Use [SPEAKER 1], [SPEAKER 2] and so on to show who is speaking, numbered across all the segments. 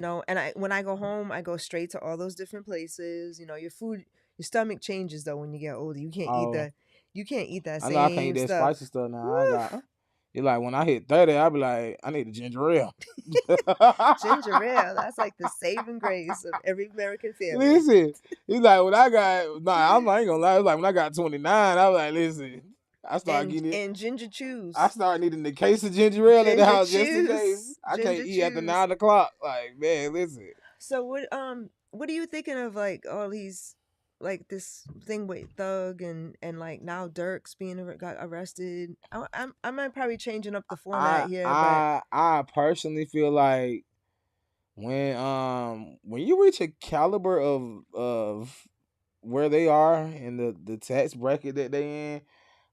[SPEAKER 1] No, and when I go home, I go straight to all those different places. You know, your stomach changes though when you get older.
[SPEAKER 2] Oh,
[SPEAKER 1] You can't eat that
[SPEAKER 2] I know I can't eat
[SPEAKER 1] same
[SPEAKER 2] that
[SPEAKER 1] stuff.
[SPEAKER 2] spicy stuff now. I
[SPEAKER 1] Woo!
[SPEAKER 2] got. It's like when I hit 30, I be like, I need a ginger ale.
[SPEAKER 1] Ginger ale, that's like the saving grace of every American family.
[SPEAKER 2] Listen, it's like when I got I ain't gonna lie. It's like when I got 29, I was like, listen, I started getting it.
[SPEAKER 1] And ginger
[SPEAKER 2] I
[SPEAKER 1] chews.
[SPEAKER 2] started needing the case of ginger ale at the
[SPEAKER 1] Ginger
[SPEAKER 2] house just in case.
[SPEAKER 1] chews.
[SPEAKER 2] I can't
[SPEAKER 1] Ginger
[SPEAKER 2] eat after
[SPEAKER 1] chews.
[SPEAKER 2] 9 o'clock. Like, man, listen.
[SPEAKER 1] So what are you thinking of, like all these, like this thing with Thug and like now Dirk's got arrested? I might probably changing up the format here, but
[SPEAKER 2] I personally feel like when you reach a caliber of where they are and the tax bracket that they in,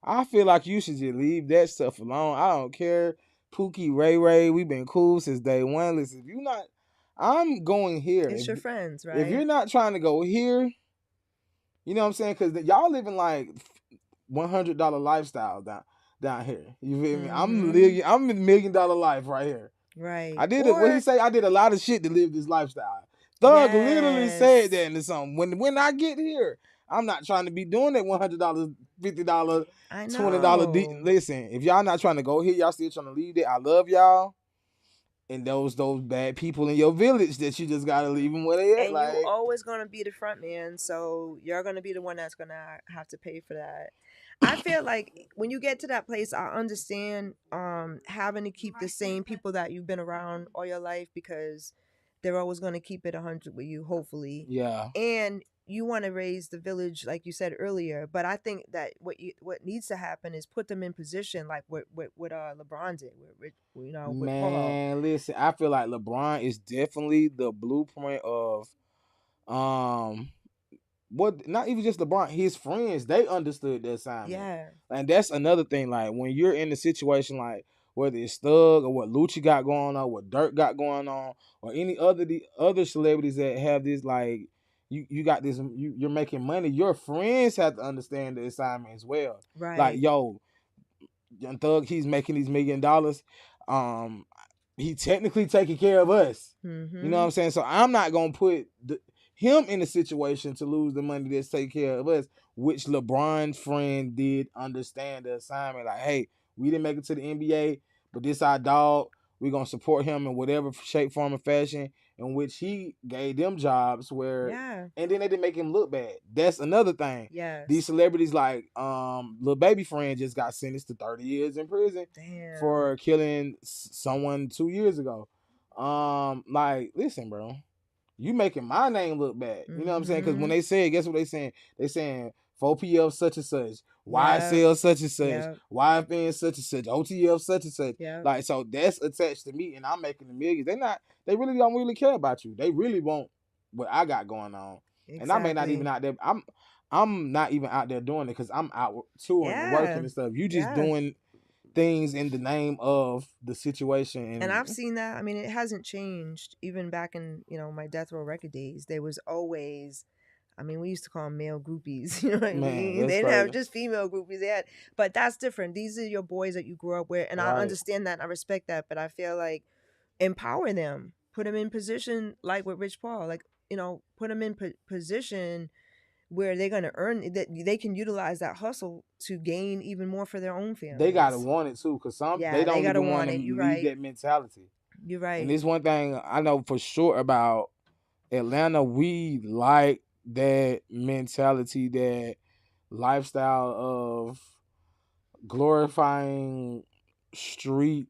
[SPEAKER 2] I feel like you should just leave that stuff alone. I don't care. Pookie, Ray, we've been cool since day one. Listen, if you not, I'm going here.
[SPEAKER 1] it's your friends,
[SPEAKER 2] If
[SPEAKER 1] right?
[SPEAKER 2] you're not trying to go here, you know what I'm saying? Because y'all living like $100 lifestyle down here. You feel me?
[SPEAKER 1] Mm-hmm.
[SPEAKER 2] I'm in $1 million life right here. I
[SPEAKER 1] Right.
[SPEAKER 2] did it. What he
[SPEAKER 1] Or
[SPEAKER 2] say? I did a lot of shit to live this lifestyle. Thug literally said that
[SPEAKER 1] yes.
[SPEAKER 2] in the song. When I get here, I'm not trying to be doing that $100, $50,
[SPEAKER 1] I
[SPEAKER 2] $20.
[SPEAKER 1] know.
[SPEAKER 2] Listen, if y'all not trying to go here, y'all still trying to leave it. I love y'all and those bad people in your village that you just gotta leave them where they at.
[SPEAKER 1] And you
[SPEAKER 2] Like,
[SPEAKER 1] always gonna be the front man, so you're gonna be the one that's gonna have to pay for that. I feel like when you get to that place, I understand having to keep the same people that you've been around all your life, because they're always gonna keep it 100 with you, hopefully.
[SPEAKER 2] yeah,
[SPEAKER 1] And you want to raise the village like you said earlier, but I think that what needs to happen is put them in position like what LeBron did with Paul.
[SPEAKER 2] man. Listen, I feel like LeBron is definitely the blueprint of um what not even just LeBron, his friends, they understood the assignment.
[SPEAKER 1] Yeah.
[SPEAKER 2] And that's another thing. Like when you're in a situation like whether it's Thug or what Lucci got going on, what Dirk got going on, or any other the other celebrities that have this like you got this you're making money, your friends have to understand the assignment as well. Like,
[SPEAKER 1] Right.
[SPEAKER 2] yo, Young Thug, he's making these $1 million. Um, he technically taking care of us. You know what
[SPEAKER 1] Mm-hmm.
[SPEAKER 2] I'm saying? So I'm not gonna put him in a situation to lose the money that's taking care of us, which LeBron's friend did understand the assignment. Like, hey, we didn't make it to the NBA, but this our dog. We're gonna support him in whatever shape, form, and fashion in which he gave them jobs where
[SPEAKER 1] Yeah.
[SPEAKER 2] and then they didn't make him look bad. That's another thing. These
[SPEAKER 1] Yes.
[SPEAKER 2] celebrities like Lil Baby Friend just got sentenced to 30 years in prison
[SPEAKER 1] Damn.
[SPEAKER 2] for killing someone 2 years ago. Like, listen, bro, you making my name look bad. You know what I'm saying? Because when
[SPEAKER 1] Mm-hmm.
[SPEAKER 2] they say it, guess what they saying? They saying 4PL such and such,
[SPEAKER 1] Yep.
[SPEAKER 2] YSL such and such,
[SPEAKER 1] Yep.
[SPEAKER 2] YFN such and such, OTF such and such.
[SPEAKER 1] Yep.
[SPEAKER 2] Like, so that's attached to me, and I'm making the millions. They really don't really care about you. They really want what I got going on, and I may not even
[SPEAKER 1] Exactly.
[SPEAKER 2] out there. I'm not even out there doing it because I'm out touring and working
[SPEAKER 1] Yeah.
[SPEAKER 2] and stuff. You just
[SPEAKER 1] Yeah.
[SPEAKER 2] doing things in the name of the situation,
[SPEAKER 1] And I've
[SPEAKER 2] and
[SPEAKER 1] seen that. I mean, it hasn't changed. Even back in, my Death Row record days, there was always, I mean, we used to call them male groupies. You know what I
[SPEAKER 2] man,
[SPEAKER 1] mean?
[SPEAKER 2] that's
[SPEAKER 1] They didn't have
[SPEAKER 2] crazy,
[SPEAKER 1] just female groupies. They had, but that's different. These are your boys that you grew up with. And I
[SPEAKER 2] right?
[SPEAKER 1] understand that. And I respect that. But I feel like empower them, put them in position like with Rich Paul, like, put them in position where they're going to earn that they can utilize that hustle to gain even more for their own
[SPEAKER 2] They gotta
[SPEAKER 1] families.
[SPEAKER 2] want it too, cause some they
[SPEAKER 1] Yeah, they
[SPEAKER 2] don't
[SPEAKER 1] got to
[SPEAKER 2] even want
[SPEAKER 1] want
[SPEAKER 2] to
[SPEAKER 1] it. You're
[SPEAKER 2] leave
[SPEAKER 1] right.
[SPEAKER 2] that mentality.
[SPEAKER 1] You're
[SPEAKER 2] And
[SPEAKER 1] right.
[SPEAKER 2] this one thing I know for sure about Atlanta, we like that mentality, that lifestyle of glorifying street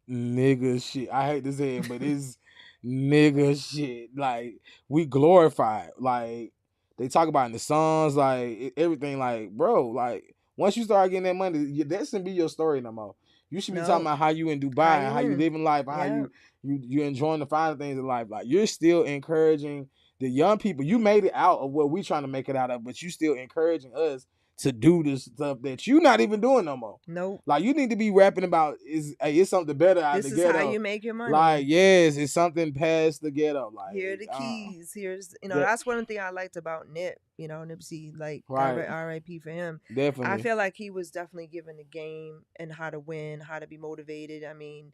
[SPEAKER 2] nigga shit. I hate to say it, but it's nigga shit. Like, we glorify it. Like, they talk about in the songs, like everything. Like, bro, like once you start getting that money, that shouldn't be your story no more. You should be talking
[SPEAKER 1] No,
[SPEAKER 2] about how you in
[SPEAKER 1] how
[SPEAKER 2] Dubai and
[SPEAKER 1] you
[SPEAKER 2] how you
[SPEAKER 1] in?
[SPEAKER 2] living life and how
[SPEAKER 1] Yeah,
[SPEAKER 2] you enjoying the finer things in life. Like, you're still encouraging the young people. You made it out of what we trying to make it out of, but you still encouraging us to do this stuff that you not even doing no more.
[SPEAKER 1] nope.
[SPEAKER 2] Like, you need to be rapping about it's something better out
[SPEAKER 1] This
[SPEAKER 2] the
[SPEAKER 1] is how
[SPEAKER 2] ghetto.
[SPEAKER 1] you make your
[SPEAKER 2] Like,
[SPEAKER 1] money.
[SPEAKER 2] yes, it's something past the ghetto. Like,
[SPEAKER 1] Here are the keys. Here's,
[SPEAKER 2] that
[SPEAKER 1] that's one thing I liked about Nip. Nipsey, like
[SPEAKER 2] right,
[SPEAKER 1] R.I.P. for him. I
[SPEAKER 2] definitely.
[SPEAKER 1] feel like he was definitely given the game and how to win, how to be motivated. I mean,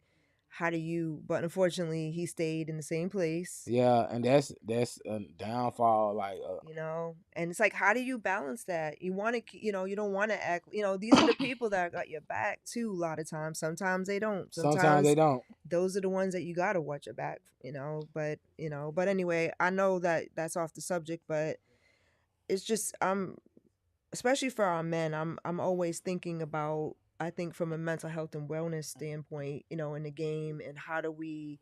[SPEAKER 1] how do you? But unfortunately, he stayed in the same place.
[SPEAKER 2] Yeah, and that's a downfall. Like,
[SPEAKER 1] And it's like, how do you balance that? You want to, you don't want to act, these are the people that got your back too. A lot of times, sometimes they don't.
[SPEAKER 2] sometimes they
[SPEAKER 1] Sometimes
[SPEAKER 2] don't.
[SPEAKER 1] those are the ones that you gotta watch your back. But anyway, I know that that's off the subject, but it's just especially for our men, I'm always thinking about, I think from a mental health and wellness standpoint, in the game, and how do we,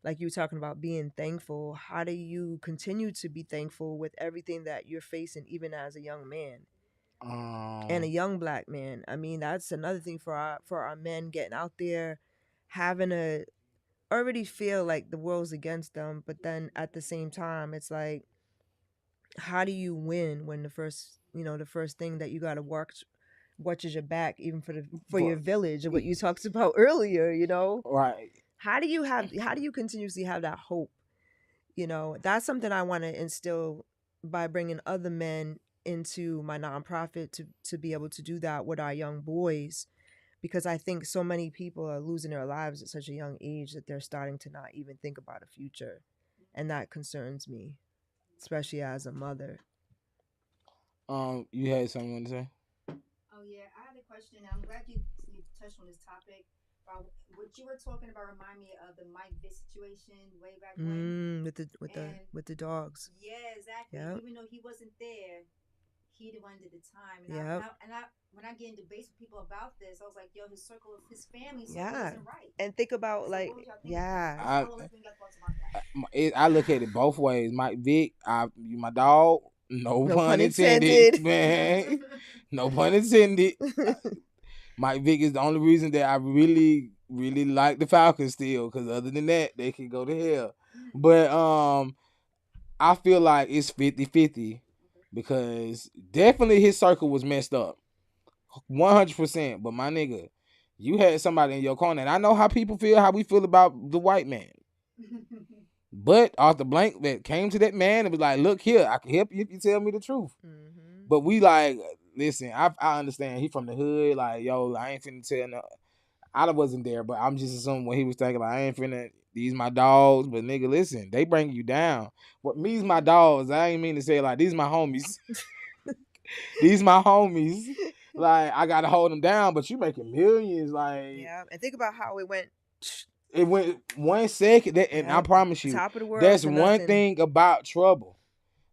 [SPEAKER 1] like you were talking about being thankful, how do you continue to be thankful with everything that you're facing, even as a young man and a
[SPEAKER 2] Um,
[SPEAKER 1] young black man? I mean, that's another thing for our men getting out there, having to already feel like the world's against them, but then at the same time, it's like, how do you win when the first thing that you got to watches your back, even for your
[SPEAKER 2] for
[SPEAKER 1] village, and what you talked about earlier.
[SPEAKER 2] right.
[SPEAKER 1] How do you continuously have that hope? That's something I want to instill by bringing other men into my nonprofit, to be able to do that with our young boys, because I think so many people are losing their lives at such a young age that they're starting to not even think about a future, and that concerns me, especially as a mother.
[SPEAKER 2] You had something you want to say?
[SPEAKER 3] Oh yeah, I had a question. I'm glad you touched on this topic. What you were talking about remind me of the Mike Vick situation way back when.
[SPEAKER 1] With the
[SPEAKER 3] And
[SPEAKER 1] with the dogs.
[SPEAKER 3] yeah, exactly.
[SPEAKER 1] Yep.
[SPEAKER 3] Even though he wasn't there, he the one did the time.
[SPEAKER 1] Yep.
[SPEAKER 3] When I get in debates with people about this, I was like, yo, his family circle
[SPEAKER 1] Yeah.
[SPEAKER 3] wasn't right.
[SPEAKER 1] And think about,
[SPEAKER 3] So
[SPEAKER 1] like,
[SPEAKER 3] what would y'all think?
[SPEAKER 1] yeah.
[SPEAKER 2] I
[SPEAKER 3] Let's bring your thoughts about that.
[SPEAKER 2] I look at it both ways. Mike Vick, my dog. No
[SPEAKER 1] No
[SPEAKER 2] pun
[SPEAKER 1] pun
[SPEAKER 2] intended,
[SPEAKER 1] intended.
[SPEAKER 2] man. No pun intended. Mike Vick is the only reason that I really, really like the Falcons still. Because other than that, they can go to hell. But I feel like it's 50-50 because definitely his circle was messed up, 100%. But my nigga, you had somebody in your corner, and I know how people feel, how we feel about the white man. But Arthur Blank that came to that man and was like, "Look here, I can help you if you tell me the truth."
[SPEAKER 1] Mm-hmm.
[SPEAKER 2] But we like, listen, I understand he from the hood. Like, yo, I ain't finna tell no. I wasn't there, but I'm just assuming what he was thinking. Like, I ain't finna. These my dogs, but nigga, listen, they bring you down. What me's my dogs? I ain't mean to say like these my homies. These my homies. Like, I gotta hold them down, but you making millions. Like,
[SPEAKER 1] Yeah. And think about how it went.
[SPEAKER 2] it went 1 second, and I
[SPEAKER 1] Yep.
[SPEAKER 2] promise you,
[SPEAKER 1] Top of the world
[SPEAKER 2] that's
[SPEAKER 1] to
[SPEAKER 2] one
[SPEAKER 1] nothing.
[SPEAKER 2] thing about trouble.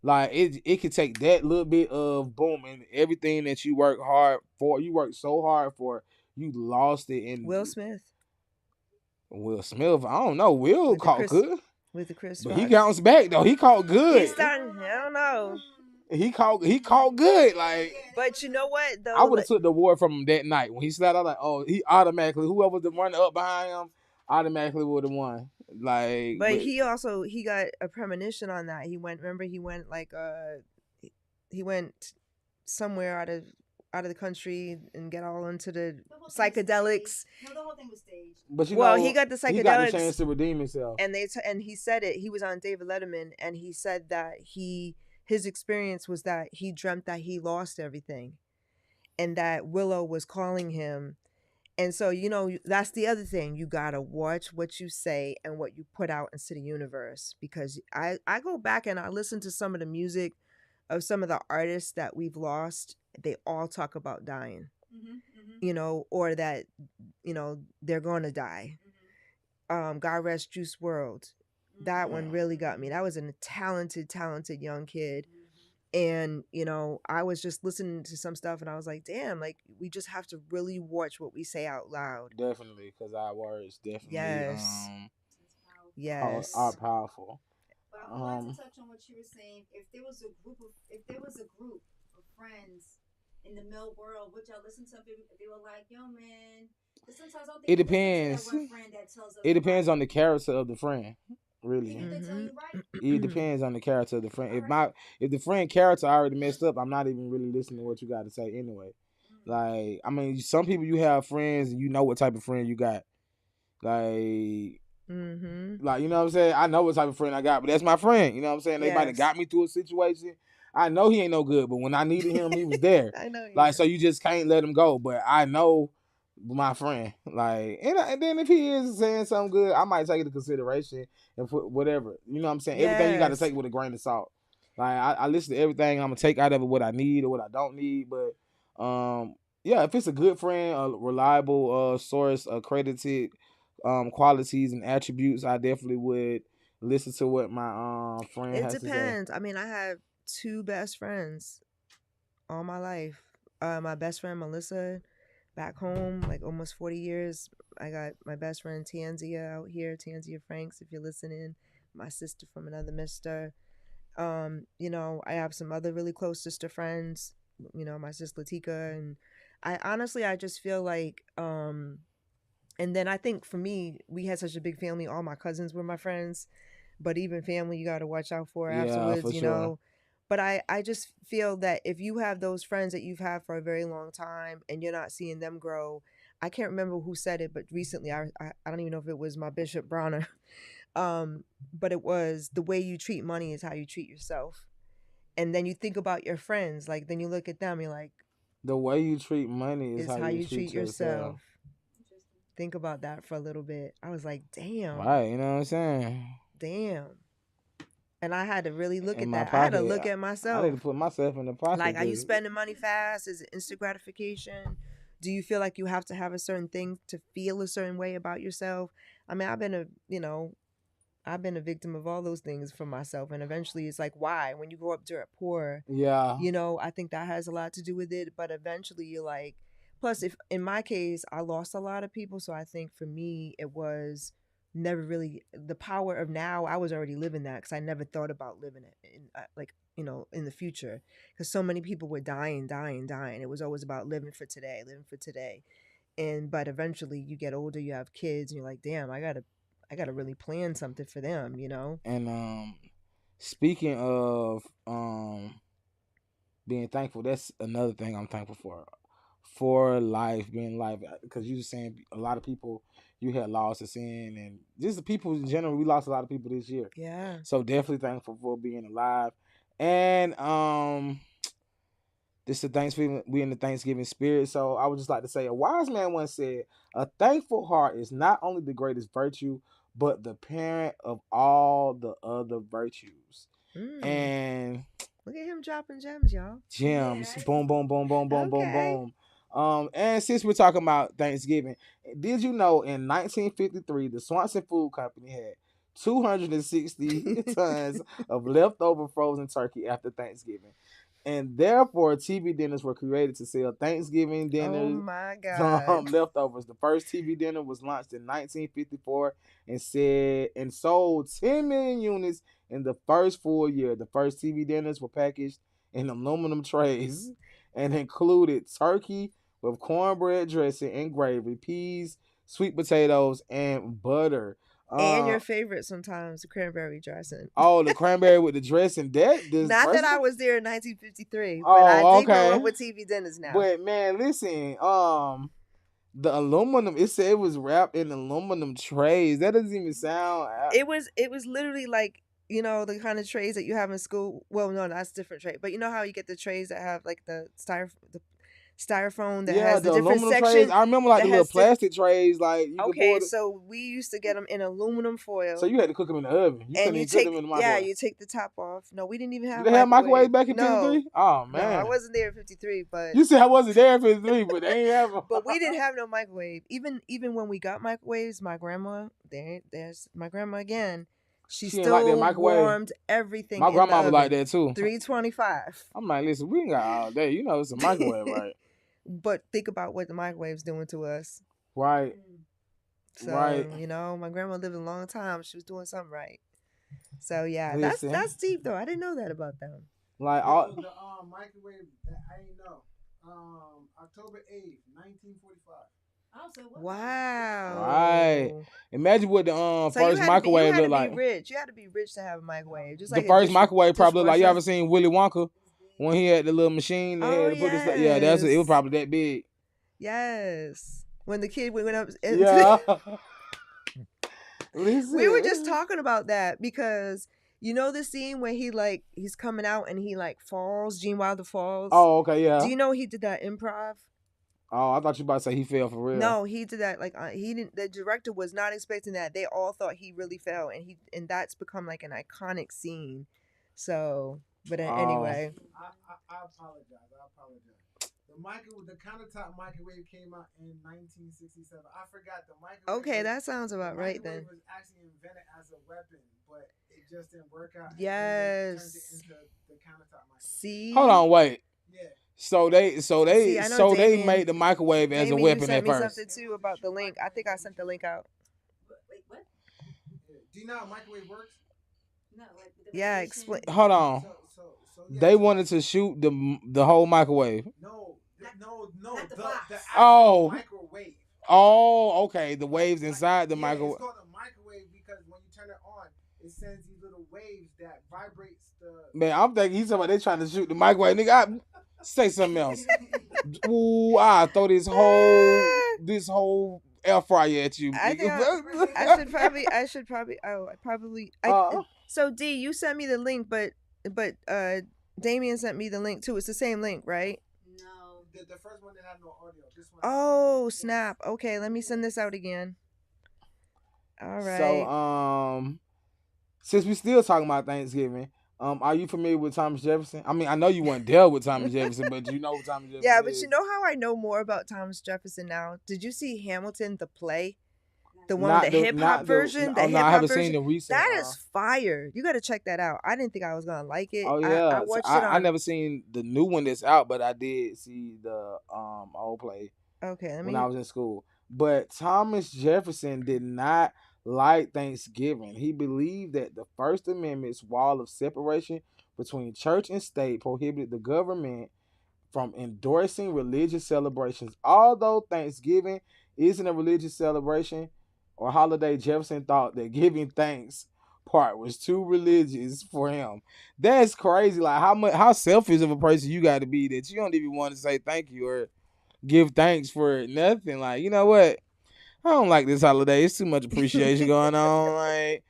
[SPEAKER 2] Like, it could take that little bit of boom, and everything that you work hard for, you work so hard for, you lost it. And
[SPEAKER 1] Will Smith
[SPEAKER 2] Will Smith, I don't know. Will
[SPEAKER 1] with the
[SPEAKER 2] caught
[SPEAKER 1] Chris
[SPEAKER 2] good,
[SPEAKER 1] with the Chris
[SPEAKER 2] but he
[SPEAKER 1] Rocks.
[SPEAKER 2] bounced back though. He caught good.
[SPEAKER 1] He's starting. I don't know.
[SPEAKER 2] He caught good. Like,
[SPEAKER 1] But you know what
[SPEAKER 2] I
[SPEAKER 1] though?
[SPEAKER 2] would have took the award from him that night when he slapped. I was like, oh, he automatically, whoever was the runner up behind him, automatically would have won. Like,
[SPEAKER 1] But he got a premonition on that. He went like he went somewhere out of the country and get all into the psychedelics.
[SPEAKER 3] No, the whole thing was staged.
[SPEAKER 2] but
[SPEAKER 1] Well, he got the
[SPEAKER 2] he got the
[SPEAKER 1] psychedelics,
[SPEAKER 2] chance to redeem himself.
[SPEAKER 1] and and he said it. He was on David Letterman, and he said that his experience was that he dreamt that he lost everything, and that Willow was calling him. And so, that's the other thing. You got to watch what you say and what you put out into the universe. Because I go back and I listen to some of the music of some of the artists that we've lost. They all talk about dying, or that, they're going to die. God Rest Juice World. That one really got me. That was a talented, talented young kid. And I was just listening to some stuff, and I was like, damn, like, we just have to really watch what we say out loud.
[SPEAKER 2] Definitely, because our words definitely
[SPEAKER 1] Yes. Yes.
[SPEAKER 2] are powerful.
[SPEAKER 3] But I wanted to touch on what you were saying. If there was a group of friends in the male world, would y'all listen to them if they were like, yo man? Sometimes I don't think
[SPEAKER 2] It
[SPEAKER 3] we listen to
[SPEAKER 2] depends.
[SPEAKER 3] that one friend that tells us
[SPEAKER 2] It depends
[SPEAKER 3] right.
[SPEAKER 2] on the character of the friend.
[SPEAKER 3] You
[SPEAKER 2] Really,
[SPEAKER 3] think they tell you right?
[SPEAKER 2] it depends on the character of the friend. If the friend character already messed up, I'm not even really listening to what you got to say anyway. Like, I mean, some people, you have friends and you know what type of friend you got. Like, like, you know what I'm saying? I know what type of friend I got, but that's my friend. You know what I'm saying? They might have got me through a situation. I know he ain't no good, but when I needed him, he was there.
[SPEAKER 1] I know.
[SPEAKER 2] Like, so you just can't let him go. But I know, my friend. Like, and then if he is saying something good, I might take it into consideration and put whatever. You know what I'm saying? Everything you got to
[SPEAKER 1] Yes.
[SPEAKER 2] take with a grain of salt. Like, I listen to everything. I'm gonna take out of it what I need or what I don't need. But yeah, if it's a good friend, a reliable source, accredited qualities and attributes, I definitely would listen to what my friend
[SPEAKER 1] It
[SPEAKER 2] has to say.
[SPEAKER 1] depends. I mean, I have two best friends all my life. My best friend Melissa, back home, like almost 40 years. I got my best friend Tanzia out here, Tanzia Franks, if you're listening. My sister from another mister. I have some other really close sister friends. My sister Latika, and I just feel like and then I think for me, we had such a big family. All my cousins were my friends, but even family, you got to watch out for
[SPEAKER 2] Yeah,
[SPEAKER 1] afterwards,
[SPEAKER 2] for sure.
[SPEAKER 1] But I just feel that if you have those friends that you've had for a very long time and you're not seeing them grow, I can't remember who said it, but recently I don't even know if it was my Bishop Bronner, but it was the way you treat money is how you treat yourself. And then you think about your friends, like then you look at them, you're like,
[SPEAKER 2] The way you treat money is
[SPEAKER 1] is
[SPEAKER 2] how
[SPEAKER 1] how
[SPEAKER 2] you
[SPEAKER 1] you
[SPEAKER 2] treat
[SPEAKER 1] treat
[SPEAKER 2] yourself.
[SPEAKER 1] yourself. Think about that for a little bit. I was like, damn,
[SPEAKER 2] Right, you know what I'm saying?
[SPEAKER 1] damn. And I had to really look
[SPEAKER 2] In
[SPEAKER 1] at
[SPEAKER 2] my
[SPEAKER 1] that. I had to
[SPEAKER 2] pocket,
[SPEAKER 1] look at
[SPEAKER 2] I need to
[SPEAKER 1] myself.
[SPEAKER 2] put myself in the pocket
[SPEAKER 1] Like, are you
[SPEAKER 2] because
[SPEAKER 1] spending money fast? Is it instant gratification? Do you feel like you have to have a certain thing to feel a certain way about yourself? I mean, I've been a victim of all those things for myself. And eventually it's like, why? When you grow up dirt poor,
[SPEAKER 2] yeah,
[SPEAKER 1] I think that has a lot to do with it. But eventually you're like, plus, if in my case, I lost a lot of people. So I think for me, it was never really the power of now. I was already living that because I never thought about living it in the future. Because so many people were dying, dying, dying. It was always about living for today, living for today. But eventually you get older, you have kids, and you're like, damn, I gotta really plan something for them.
[SPEAKER 2] and speaking of being thankful, that's another thing I'm thankful for life, being life. Because you were saying a lot of people you had lost to sin, and just the people in general. We lost a lot of people this year,
[SPEAKER 1] Yeah.
[SPEAKER 2] so definitely thankful for being alive. And this is Thanksgiving. We in the Thanksgiving spirit, so I would just like to say a wise man once said, "A thankful heart is not only the greatest virtue, but the parent of all the other virtues."
[SPEAKER 1] Mm.
[SPEAKER 2] And
[SPEAKER 1] Look at him dropping gems, y'all.
[SPEAKER 3] Yeah,
[SPEAKER 2] gems,
[SPEAKER 3] right?
[SPEAKER 2] boom, boom, boom, boom, boom, boom,
[SPEAKER 1] Okay.
[SPEAKER 2] boom. And since we're talking about Thanksgiving, did you know in 1953 the Swanson Food Company had 260 tons of leftover frozen turkey after Thanksgiving? And therefore, TV dinners were created to sell Thanksgiving
[SPEAKER 1] Oh
[SPEAKER 2] dinners
[SPEAKER 1] my God.
[SPEAKER 2] leftovers. The first TV dinner was launched in 1954 and sold 10 million units in the first full year. The first TV dinners were packaged in aluminum trays and included turkey with cornbread dressing and gravy, peas, sweet potatoes, and butter.
[SPEAKER 1] And
[SPEAKER 2] Uh,
[SPEAKER 1] your favorite sometimes, the cranberry dressing.
[SPEAKER 2] oh, the cranberry with the dressing. That this
[SPEAKER 1] Not that
[SPEAKER 2] first.
[SPEAKER 1] I was there in 1953, but I
[SPEAKER 2] Oh,
[SPEAKER 1] did grow up
[SPEAKER 2] okay.
[SPEAKER 1] with TV dinners now.
[SPEAKER 2] But man, listen, the aluminum. It said it was wrapped in aluminum trays. That doesn't even sound.
[SPEAKER 1] It was literally like the kind of trays that you have in school. Well, no, that's different tray. But you know how you get the trays that have like the styrofoam that
[SPEAKER 2] Yeah,
[SPEAKER 1] has the
[SPEAKER 2] the
[SPEAKER 1] different
[SPEAKER 2] aluminum trays.
[SPEAKER 1] section
[SPEAKER 2] I remember like
[SPEAKER 1] that
[SPEAKER 2] the little
[SPEAKER 1] has different.
[SPEAKER 2] plastic trays, like you could pour
[SPEAKER 1] Okay,
[SPEAKER 2] it.
[SPEAKER 1] so we used to get them in aluminum
[SPEAKER 2] So
[SPEAKER 1] foil,
[SPEAKER 2] you had to cook them in the oven. You
[SPEAKER 1] and
[SPEAKER 2] couldn't
[SPEAKER 1] you
[SPEAKER 2] even cook them
[SPEAKER 1] take
[SPEAKER 2] in the
[SPEAKER 1] yeah,
[SPEAKER 2] microwave.
[SPEAKER 1] you take the top off. No, we didn't even
[SPEAKER 2] Did
[SPEAKER 1] have
[SPEAKER 2] they have microwaves
[SPEAKER 1] microwave.
[SPEAKER 2] back in
[SPEAKER 1] No,
[SPEAKER 2] '53? Oh
[SPEAKER 1] no, I
[SPEAKER 2] man,
[SPEAKER 1] wasn't there in '53, but
[SPEAKER 2] you said I wasn't there for '53, but they ain't have them.
[SPEAKER 1] but we didn't have no microwave. Even when we got microwaves, my grandma there's my grandma again. She
[SPEAKER 2] She didn't like that
[SPEAKER 1] still
[SPEAKER 2] microwave.
[SPEAKER 1] warmed everything
[SPEAKER 2] My
[SPEAKER 1] in the
[SPEAKER 2] grandma was like
[SPEAKER 1] oven.
[SPEAKER 2] that too.
[SPEAKER 1] 325.
[SPEAKER 2] I'm like, listen, we ain't got all day. You know, it's a microwave, right?
[SPEAKER 1] But think about what the microwave's doing to us.
[SPEAKER 2] Right,
[SPEAKER 1] So,
[SPEAKER 2] right.
[SPEAKER 1] my grandma lived a long time. She was doing something right. So yeah, that's
[SPEAKER 2] Listen,
[SPEAKER 1] that's deep though. I didn't know that about them.
[SPEAKER 2] like
[SPEAKER 4] Yo,
[SPEAKER 2] all.
[SPEAKER 4] the microwave that I ain't know. October 8th, 1945.
[SPEAKER 3] Oh, so what?
[SPEAKER 2] Right.
[SPEAKER 1] Wow.
[SPEAKER 2] Imagine what the
[SPEAKER 1] So you
[SPEAKER 2] first
[SPEAKER 1] had to be you
[SPEAKER 2] microwave
[SPEAKER 1] had to
[SPEAKER 2] looked
[SPEAKER 1] be
[SPEAKER 2] like.
[SPEAKER 1] rich. You had to be rich to have a microwave, just
[SPEAKER 2] The
[SPEAKER 1] like a
[SPEAKER 2] first microwave probably looked like, you
[SPEAKER 1] dishwasher.
[SPEAKER 2] ever seen Willy Wonka when he had the little machine that
[SPEAKER 1] Oh
[SPEAKER 2] had to put this stuff? Yeah, that's it. It was
[SPEAKER 1] yes,
[SPEAKER 2] probably that big.
[SPEAKER 1] yes. When the kid went up,
[SPEAKER 2] Yeah.
[SPEAKER 1] we were just
[SPEAKER 2] Listen.
[SPEAKER 1] talking about that because you know the scene where he's coming out and he like falls. Gene Wilder falls.
[SPEAKER 2] Oh, okay,
[SPEAKER 1] Do
[SPEAKER 2] yeah.
[SPEAKER 1] you know he did that improv?
[SPEAKER 2] Oh, I thought you about to say he fell for real.
[SPEAKER 1] No, he did that. Like he didn't. The director was not expecting that. They all thought he really fell, and that's become like an iconic scene. So, but
[SPEAKER 2] Oh,
[SPEAKER 1] anyway,
[SPEAKER 4] I apologize. I apologize. The countertop microwave came out in 1967. I forgot
[SPEAKER 1] okay, that sounds
[SPEAKER 4] the
[SPEAKER 1] about right
[SPEAKER 4] microwave
[SPEAKER 1] then.
[SPEAKER 4] was actually invented as a weapon, but it just didn't work out, and then they turned it
[SPEAKER 1] Yes.
[SPEAKER 4] into the countertop microwave.
[SPEAKER 2] hold
[SPEAKER 1] See,
[SPEAKER 2] on, wait.
[SPEAKER 4] Yeah,
[SPEAKER 1] see, I know
[SPEAKER 2] So they
[SPEAKER 1] Damien.
[SPEAKER 2] made the microwave as a
[SPEAKER 1] Damien, you
[SPEAKER 2] weapon
[SPEAKER 1] sent
[SPEAKER 2] at
[SPEAKER 1] me
[SPEAKER 2] first.
[SPEAKER 1] something too about the link. I think I sent the link out.
[SPEAKER 3] Wait, what?
[SPEAKER 4] yeah. Do you know how a microwave works?
[SPEAKER 3] No, like the
[SPEAKER 1] Yeah,
[SPEAKER 3] radiation.
[SPEAKER 1] explain.
[SPEAKER 2] Hold on.
[SPEAKER 4] Yeah.
[SPEAKER 2] They
[SPEAKER 4] So
[SPEAKER 2] wanted to shoot the whole microwave.
[SPEAKER 4] no,
[SPEAKER 3] Not,
[SPEAKER 4] no,
[SPEAKER 3] not the
[SPEAKER 4] the
[SPEAKER 3] box.
[SPEAKER 4] actual
[SPEAKER 2] Oh,
[SPEAKER 4] microwave.
[SPEAKER 2] oh, okay. The waves
[SPEAKER 4] Like
[SPEAKER 2] inside the
[SPEAKER 4] yeah, it's
[SPEAKER 2] microwave.
[SPEAKER 4] called a microwave because when you turn it on, it sends these little waves that vibrates the.
[SPEAKER 2] Man, I'm thinking he's talking about they trying to shoot the microwave. Nigga, say something else. Ooh, I throw this whole air fryer at you,
[SPEAKER 1] I think
[SPEAKER 2] nigga.
[SPEAKER 1] I should probably
[SPEAKER 2] uh,
[SPEAKER 1] so D, you sent me the link, but Damien sent me the link too. It's the same link, right?
[SPEAKER 3] No.
[SPEAKER 4] The first one that had no audio. This one.
[SPEAKER 1] Oh,
[SPEAKER 3] Yes.
[SPEAKER 1] snap. Okay, let me send this out again. All
[SPEAKER 2] so
[SPEAKER 1] right.
[SPEAKER 2] since we still talking about Thanksgiving, are you familiar with Thomas Jefferson? I mean, I know you weren't there with Thomas Jefferson, but you know who Thomas Jefferson
[SPEAKER 1] Yeah, but
[SPEAKER 2] is.
[SPEAKER 1] you know how I know more about Thomas Jefferson now? Did you see Hamilton the play? The one with
[SPEAKER 2] Not
[SPEAKER 1] the
[SPEAKER 2] the
[SPEAKER 1] hip hop
[SPEAKER 2] not the
[SPEAKER 1] version?
[SPEAKER 2] oh
[SPEAKER 1] The
[SPEAKER 2] no,
[SPEAKER 1] hip
[SPEAKER 2] I
[SPEAKER 1] hop
[SPEAKER 2] haven't seen
[SPEAKER 1] version?
[SPEAKER 2] the recent.
[SPEAKER 1] That is fire. You got to check that out. I didn't think I was going to like it.
[SPEAKER 2] Oh
[SPEAKER 1] I
[SPEAKER 2] yeah, so
[SPEAKER 1] watched it
[SPEAKER 2] I
[SPEAKER 1] on.
[SPEAKER 2] never seen the new one that's out, but I did see the old play
[SPEAKER 1] Okay, let
[SPEAKER 2] when I
[SPEAKER 1] me.
[SPEAKER 2] was in school. But Thomas Jefferson did not like Thanksgiving. He believed that the First Amendment's wall of separation between church and state prohibited the government from endorsing religious celebrations. Although Thanksgiving isn't a religious celebration or holiday, Jefferson thought that giving thanks part was too religious for him. That's crazy. Like how selfish of a person you got to be that you don't even want to say thank you or give thanks for nothing. Like, you know what? I don't like this holiday. It's too much appreciation going on. Like,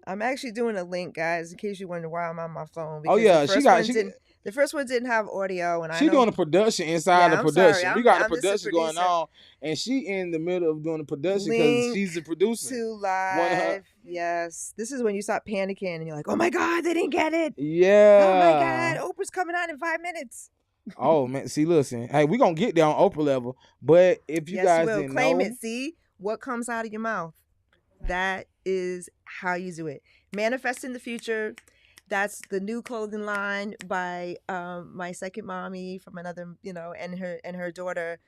[SPEAKER 1] I'm actually doing a link, guys, in case you wonder why I'm on my phone
[SPEAKER 2] oh
[SPEAKER 1] because
[SPEAKER 2] yeah, she got she
[SPEAKER 1] the first one didn't have audio, and I
[SPEAKER 2] She
[SPEAKER 1] know.
[SPEAKER 2] doing a production inside the
[SPEAKER 1] Yeah, I'm sorry.
[SPEAKER 2] production. We got a
[SPEAKER 1] I'm just a
[SPEAKER 2] production going
[SPEAKER 1] producer.
[SPEAKER 2] on, and she in the middle of doing the production because
[SPEAKER 1] Link
[SPEAKER 2] she's the producer.
[SPEAKER 1] to
[SPEAKER 2] One of her,
[SPEAKER 1] live. Yes, this is when you stop panicking and you're like, "Oh my god, they didn't get it! Oh my god,
[SPEAKER 2] yeah.
[SPEAKER 1] Oprah's coming on in 5 minutes."
[SPEAKER 2] Oh man, see, listen, hey, we gonna get there on Oprah level, but if you
[SPEAKER 1] Yes, you
[SPEAKER 2] guys
[SPEAKER 1] will
[SPEAKER 2] didn't
[SPEAKER 1] claim
[SPEAKER 2] know,
[SPEAKER 1] it. See what comes out of your mouth. That is how you do it. Manifest in the future. That's the new clothing line by my second mommy from another, and her daughter,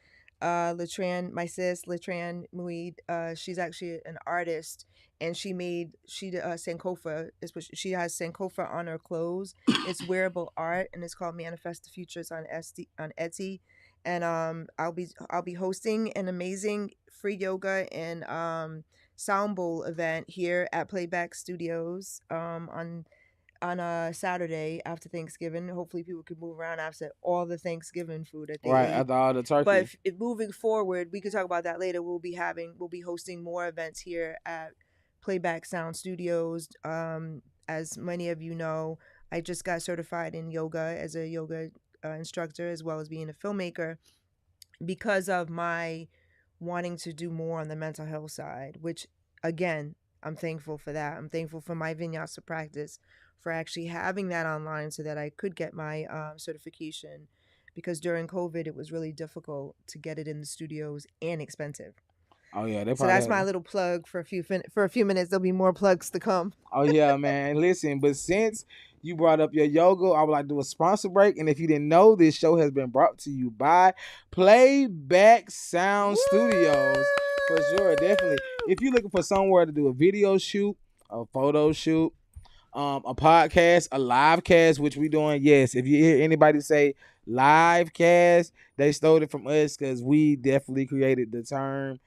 [SPEAKER 1] Latran, my sis Latran Muid. She's actually an artist, and she did Sankofa. Is what she has Sankofa on her clothes. It's wearable art, and it's called Manifest the Future. It's on Etsy, and I'll be hosting an amazing free yoga and sound bowl event here at Playback Studios on a Saturday after Thanksgiving. Hopefully, people can move around after all the Thanksgiving food that they
[SPEAKER 2] right
[SPEAKER 1] ate.
[SPEAKER 2] after all the
[SPEAKER 1] But
[SPEAKER 2] turkey,
[SPEAKER 1] if moving forward, we could talk about that later. We'll be hosting more events here at Playback Sound Studios. As many of you know, I just got certified in yoga as a yoga instructor, as well as being a filmmaker, because of my wanting to do more on the mental health side, which again, I'm thankful for that. I'm thankful for my vinyasa practice for actually having that online so that I could get my certification, because during COVID, it was really difficult to get it in the studios and expensive.
[SPEAKER 2] oh yeah, they
[SPEAKER 1] So
[SPEAKER 2] probably
[SPEAKER 1] that's
[SPEAKER 2] had
[SPEAKER 1] my
[SPEAKER 2] it.
[SPEAKER 1] little plug for a few minutes. There'll be more plugs to come.
[SPEAKER 2] Oh yeah, man. Listen, but since you brought up your yoga, I would like to do a sponsor break. And if you didn't know, this show has been brought to you by Playback Sound Studios. For sure, definitely. If you're looking for somewhere to do a video shoot, a photo shoot, a podcast, a live cast, which we doing, yes. If you hear anybody say live cast, they stole it from us because we definitely created the term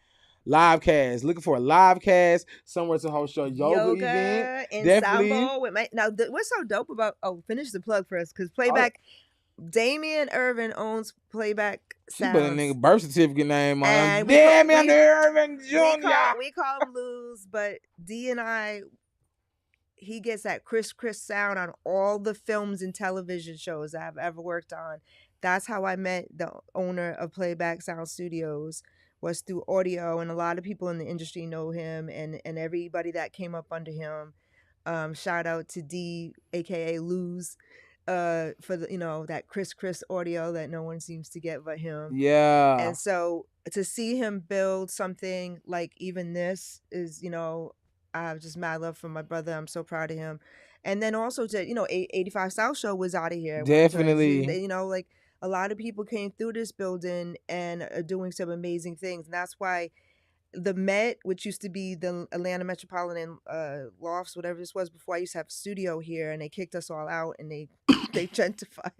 [SPEAKER 2] live cast. Looking for a live cast somewhere to host your yoga event.
[SPEAKER 1] Yoga and
[SPEAKER 2] Definitely.
[SPEAKER 1] sambo with my now. What's so dope about? Oh, finish the plug first, because
[SPEAKER 2] Oh,
[SPEAKER 1] Playback. Damian Irvin owns Playback
[SPEAKER 2] she put a
[SPEAKER 1] Sounds,
[SPEAKER 2] nigga birth certificate name on him.
[SPEAKER 1] and
[SPEAKER 2] Damn it, Irvin Jr.
[SPEAKER 1] we call him Luz, but D and I, he gets that crisp sound on all the films and television shows that I've ever worked on. that's how I met the owner of Playback Sound Studios, was through audio, and a lot of people in the industry know him, and everybody that came up under him. Shout out to D, aka Luz, for the that Chris audio that no one seems to get but him.
[SPEAKER 2] Yeah.
[SPEAKER 1] And so to see him build something like even this is, I have just mad love for my brother. I'm so proud of him. And then also to, 85 South Show was out of here at one joint.
[SPEAKER 2] Definitely.
[SPEAKER 1] Like a lot of people came through this building and are doing some amazing things. And that's why the Met, which used to be the Atlanta Metropolitan Lofts, whatever this was before, I used to have a studio here, and they kicked us all out, and they they gentrified.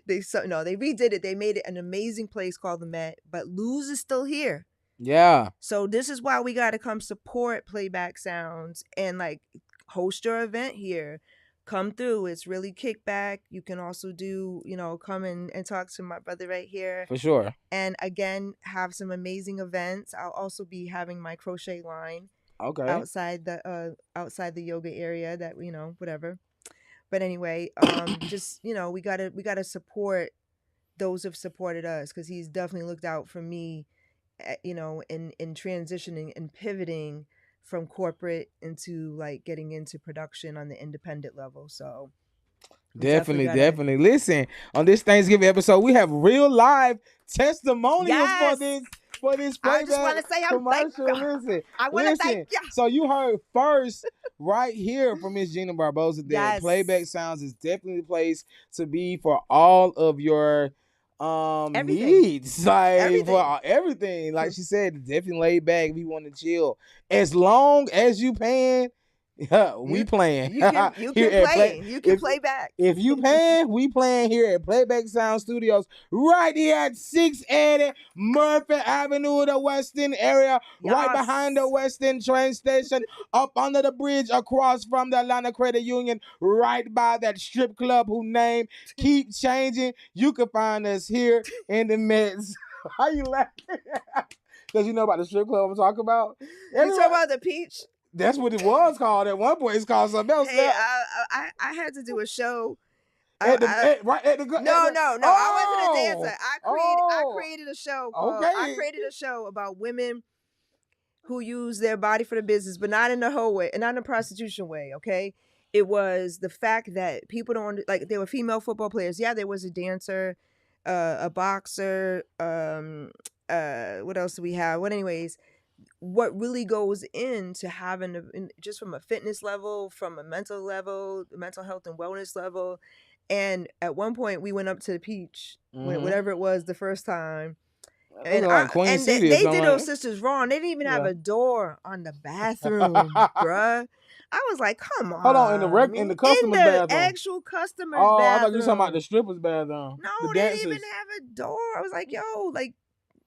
[SPEAKER 1] They redid it. They made it an amazing place called the Met, but Luz is still here.
[SPEAKER 2] Yeah.
[SPEAKER 1] So this is why we got to come support Playback Sounds and like host your event here. Come through. It's really kickback. You can also do, come and talk to my brother right here.
[SPEAKER 2] For sure.
[SPEAKER 1] And again, have some amazing events. I'll also be having my crochet line outside the yoga area that, whatever. But anyway, just, we gotta support those who've supported us, because he's definitely looked out for me, in transitioning and pivoting from corporate into like getting into production on the independent level. So
[SPEAKER 2] definitely. Listen, on this Thanksgiving episode, we have real live testimonials for this playback
[SPEAKER 1] I just want to say
[SPEAKER 2] commercial. Listen,
[SPEAKER 1] I want to thank you.
[SPEAKER 2] So you heard first right here from Miss Gina Barbosa that Playback Sounds is definitely the place to be for all of your needs, like everything. For everything. Like she said, definitely laid back if you want to chill. As long as you paying, we playing.
[SPEAKER 1] You can play. You can play back.
[SPEAKER 2] If you paying, we playing here at Playback Sound Studios, right here at 680 Murphy Avenue, the Western area, right behind the Western train station, up under the bridge, across from the Atlanta Credit Union, right by that strip club whose name keep changing. You can find us here in the Mets. How you laughing? Because you know about the strip club I'm talking about.
[SPEAKER 1] You talking about the Peach?
[SPEAKER 2] That's what it was called at one point. It's called something else.
[SPEAKER 1] Hey, I had to do a show.
[SPEAKER 2] No.
[SPEAKER 1] I wasn't a dancer. I created a show. I created a show about women who use their body for the business, but not in the whole way, not in a prostitution way. Okay, it was the fact that people don't like. There were female football players. Yeah, there was a dancer, a boxer. What else do we have? Well, anyways. What really goes into having just from a fitness level, from a mental level, mental health and wellness level. And at one point we went up to the Peach, whatever it was the first time. And, they did those sisters wrong. They didn't even have a door on the bathroom, bruh. I was like, come on.
[SPEAKER 2] Hold on, in the customer's bathroom.
[SPEAKER 1] Actual customer's bathroom.
[SPEAKER 2] Oh, I thought you were talking about the stripper's bathroom.
[SPEAKER 1] No, they didn't even have a door. I was like, yo, like,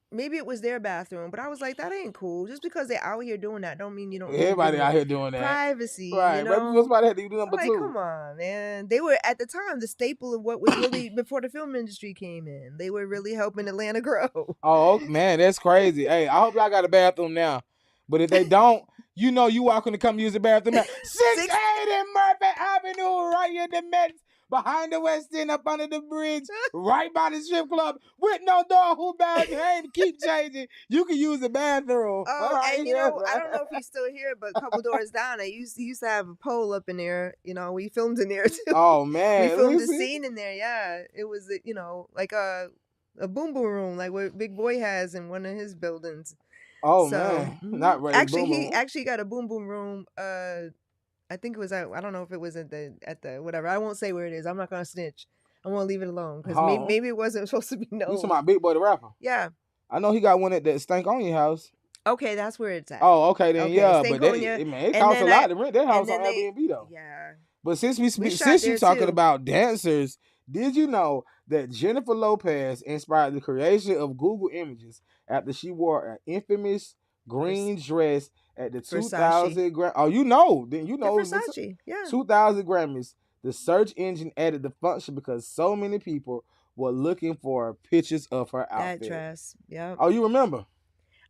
[SPEAKER 1] maybe it was their bathroom, but I was like, that ain't cool. Just because they're out here doing that don't mean you don't.
[SPEAKER 2] Everybody out here doing that.
[SPEAKER 1] Privacy,
[SPEAKER 2] right? Somebody had to do number two.
[SPEAKER 1] Come on, man. They were at the time the staple of what was really before the film industry came in. They were really helping Atlanta grow.
[SPEAKER 2] Oh man, that's crazy. Hey, I hope y'all got a bathroom now. But if they don't, you welcome to come use the bathroom now. 680 Murphy Avenue, right here in the Mets. Behind the West End, up under the bridge, right by the strip club, with no door, who bathroom, keep changing. You can use the bathroom.
[SPEAKER 1] Oh, right, and I don't know if he's still here, but a couple doors down, he used to have a pole up in there. We filmed in there too.
[SPEAKER 2] Oh man,
[SPEAKER 1] we filmed a scene in there. Yeah, it was like a boom boom room, like what Big Boy has in one of his buildings.
[SPEAKER 2] Oh man, not right.
[SPEAKER 1] Actually, he actually got a boom boom room. I think it was I don't know if it was at the whatever. I won't say where it is. I'm not gonna snitch. I want to leave it alone because maybe it wasn't supposed to be known.
[SPEAKER 2] You talking about Big Boy the rapper?
[SPEAKER 1] Yeah.
[SPEAKER 2] I know he got one at the Stankonia house.
[SPEAKER 1] Okay, that's where it's at.
[SPEAKER 2] Oh, okay then. Yeah, but it costs a lot to rent that house on Airbnb though.
[SPEAKER 1] Yeah.
[SPEAKER 2] But since you're talking about dancers, did you know that Jennifer Lopez inspired the creation of Google Images after she wore an infamous green dress at the 2000 Grammys? Oh, then
[SPEAKER 1] Versace, yeah.
[SPEAKER 2] 2000 Grammys. The search engine added the function because so many people were looking for pictures of her outfit.
[SPEAKER 1] That dress, yeah.
[SPEAKER 2] Oh, you remember?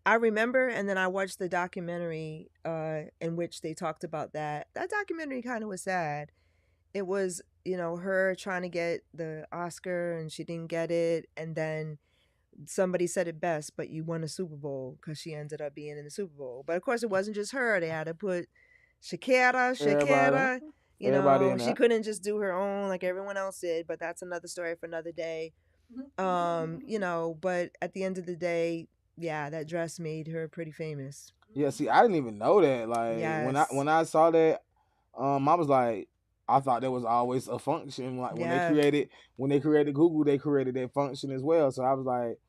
[SPEAKER 1] I remember, and then I watched the documentary in which they talked about that. That documentary kind of was sad. it was, her trying to get the Oscar and she didn't get it, and then somebody said it best, but you won a Super Bowl because she ended up being in the Super Bowl. But of course, it wasn't just her. They had to put Shakira,
[SPEAKER 2] Everybody,
[SPEAKER 1] Shakira.
[SPEAKER 2] everybody in
[SPEAKER 1] She
[SPEAKER 2] that.
[SPEAKER 1] couldn't just do her own like everyone else did, but that's another story for another day. But at the end of the day, yeah, that dress made her pretty famous.
[SPEAKER 2] Yeah, see, I didn't even know that. Like when I
[SPEAKER 1] Yes.
[SPEAKER 2] when I saw that, I was like, I thought there was always a function. Like
[SPEAKER 1] Yeah.
[SPEAKER 2] when they created Google, they created that function as well. So I was like,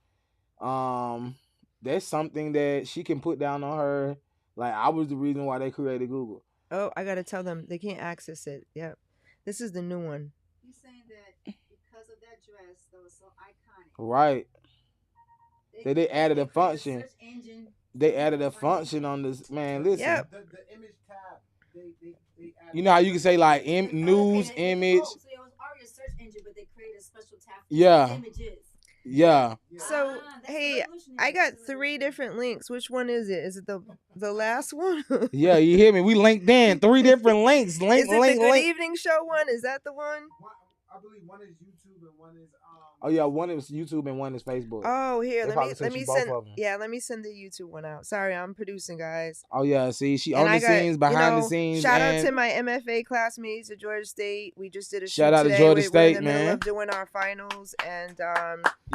[SPEAKER 2] that's something that she can put down on her. Like I was the reason why they created Google.
[SPEAKER 1] Oh, I gotta tell them they can't access it. Yep. This is the new one.
[SPEAKER 3] He's saying that because of that dress that was so iconic,
[SPEAKER 2] Right. They added a
[SPEAKER 3] created
[SPEAKER 2] function.
[SPEAKER 3] search engine
[SPEAKER 2] They
[SPEAKER 3] for you
[SPEAKER 2] added
[SPEAKER 3] to
[SPEAKER 2] a
[SPEAKER 3] find it.
[SPEAKER 2] function on this. Man,
[SPEAKER 4] The,
[SPEAKER 2] listen.
[SPEAKER 1] Yep.
[SPEAKER 4] the image tab, they added.
[SPEAKER 2] You know how you can say like
[SPEAKER 3] Oh,
[SPEAKER 2] news
[SPEAKER 3] okay,
[SPEAKER 2] image.
[SPEAKER 3] so it was already a search engine, but they created a special tab for
[SPEAKER 2] Yeah.
[SPEAKER 3] images.
[SPEAKER 2] Yeah.
[SPEAKER 4] Yeah.
[SPEAKER 1] So
[SPEAKER 3] That's
[SPEAKER 1] hey,
[SPEAKER 3] revolutionary.
[SPEAKER 1] I got
[SPEAKER 3] That's
[SPEAKER 1] 3
[SPEAKER 3] revolutionary.
[SPEAKER 1] different links. Which one is it? Is it the last one?
[SPEAKER 2] Yeah, you hear me? We linked in 3 different links. Link,
[SPEAKER 1] Is it the
[SPEAKER 2] link,
[SPEAKER 1] Good
[SPEAKER 2] link.
[SPEAKER 1] Evening Show one? Is that the one?
[SPEAKER 4] I believe one is YouTube and one is
[SPEAKER 2] Oh yeah, one is YouTube and one is Facebook.
[SPEAKER 1] Oh, here,
[SPEAKER 2] They
[SPEAKER 1] let me
[SPEAKER 2] probably
[SPEAKER 1] let
[SPEAKER 2] sent
[SPEAKER 1] me
[SPEAKER 2] you both
[SPEAKER 1] send
[SPEAKER 2] of them.
[SPEAKER 1] yeah, let me send the YouTube one out. Sorry, I'm producing, guys.
[SPEAKER 2] Oh yeah, see, she
[SPEAKER 1] And
[SPEAKER 2] on
[SPEAKER 1] I
[SPEAKER 2] the
[SPEAKER 1] got,
[SPEAKER 2] scenes, behind the scenes,
[SPEAKER 1] shout out to
[SPEAKER 2] and
[SPEAKER 1] my MFA classmates at Georgia State. We just did a
[SPEAKER 2] shout
[SPEAKER 1] shoot
[SPEAKER 2] out to
[SPEAKER 1] today.
[SPEAKER 2] Georgia
[SPEAKER 1] We're in
[SPEAKER 2] State,
[SPEAKER 1] the middle
[SPEAKER 2] man.
[SPEAKER 1] of doing our finals, and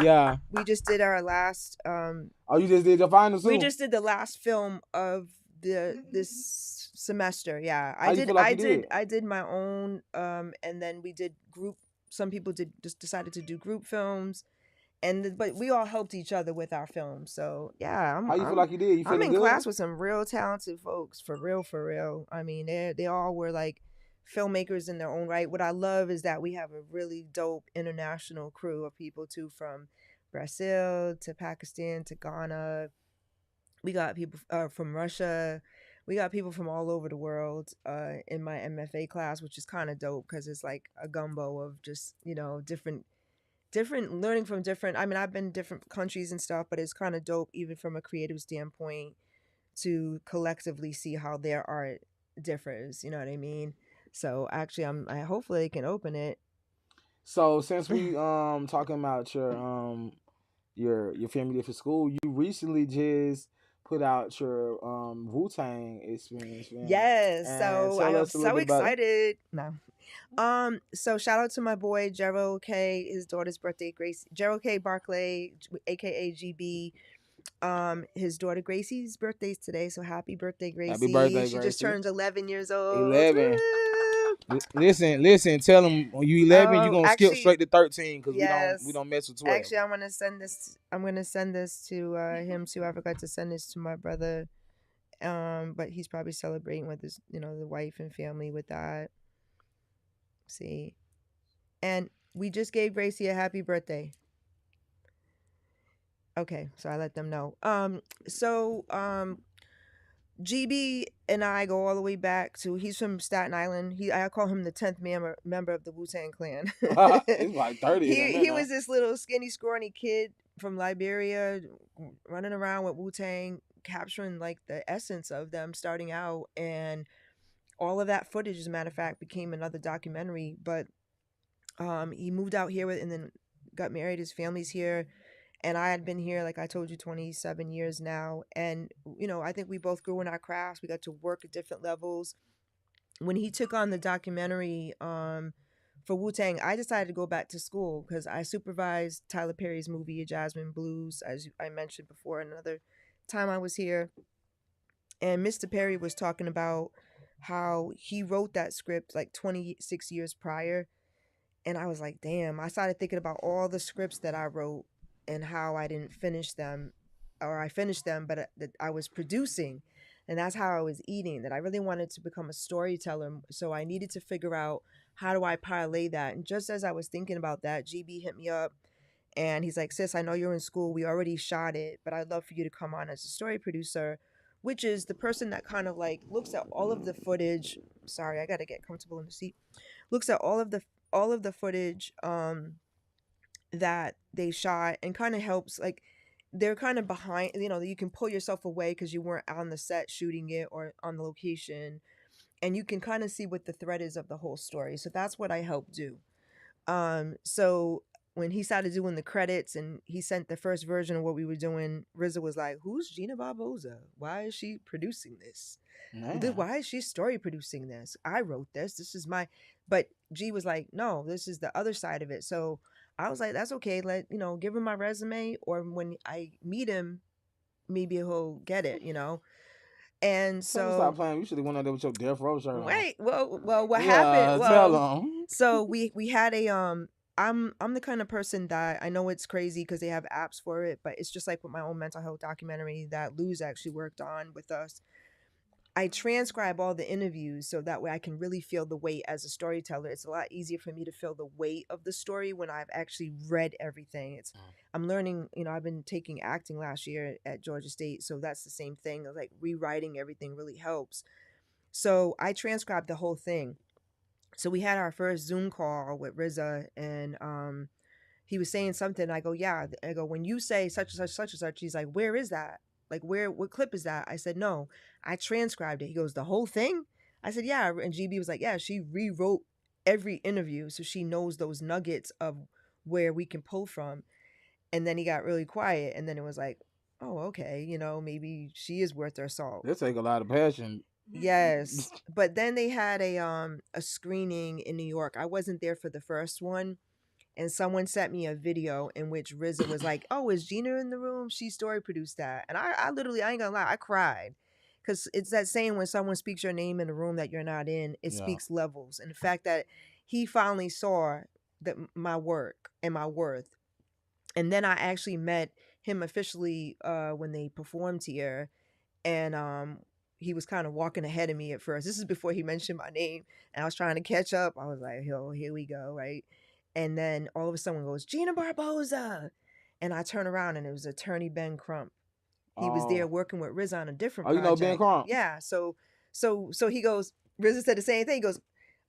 [SPEAKER 2] Yeah.
[SPEAKER 1] we just did our last
[SPEAKER 2] Oh, you just did your finals too?
[SPEAKER 1] we just did the last film of this semester. Yeah,
[SPEAKER 2] How you feel like you did?
[SPEAKER 1] I did my own, and then we did group. Some people just decided to do group films, but we all helped each other with our films. So yeah,
[SPEAKER 2] How you feel like you did? You
[SPEAKER 1] I'm
[SPEAKER 2] feeling
[SPEAKER 1] in
[SPEAKER 2] good?
[SPEAKER 1] class with some real talented folks, for real, for real. I mean, they all were like filmmakers in their own right. What I love is that we have a really dope international crew of people too, from Brazil to Pakistan to Ghana. We got people from Russia. We got people from all over the world in my MFA class, which is kind of dope because it's like a gumbo of just different learning from different. I mean, I've been different countries and stuff, but it's kind of dope even from a creative standpoint to collectively see how their art differs. You know what I mean? So actually, I hopefully can open it.
[SPEAKER 2] So since we talking about your family different school, you recently just put out your Wu-Tang experience, man.
[SPEAKER 1] Yes,
[SPEAKER 2] And
[SPEAKER 1] so
[SPEAKER 2] tell
[SPEAKER 1] I'm
[SPEAKER 2] us a little
[SPEAKER 1] so
[SPEAKER 2] bit about it.
[SPEAKER 1] excited. No. So shout out to my boy Gerald K. His daughter's birthday, Grace. Gerald K. Barclay, aka GB. His daughter Gracie's birthday's today, so happy birthday, Gracie.
[SPEAKER 2] Happy birthday,
[SPEAKER 1] She just
[SPEAKER 2] Gracie.
[SPEAKER 1] turned 11 years old.
[SPEAKER 2] 11.
[SPEAKER 1] Woo!
[SPEAKER 2] Listen. Tell him when you 11, you gonna skip
[SPEAKER 1] Actually,
[SPEAKER 2] straight to 13 because we
[SPEAKER 1] yes.
[SPEAKER 2] don't mess with 12.
[SPEAKER 1] Actually, I'm gonna send this to him too. I forgot to send this to my brother. But he's probably celebrating with his, the wife and family with that. See, and we just gave Gracie a happy birthday. Okay, so I let them know. GB and I go all the way back to, he's from Staten Island. I call him the 10th member of the Wu-Tang Clan.
[SPEAKER 2] It's like 30 of them
[SPEAKER 1] He
[SPEAKER 2] now.
[SPEAKER 1] was this little skinny, scrawny kid from Liberia running around with Wu-Tang, capturing like the essence of them starting out, and all of that footage, as a matter of fact, became another documentary. But he moved out here and then got married. His family's here. And I had been here, like I told you, 27 years now. And, I think we both grew in our crafts. We got to work at different levels. When he took on the documentary for Wu-Tang, I decided to go back to school because I supervised Tyler Perry's movie, Jasmine Blues, as I mentioned before, another time I was here. And Mr. Perry was talking about how he wrote that script like 26 years prior. And I was like, damn, I started thinking about all the scripts that I wrote and how I didn't finish them, or I finished them, but that I was producing. And that's how I was eating, that I really wanted to become a storyteller. So I needed to figure out, how do I parlay that? And just as I was thinking about that, GB hit me up and he's like, sis, I know you're in school. We already shot it, but I'd love for you to come on as a story producer, which is the person that kind of like looks at all of the footage. Sorry, I got to get comfortable in the seat. Looks at all of the footage that they shot and kind of helps, like, they're kind of behind, you can pull yourself away because you weren't on the set shooting it or on the location, and you can kind of see what the thread is of the whole story. So that's what I helped do. So when he started doing the credits and he sent the first version of what we were doing, RZA was like, "Who's Gina Barboza? Why is she producing this?
[SPEAKER 2] Man.
[SPEAKER 1] Why is she story producing this? I wrote this. This is my." But G was like, "No, this is the other side of it." So I was like, "That's okay. Let give him my resume, or when I meet him, maybe he'll get it." And
[SPEAKER 2] Tell him to stop
[SPEAKER 1] so
[SPEAKER 2] playing. You should have went out there with your Death Row shirt on.
[SPEAKER 1] wait, well, what happened?
[SPEAKER 2] Yeah, tell
[SPEAKER 1] Well,
[SPEAKER 2] him.
[SPEAKER 1] so we had a I'm the kind of person that I know it's crazy because they have apps for it, but it's just like with my own mental health documentary that Luz actually worked on with us. I transcribe all the interviews so that way I can really feel the weight as a storyteller. It's a lot easier for me to feel the weight of the story when I've actually read everything. I'm learning, I've been taking acting last year at Georgia State, so that's the same thing. Like rewriting everything really helps. So I transcribed the whole thing. So we had our first Zoom call with RZA, and he was saying something. I go, yeah. I go, when you say such and such, such and such, he's like, where is that? Like, what clip is that? I said, no, I transcribed it. He goes, the whole thing? I said, yeah. And GB was like, yeah, she rewrote every interview so she knows those nuggets of where we can pull from. And then he got really quiet, and then it was like, oh, okay, maybe she is worth her salt.
[SPEAKER 2] They take a lot of passion.
[SPEAKER 1] Yes. But then they had a screening in New York. I wasn't there for the first one, and someone sent me a video in which RZA was like, "Oh, is Gina in the room? She story produced that." And I literally, I ain't gonna lie, I cried. Because it's that saying when someone speaks your name in a room that you're not in, it
[SPEAKER 2] Yeah.
[SPEAKER 1] speaks levels. And the fact that he finally saw that my work and my worth. And then I actually met him officially when they performed here, and he was kind of walking ahead of me at first. This is before he mentioned my name, and I was trying to catch up. I was like, "Yo, here we go," right? And then all of a sudden, goes Gina Barboza, and I turn around, and it was attorney Ben Crump. He was there
[SPEAKER 2] Oh,
[SPEAKER 1] working with Riz on a different
[SPEAKER 2] you know Ben
[SPEAKER 1] project.
[SPEAKER 2] Crump?
[SPEAKER 1] Yeah, so he goes. Riz said the same thing. He goes,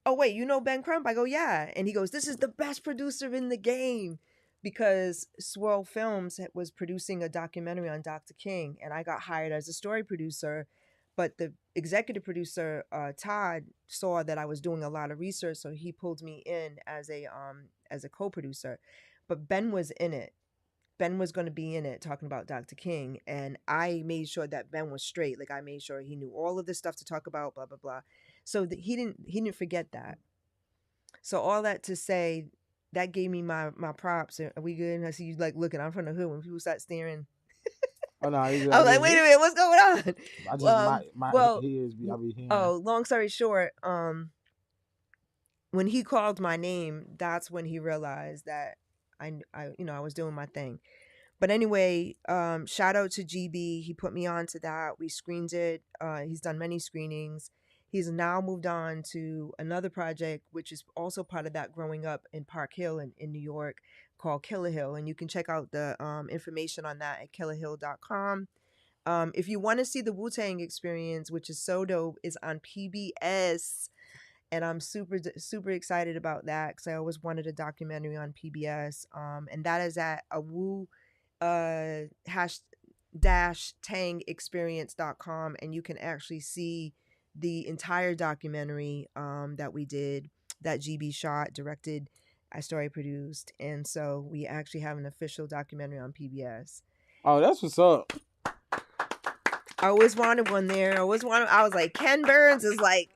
[SPEAKER 1] "Oh wait, you know Ben Crump?" I go, "Yeah," and he goes, "This is the best producer in the game." Because Swirl Films was producing a documentary on Dr. King, and I got hired as a story producer. But the executive producer, Todd, saw that I was doing a lot of research, so he pulled me in as a co-producer. But Ben was in it. Ben was going to be in it talking about Dr. King, and I made sure that Ben was straight. Like I made sure he knew all of this stuff to talk about, blah blah blah. So he didn't forget that. So all that to say, that gave me my props. Are we good? I see you like looking. I'm from the hood. When people start staring,
[SPEAKER 2] Oh no,
[SPEAKER 1] I was like, wait a minute, what's going on?
[SPEAKER 2] I just my
[SPEAKER 1] Well,
[SPEAKER 2] ears be I be hearing.
[SPEAKER 1] oh, long story short, when he called my name, that's when he realized that I was doing my thing. But anyway, shout out to GB. He put me on to that. We screened it. He's done many screenings. He's now moved on to another project, which is also part of that growing up in Park Hill in New York called Killer Hill. And you can check out the information on that at killerhill.com. If you want to see the Wu-Tang experience, which is so dope, is on PBS. And I'm super excited about that because I always wanted a documentary on PBS. And that is at a Wu hash dash tangexperience.com, and you can actually see the entire documentary that we did, that GB shot, directed, I story produced, and so we actually have an official documentary on PBS.
[SPEAKER 2] Oh, that's what's up.
[SPEAKER 1] I always wanted one there. I was like, Ken Burns is like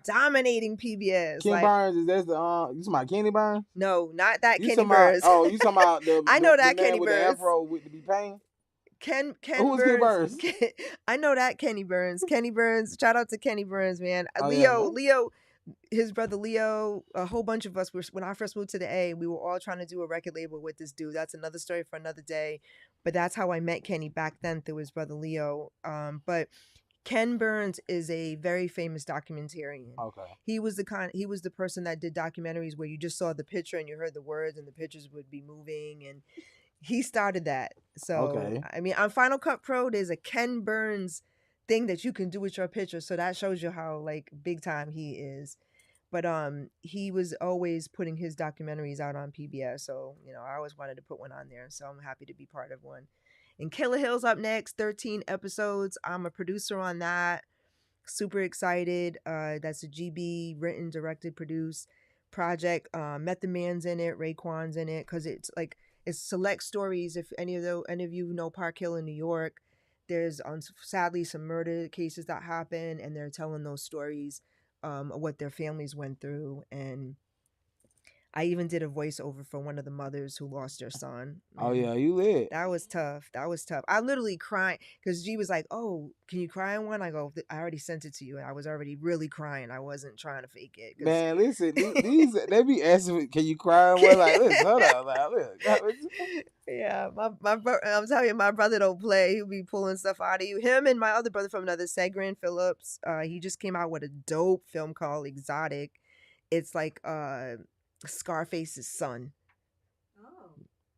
[SPEAKER 1] dominating PBS.
[SPEAKER 2] Ken
[SPEAKER 1] like,
[SPEAKER 2] Burns, is that the you talking about Kenny Burns?
[SPEAKER 1] No, not that
[SPEAKER 2] You
[SPEAKER 1] Kenny
[SPEAKER 2] talking about
[SPEAKER 1] Burns.
[SPEAKER 2] you talking about the
[SPEAKER 1] I know
[SPEAKER 2] the
[SPEAKER 1] that
[SPEAKER 2] man
[SPEAKER 1] Kenny
[SPEAKER 2] with
[SPEAKER 1] Burns.
[SPEAKER 2] the afro with the be pain?
[SPEAKER 1] Ken
[SPEAKER 2] Who's Ken
[SPEAKER 1] Burns.
[SPEAKER 2] Burns?
[SPEAKER 1] I know that Kenny Burns. Kenny Burns. Shout out to Kenny Burns, man.
[SPEAKER 2] Oh,
[SPEAKER 1] Leo,
[SPEAKER 2] yeah.
[SPEAKER 1] Leo, his brother Leo, a whole bunch of us were, when I first moved to the A, we were all trying to do a record label with this dude. That's another story for another day. But that's how I met Kenny back then through his brother Leo. But Ken Burns is a very famous documentarian.
[SPEAKER 2] Okay.
[SPEAKER 1] He was the person that did documentaries where you just saw the picture and you heard the words and the pictures would be moving, and he started that. So
[SPEAKER 2] Okay.
[SPEAKER 1] I mean, on Final Cut Pro, there's a Ken Burns thing that you can do with your picture. So that shows you how like big time he is. But he was always putting his documentaries out on PBS. So, I always wanted to put one on there. So I'm happy to be part of one. And Killer Hill's up next, 13 episodes. I'm a producer on that. Super excited. That's a GB written, directed, produced project. Method Man's in it, Raekwon's in it, because it's like it's select stories. If any of you know Park Hill in New York, there's sadly some murder cases that happen, and they're telling those stories of what their families went through. And I even did a voiceover for one of the mothers who lost their son.
[SPEAKER 2] Oh
[SPEAKER 1] And
[SPEAKER 2] yeah, you lit.
[SPEAKER 1] that was tough. That was tough. I literally cried because G was like, "Oh, can you cry in one?" I go, "I already sent it to you." I was already really crying. I wasn't trying to fake it because
[SPEAKER 2] Man, listen, these they be asking, me, can you cry? We're like, listen, hold on, like, look.
[SPEAKER 1] yeah, I'm telling you, my brother don't play. He'll be pulling stuff out of you. Him and my other brother from another Segrin Phillips. He just came out with a dope film called Exotic. It's like Scarface's son.
[SPEAKER 3] Oh.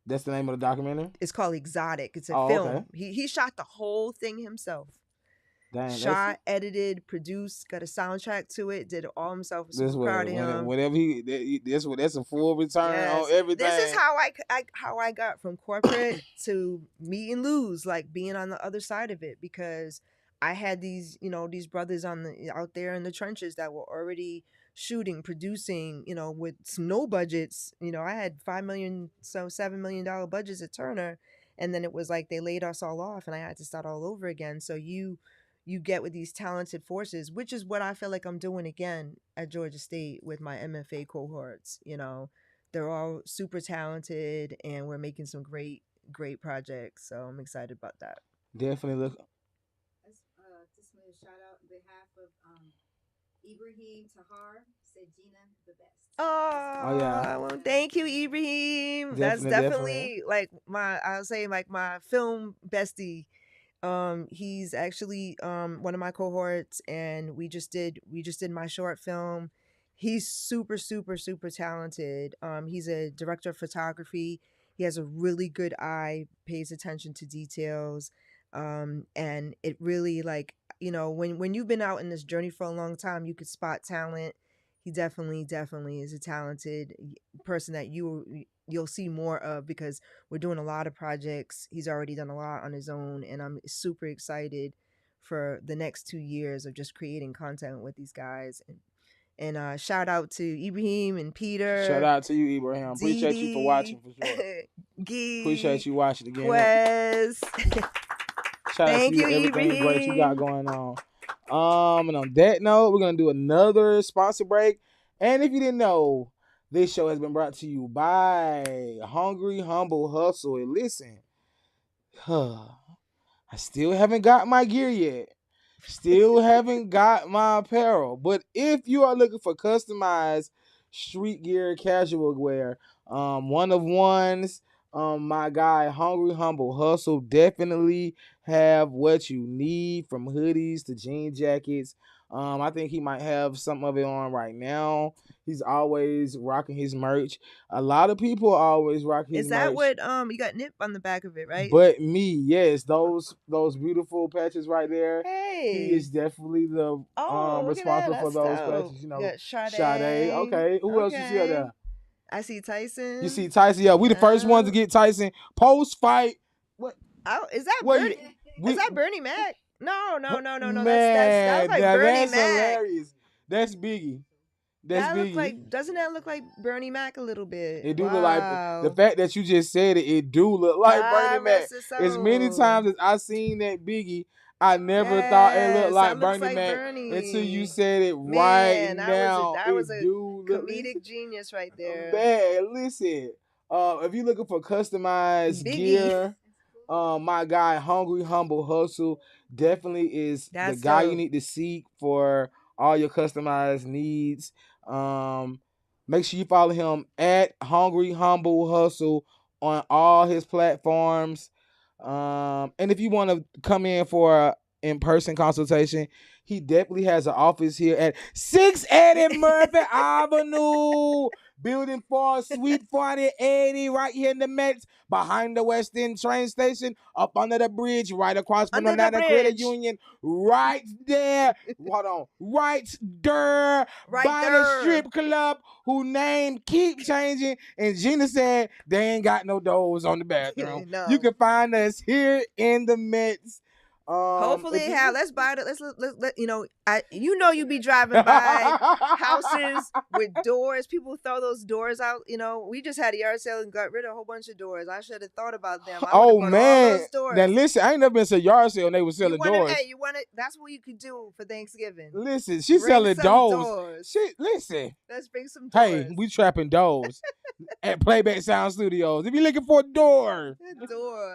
[SPEAKER 2] That's the name of the documentary.
[SPEAKER 1] It's called Exotic. It's a
[SPEAKER 2] Oh,
[SPEAKER 1] film.
[SPEAKER 2] okay.
[SPEAKER 1] He shot the whole thing himself.
[SPEAKER 2] Dang,
[SPEAKER 1] Shot, edited, produced, got a soundtrack to it, did it all himself. I'm super proud of him.
[SPEAKER 2] whatever that's a full return on everything.
[SPEAKER 1] This is how I got from corporate to me and lose, like being on the other side of it, because I had these brothers out there in the trenches that were already shooting, producing, with no budgets. I had $7 million budgets at Turner, and then it was like they laid us all off, and I had to start all over again. So you get with these talented forces, which is what I feel like I'm doing again at Georgia State with my MFA cohorts. They're all super talented, and we're making some great projects. So I'm excited about that.
[SPEAKER 2] Definitely look.
[SPEAKER 3] Just want to shout out on behalf of Ibrahim Tahar. Said Gina the best.
[SPEAKER 1] Oh
[SPEAKER 2] yeah.
[SPEAKER 1] well, thank you, Ibrahim. That's definitely like I'll say like my film bestie. He's actually one of my cohorts, and we just did my short film. He's super super super talented. He's a director of photography. He has a really good eye, pays attention to details. And it really, like, when you've been out in this journey for a long time, you could spot talent. He definitely is a talented person that you'll see more of, because we're doing a lot of projects. He's already done a lot on his own, and I'm super excited for the next 2 years of just creating content with these guys. And shout out to Ibrahim and Peter.
[SPEAKER 2] Shout out to you, Ibrahim. Appreciate you for watching, for sure.
[SPEAKER 1] Gee,
[SPEAKER 2] Appreciate you watching again.
[SPEAKER 1] Quez.
[SPEAKER 2] Shout out to you, everything great you got going on. And on that note, we're gonna do another sponsor break. And if you didn't know, this show has been brought to you by Hungry Humble Hustle. And listen, I still haven't got my gear yet. Still haven't got my apparel. But if you are looking for customized street gear, casual wear, one of ones, my guy Hungry Humble Hustle definitely have what you need, from hoodies to jean jackets. I think he might have some of it on right now. He's always rocking his merch. A lot of people always rock his merch.
[SPEAKER 1] Is that what you got nip on the back of it, right?
[SPEAKER 2] But me, yes, those beautiful patches right there.
[SPEAKER 1] Hey,
[SPEAKER 2] he is definitely the responsible for those patches. Sade. Okay, who else you see out there?
[SPEAKER 1] I see Tyson.
[SPEAKER 2] You see Tyson? Yeah, we the first ones to get Tyson post fight. What?
[SPEAKER 1] Oh, is that Bernie? Is that Bernie Mac? No. Man, that's like Bernie Mac.
[SPEAKER 2] Hilarious. That's Biggie. Biggie.
[SPEAKER 1] Doesn't that look like Bernie Mac a little bit?
[SPEAKER 2] It do look like, the fact that you just said it. It do look like Bernie Mac. As many times as I seen that Biggie, I never thought it looked like Bernie Mac until you said it right now.
[SPEAKER 1] That was a comedic genius right there.
[SPEAKER 2] Man, listen. If you're looking for customized gear, my guy Hungry Humble Hustle definitely is the guy you need to seek for all your customized needs. Make sure you follow him at Hungry Humble Hustle on all his platforms. And if you want to come in for an in-person consultation, he definitely has an office here at 680 Murphy Avenue, Building 4, Suite 4080, right here in the Mets, behind the West End train station, up under the bridge, right across from the Credit Union, right there. Hold on, right there, by the strip club, whose name keep changing. And Gina said they ain't got no doors on the bathroom.
[SPEAKER 1] No.
[SPEAKER 2] You can find us here in the Mets.
[SPEAKER 1] Hopefully
[SPEAKER 2] if
[SPEAKER 1] they
[SPEAKER 2] you-
[SPEAKER 1] have. Let's buy it. Let you be driving by houses with doors. People throw those doors out. We just had a yard sale and got rid of a whole bunch of doors. I should have thought about them. I would have
[SPEAKER 2] Oh
[SPEAKER 1] bought all
[SPEAKER 2] man.
[SPEAKER 1] those doors.
[SPEAKER 2] Now listen, I ain't never been to a yard sale and they were
[SPEAKER 1] You
[SPEAKER 2] selling
[SPEAKER 1] want
[SPEAKER 2] doors.
[SPEAKER 1] Hey, you want it? That's what you could do for Thanksgiving.
[SPEAKER 2] Listen, she
[SPEAKER 1] Bring
[SPEAKER 2] selling
[SPEAKER 1] some
[SPEAKER 2] doors.
[SPEAKER 1] doors.
[SPEAKER 2] Listen.
[SPEAKER 1] Let's bring some doors.
[SPEAKER 2] Hey, we trapping doors at Playback Sound Studios. If you're looking for a door,
[SPEAKER 1] Doors.
[SPEAKER 4] I ain't gonna lie.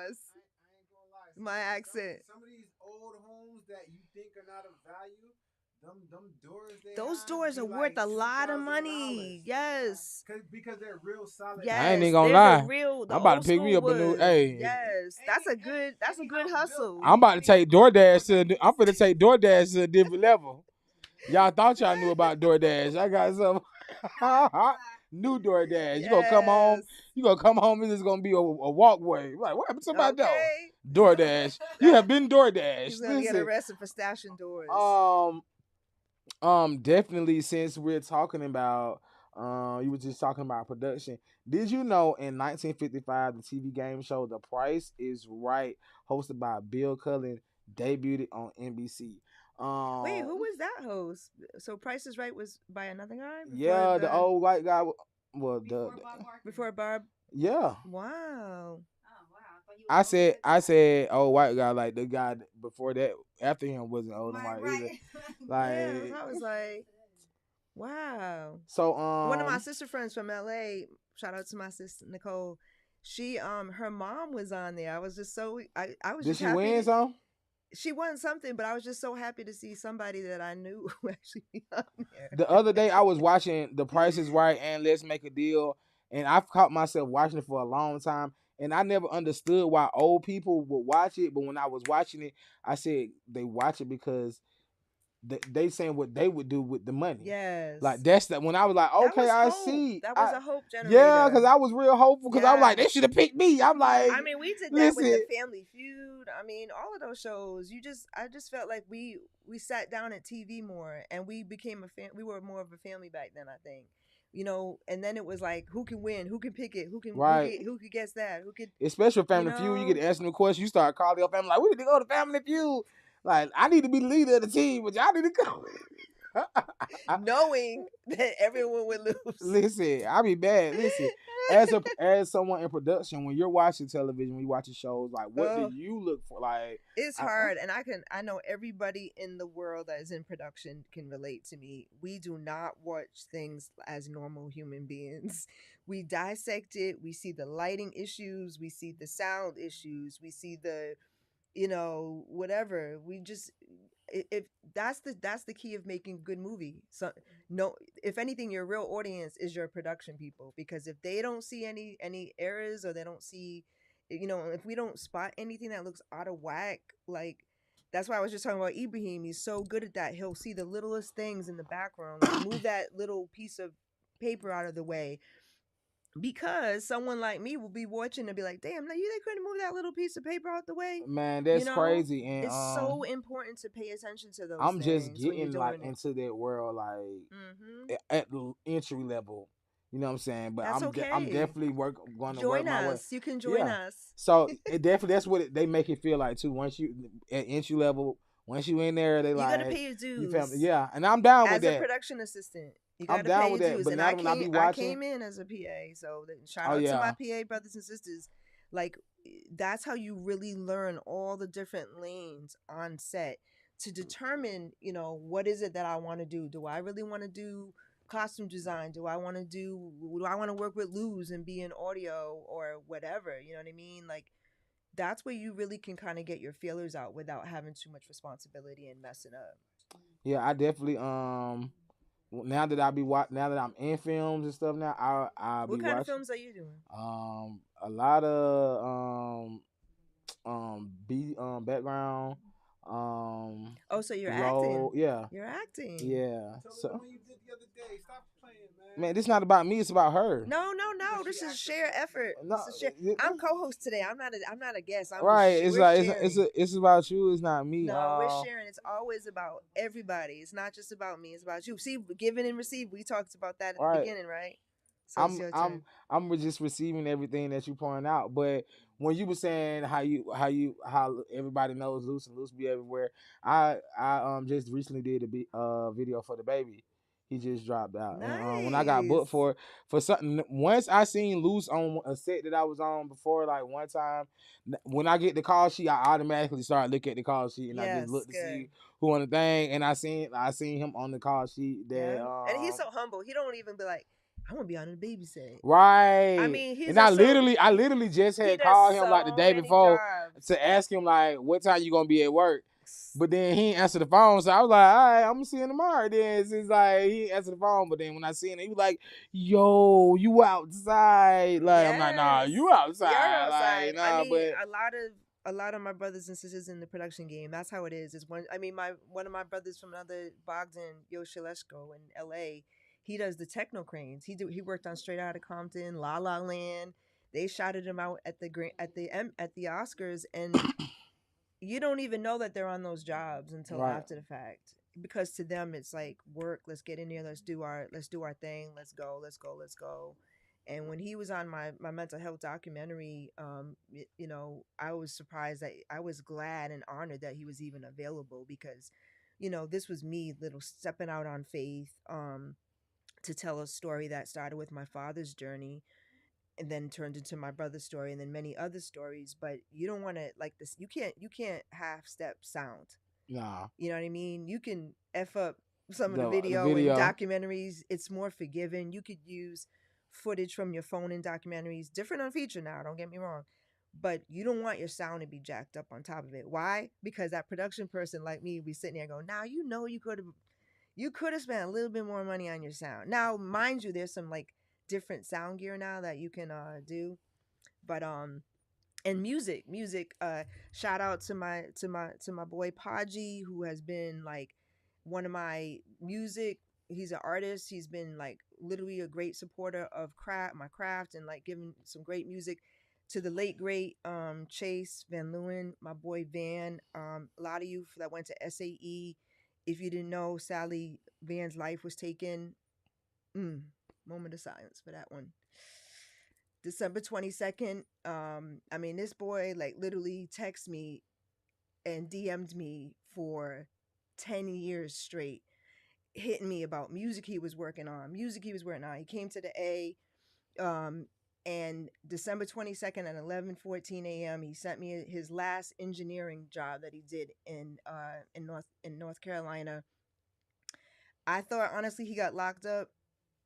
[SPEAKER 1] My accent.
[SPEAKER 4] Some of these old homes that you think are not of value, them doors.
[SPEAKER 1] Those doors are worth a lot of money. Yes.
[SPEAKER 4] Because they're real solid.
[SPEAKER 1] Yes.
[SPEAKER 2] I ain't even gonna
[SPEAKER 1] they're
[SPEAKER 2] lie.
[SPEAKER 1] The real, the
[SPEAKER 2] I'm about
[SPEAKER 1] old
[SPEAKER 2] to pick me
[SPEAKER 1] school
[SPEAKER 2] up a new.
[SPEAKER 1] wood.
[SPEAKER 2] Hey,
[SPEAKER 1] Yes, that's a good hustle.
[SPEAKER 2] I'm about to take DoorDash to. I'm finna take DoorDash to a different level. Y'all thought y'all knew about DoorDash. I got some new DoorDash. You gonna come home. You gonna come home and it's gonna be a walkway. Like, what happened to my door? DoorDash. You have been DoorDash.
[SPEAKER 1] He's gonna get arrested for stashing doors.
[SPEAKER 2] Definitely, since we're talking about you were just talking about production. Did you know in 1955 the TV game show The Price is Right, hosted by Bill Cullen, debuted on NBC?
[SPEAKER 1] Wait, who was that host? So Price is Right was by another guy?
[SPEAKER 2] Yeah, the old white guy. Well,
[SPEAKER 1] before Barb.
[SPEAKER 2] Yeah.
[SPEAKER 1] Wow.
[SPEAKER 2] I said old white guy, like the guy before that, after him wasn't old and white either. Like,
[SPEAKER 1] I was like, wow.
[SPEAKER 2] So
[SPEAKER 1] one of my sister friends from LA, shout out to my sister Nicole. She her mom was on there. I was just so I was
[SPEAKER 2] did
[SPEAKER 1] just
[SPEAKER 2] she
[SPEAKER 1] happy
[SPEAKER 2] win some?
[SPEAKER 1] She won something, but I was just so happy to see somebody that I knew actually be on there.
[SPEAKER 2] The other day I was watching The Price is Right and Let's Make a Deal, and I've caught myself watching it for a long time, and I never understood why old people would watch it. But when I was watching it, I said they watch it because they saying what they would do with the money.
[SPEAKER 1] Yes.
[SPEAKER 2] Like that's that. When I was like, okay, I see.
[SPEAKER 1] That was a hope generator.
[SPEAKER 2] Yeah, because I was real hopeful because I was like, they should have picked me. I'm like,
[SPEAKER 1] I mean, we did that with the Family Feud. I mean, all of those shows. I just felt like we sat down at TV more, and we became we were more of a family back then, I think. And then it was like, who can win? Who can pick it? Who can who could guess that? Who could?
[SPEAKER 2] Especially Family Feud, you get to ask them a question. You start calling your family like, we need to go to Family Feud. Like, I need to be the leader of the team, but y'all need to go.
[SPEAKER 1] Knowing that everyone would lose.
[SPEAKER 2] Listen, I be bad. Listen, as someone in production, when you're watching television, when you watching shows, like what do you look for? Like,
[SPEAKER 1] it's hard, and I know everybody in the world that is in production can relate to me. We do not watch things as normal human beings. We dissect it. We see the lighting issues. We see the sound issues. We see the whatever. We just if that's the key of making a good movie. So if anything, your real audience is your production people, because if they don't see any errors, or they don't see, if we don't spot anything that looks out of whack, like that's why I was just talking about Ibrahim. He's so good at that. He'll see the littlest things in the background, like move that little piece of paper out of the way. Because someone like me will be watching and be like, damn, they couldn't move that little piece of paper out the way.
[SPEAKER 2] Man, that's crazy. And
[SPEAKER 1] it's so important to pay attention to those
[SPEAKER 2] I'm
[SPEAKER 1] things.
[SPEAKER 2] just getting like into that world, like at the entry level. You know what I'm saying? But
[SPEAKER 1] that's
[SPEAKER 2] I'm definitely going to work my way.
[SPEAKER 1] You can join us.
[SPEAKER 2] So it definitely, that's what they make it feel like too. Once you at entry level, once you in there, they like,
[SPEAKER 1] you gotta pay your dues.
[SPEAKER 2] And I'm down with that.
[SPEAKER 1] As a production assistant, you
[SPEAKER 2] I'm down with that. But now when I be watching,
[SPEAKER 1] I came in as a PA, so shout out to my PA brothers and sisters. Like, that's how you really learn all the different lanes on set to determine, what is it that I want to do? Do I really want to do costume design? Do I want to work with Luz and be in audio or whatever? You know what I mean? Like, that's where you really can kind of get your feelers out without having too much responsibility and messing up.
[SPEAKER 2] Yeah, I definitely now that I'm in films and stuff now, I'll be watching.
[SPEAKER 1] What kind of films are you doing?
[SPEAKER 2] A lot of background.
[SPEAKER 1] So you're acting.
[SPEAKER 2] Yeah.
[SPEAKER 1] You're acting.
[SPEAKER 2] Yeah.
[SPEAKER 4] So when you did the other day, stop playing, man.
[SPEAKER 2] Man, this is not about me, it's about her.
[SPEAKER 1] No. This is shared effort.
[SPEAKER 2] No,
[SPEAKER 1] I'm co-host today. I'm not a guest.
[SPEAKER 2] It's about you, it's not me.
[SPEAKER 1] No, we're sharing. It's always about everybody. It's not just about me, it's about you. See, giving and receive, we talked about that at the beginning, right? So
[SPEAKER 2] I'm just receiving everything that you pouring out. But when you were saying how everybody knows Luce and Luce be everywhere, I just recently did a video for the baby. He just dropped out, and when I got booked
[SPEAKER 1] Nice.
[SPEAKER 2] for something, once I seen Luce on a set that I was on before, like one time, when I get the call sheet, I automatically start looking at the call sheet, and I just
[SPEAKER 1] Yes,
[SPEAKER 2] look to
[SPEAKER 1] good.
[SPEAKER 2] see who on the thing, and I seen him on the call sheet that
[SPEAKER 1] Yeah. And he's so humble. He don't even be like, I want to be on the babysit. I
[SPEAKER 2] right.
[SPEAKER 1] mean,
[SPEAKER 2] And I literally just
[SPEAKER 1] he
[SPEAKER 2] had
[SPEAKER 1] does
[SPEAKER 2] called him like the
[SPEAKER 1] so
[SPEAKER 2] day
[SPEAKER 1] many
[SPEAKER 2] before
[SPEAKER 1] jobs.
[SPEAKER 2] to ask him like what time you gonna be at work. But then he ain't answer the phone, so I was like, all right, I'm gonna see him tomorrow. Then it's like he ain't answer the phone, but then when I seen him, he was like, yo, you outside? Like I'm like, nah,
[SPEAKER 1] Yes.
[SPEAKER 2] you
[SPEAKER 1] You're
[SPEAKER 2] outside? Like
[SPEAKER 1] outside. I
[SPEAKER 2] nah,
[SPEAKER 1] mean,
[SPEAKER 2] but
[SPEAKER 1] a lot of my brothers and sisters in the production game, that's how it is. Is one I mean my one of my brothers from another Bogdan Yoshileshko in LA, he does the techno cranes. He worked on Straight Outta Compton, La La Land. They shouted him out at the at the Oscars, and you don't even know that they're on those jobs until
[SPEAKER 2] right,
[SPEAKER 1] after the fact, because to them it's like work. Let's get in there. Let's do our thing. Let's go. And when he was on my mental health documentary, I was surprised that I was glad and honored that he was even available, because this was me little stepping out on faith, to tell a story that started with my father's journey and then turned into my brother's story and then many other stories. But you don't want to like this. You can't half step sound.
[SPEAKER 2] nah,
[SPEAKER 1] You know what I mean? You can f up some of the
[SPEAKER 2] the
[SPEAKER 1] video and
[SPEAKER 2] video,
[SPEAKER 1] documentaries. It's more forgiving. You could use footage from your phone in documentaries, different on feature now, don't get me wrong, but you don't want your sound to be jacked up on top of it. Why? Because that production person like me be sitting there going, now you could have spent a little bit more money on your sound. Now, mind you, there's some like different sound gear now that you can do, but and music. Shout out to my boy Podgy, who has been like one of my music. He's an artist. He's been like literally a great supporter of my craft, and like giving some great music to the late great Chase Van Leeuwen, my boy Van. A lot of you that went to SAE, if you didn't know, Sally Van's life was taken. Mm, moment of silence for that one. December 22nd. I mean, this boy like literally texted me and DM'd me for 10 years straight, hitting me about music he was working on. He came to the A, um, and December 22nd at 11:14 a.m. he sent me his last engineering job that he did in North Carolina. I thought honestly he got locked up.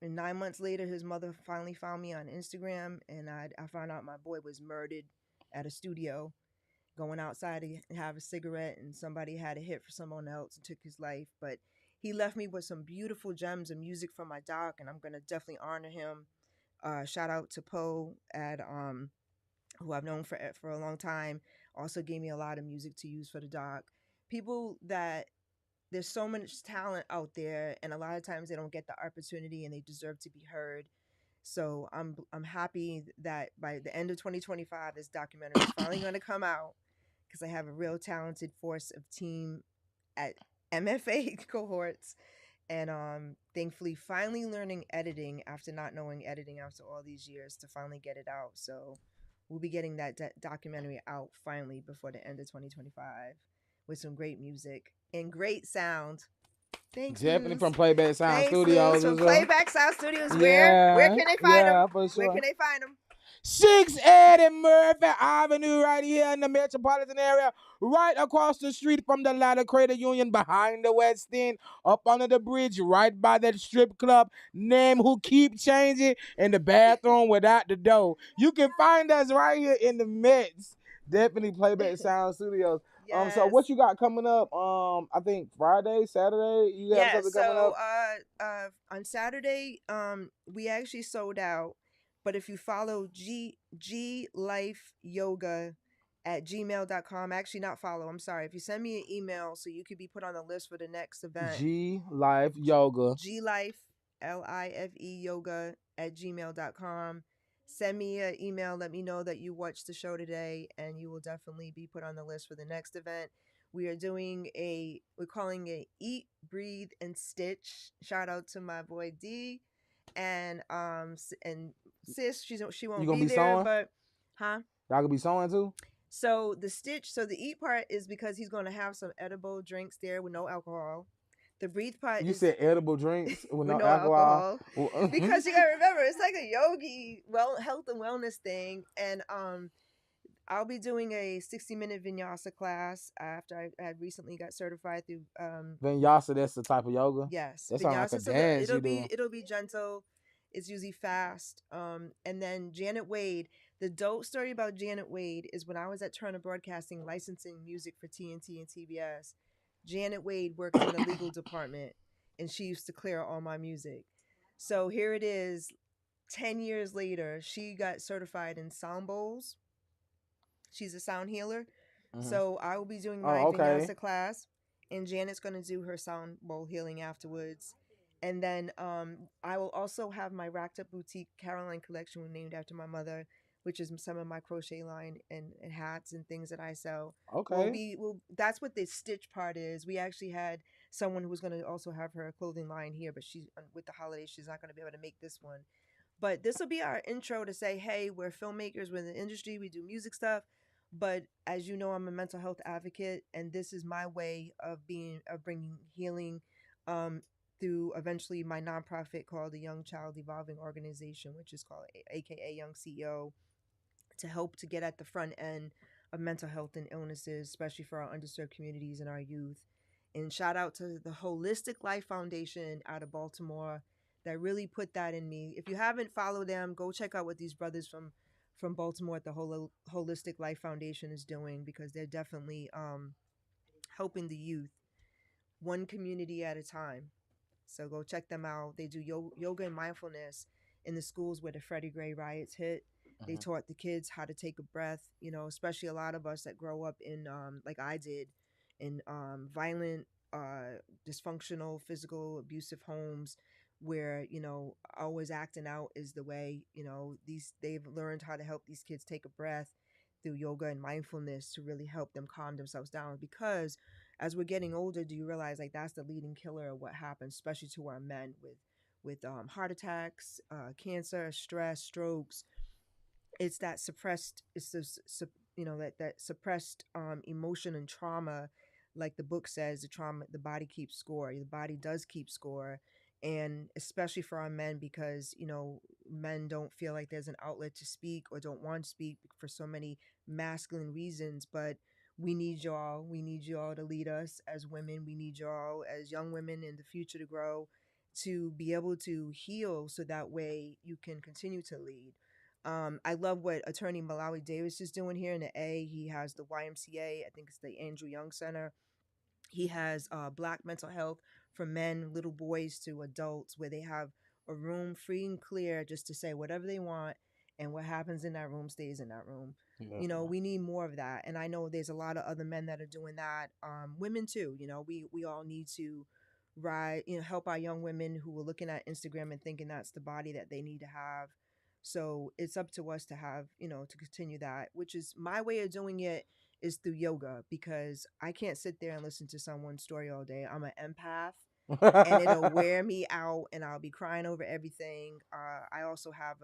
[SPEAKER 1] And 9 months later, his mother finally found me on Instagram, and I found out my boy was murdered at a studio, going outside to have a cigarette, and somebody had a hit for someone else and took his life. But he left me with some beautiful gems of music from my doc, and I'm gonna definitely honor him. Shout out to Poe at who I've known for a long time. Also gave me a lot of music to use for the doc. People that there's so much talent out there, and a lot of times they don't get the opportunity and they deserve to be heard. So I'm happy that by the end of 2025 this documentary is finally going to come out, because I have a real talented force of team at MFA cohorts, and thankfully finally learning editing after not knowing editing after all these years to finally get it out. So we'll be getting that documentary out finally before the end of 2025 with some great music and great sound. Thanks,
[SPEAKER 2] definitely
[SPEAKER 1] Luz.
[SPEAKER 2] from Playback Sound
[SPEAKER 1] Thanks, Luz.
[SPEAKER 2] Studios
[SPEAKER 1] From
[SPEAKER 2] as well.
[SPEAKER 1] Playback Sound Studios. Where
[SPEAKER 2] Yeah,
[SPEAKER 1] can they find them?
[SPEAKER 2] yeah, for
[SPEAKER 1] Where
[SPEAKER 2] sure.
[SPEAKER 1] can they find them?
[SPEAKER 2] 680 Murphy Avenue, right here in the metropolitan area, right across the street from the Ladder Credit Union, behind the West End, up under the bridge, right by that strip club name who keep changing, in the bathroom without the door. You can find us right here in the Mets. Definitely Playback Sound Studios. So
[SPEAKER 1] Yes.
[SPEAKER 2] what you got coming up? I think Friday, Saturday, you have
[SPEAKER 1] Yeah,
[SPEAKER 2] something coming
[SPEAKER 1] so
[SPEAKER 2] up?
[SPEAKER 1] on Saturday, we actually sold out. But if you follow G Life Yoga at gmail.com, actually not follow, I'm sorry. If you send me an email so you could be put on the list for the next event,
[SPEAKER 2] G Life Yoga.
[SPEAKER 1] G Life LIFE yoga at gmail.com. Send me an email, let me know that you watched the show today, and you will definitely be put on the list for the next event. We're calling it Eat, Breathe, and Stitch. Shout out to my boy D, and sis, she
[SPEAKER 2] You
[SPEAKER 1] won't
[SPEAKER 2] gonna
[SPEAKER 1] be
[SPEAKER 2] be
[SPEAKER 1] there,
[SPEAKER 2] sewing?
[SPEAKER 1] but huh?
[SPEAKER 2] Y'all could be sewing too.
[SPEAKER 1] So the eat part is because he's going to have some edible drinks there with no alcohol. The breathe part
[SPEAKER 2] You
[SPEAKER 1] is
[SPEAKER 2] said edible drinks with
[SPEAKER 1] with
[SPEAKER 2] no
[SPEAKER 1] no
[SPEAKER 2] alcohol.
[SPEAKER 1] alcohol, because you gotta remember it's like a yogi health and wellness thing, and I'll be doing a 60-minute vinyasa class after I had recently got certified through
[SPEAKER 2] Vinyasa, that's the type of yoga.
[SPEAKER 1] yes,
[SPEAKER 2] That sounds like a
[SPEAKER 1] vinyasa. So
[SPEAKER 2] dance you do.
[SPEAKER 1] it'll be gentle. It's usually fast. And then Janet Wade. The dope story about Janet Wade is when I was at Turner Broadcasting licensing music for TNT and TBS. Janet Wade worked in the legal department, and she used to clear all my music. So here it is, 10 years later, she got certified in sound bowls. She's a sound healer.
[SPEAKER 2] Hmm.
[SPEAKER 1] So I will be doing my
[SPEAKER 2] Oh, okay.
[SPEAKER 1] vinyasa class, and Janet's going to do her sound bowl healing afterwards. And then I will also have my Racked Up Boutique Caroline collection named after my mother, which is some of my crochet line and hats and things that I sell.
[SPEAKER 2] Okay.
[SPEAKER 1] That's what the stitch part is. We actually had someone who was going to also have her clothing line here, but she's with the holidays, she's not going to be able to make this one. But this will be our intro to say, hey, we're filmmakers, we're in the industry, we do music stuff. But as you know, I'm a mental health advocate, and this is my way of bringing healing um, through eventually my nonprofit called the Young Child Evolving Organization, which is called AKA Young CEO, to help to get at the front end of mental health and illnesses, especially for our underserved communities and our youth. And shout out to the Holistic Life Foundation out of Baltimore that really put that in me. If you haven't followed them, go check out what these brothers from Baltimore at the Holistic Life Foundation is doing, because they're definitely helping the youth one community at a time. So go check them out. They do yoga and mindfulness in the schools where the Freddie Gray riots hit. They
[SPEAKER 2] Hmm.
[SPEAKER 1] taught the kids how to take a breath, especially a lot of us that grow up in, like I did, in violent, dysfunctional, physical, abusive homes where, always acting out is the way, they've learned how to help these kids take a breath through yoga and mindfulness to really help them calm themselves down, because as we're getting older, do you realize like that's the leading killer of what happens, especially to our men with heart attacks, cancer, stress, strokes. It's that suppressed. It's this, that suppressed emotion and trauma. Like the book says, the trauma, the body keeps score. The body does keep score, and especially for our men, because men don't feel like there's an outlet to speak or don't want to speak for so many masculine reasons, but we need y'all. We need y'all to lead us as women. We need y'all as young women in the future to grow, to be able to heal, so that way you can continue to lead. I love what attorney Malawi Davis is doing here in the A. He has the YMCA, I think it's the Andrew Young Center. He has Black mental health for men, little boys to adults, where they have a room free and clear just to say whatever they want, and what happens in that room stays in that room.
[SPEAKER 2] Definitely.
[SPEAKER 1] We need more of that, and I know there's a lot of other men that are doing that. Women too. We all need to help our young women who are looking at Instagram and thinking that's the body that they need to have. So it's up to us to have, to continue that, which is my way of doing it is through yoga, because I can't sit there and listen to someone's story all day. I'm an empath, and it'll wear me out, and I'll be crying over everything. I also have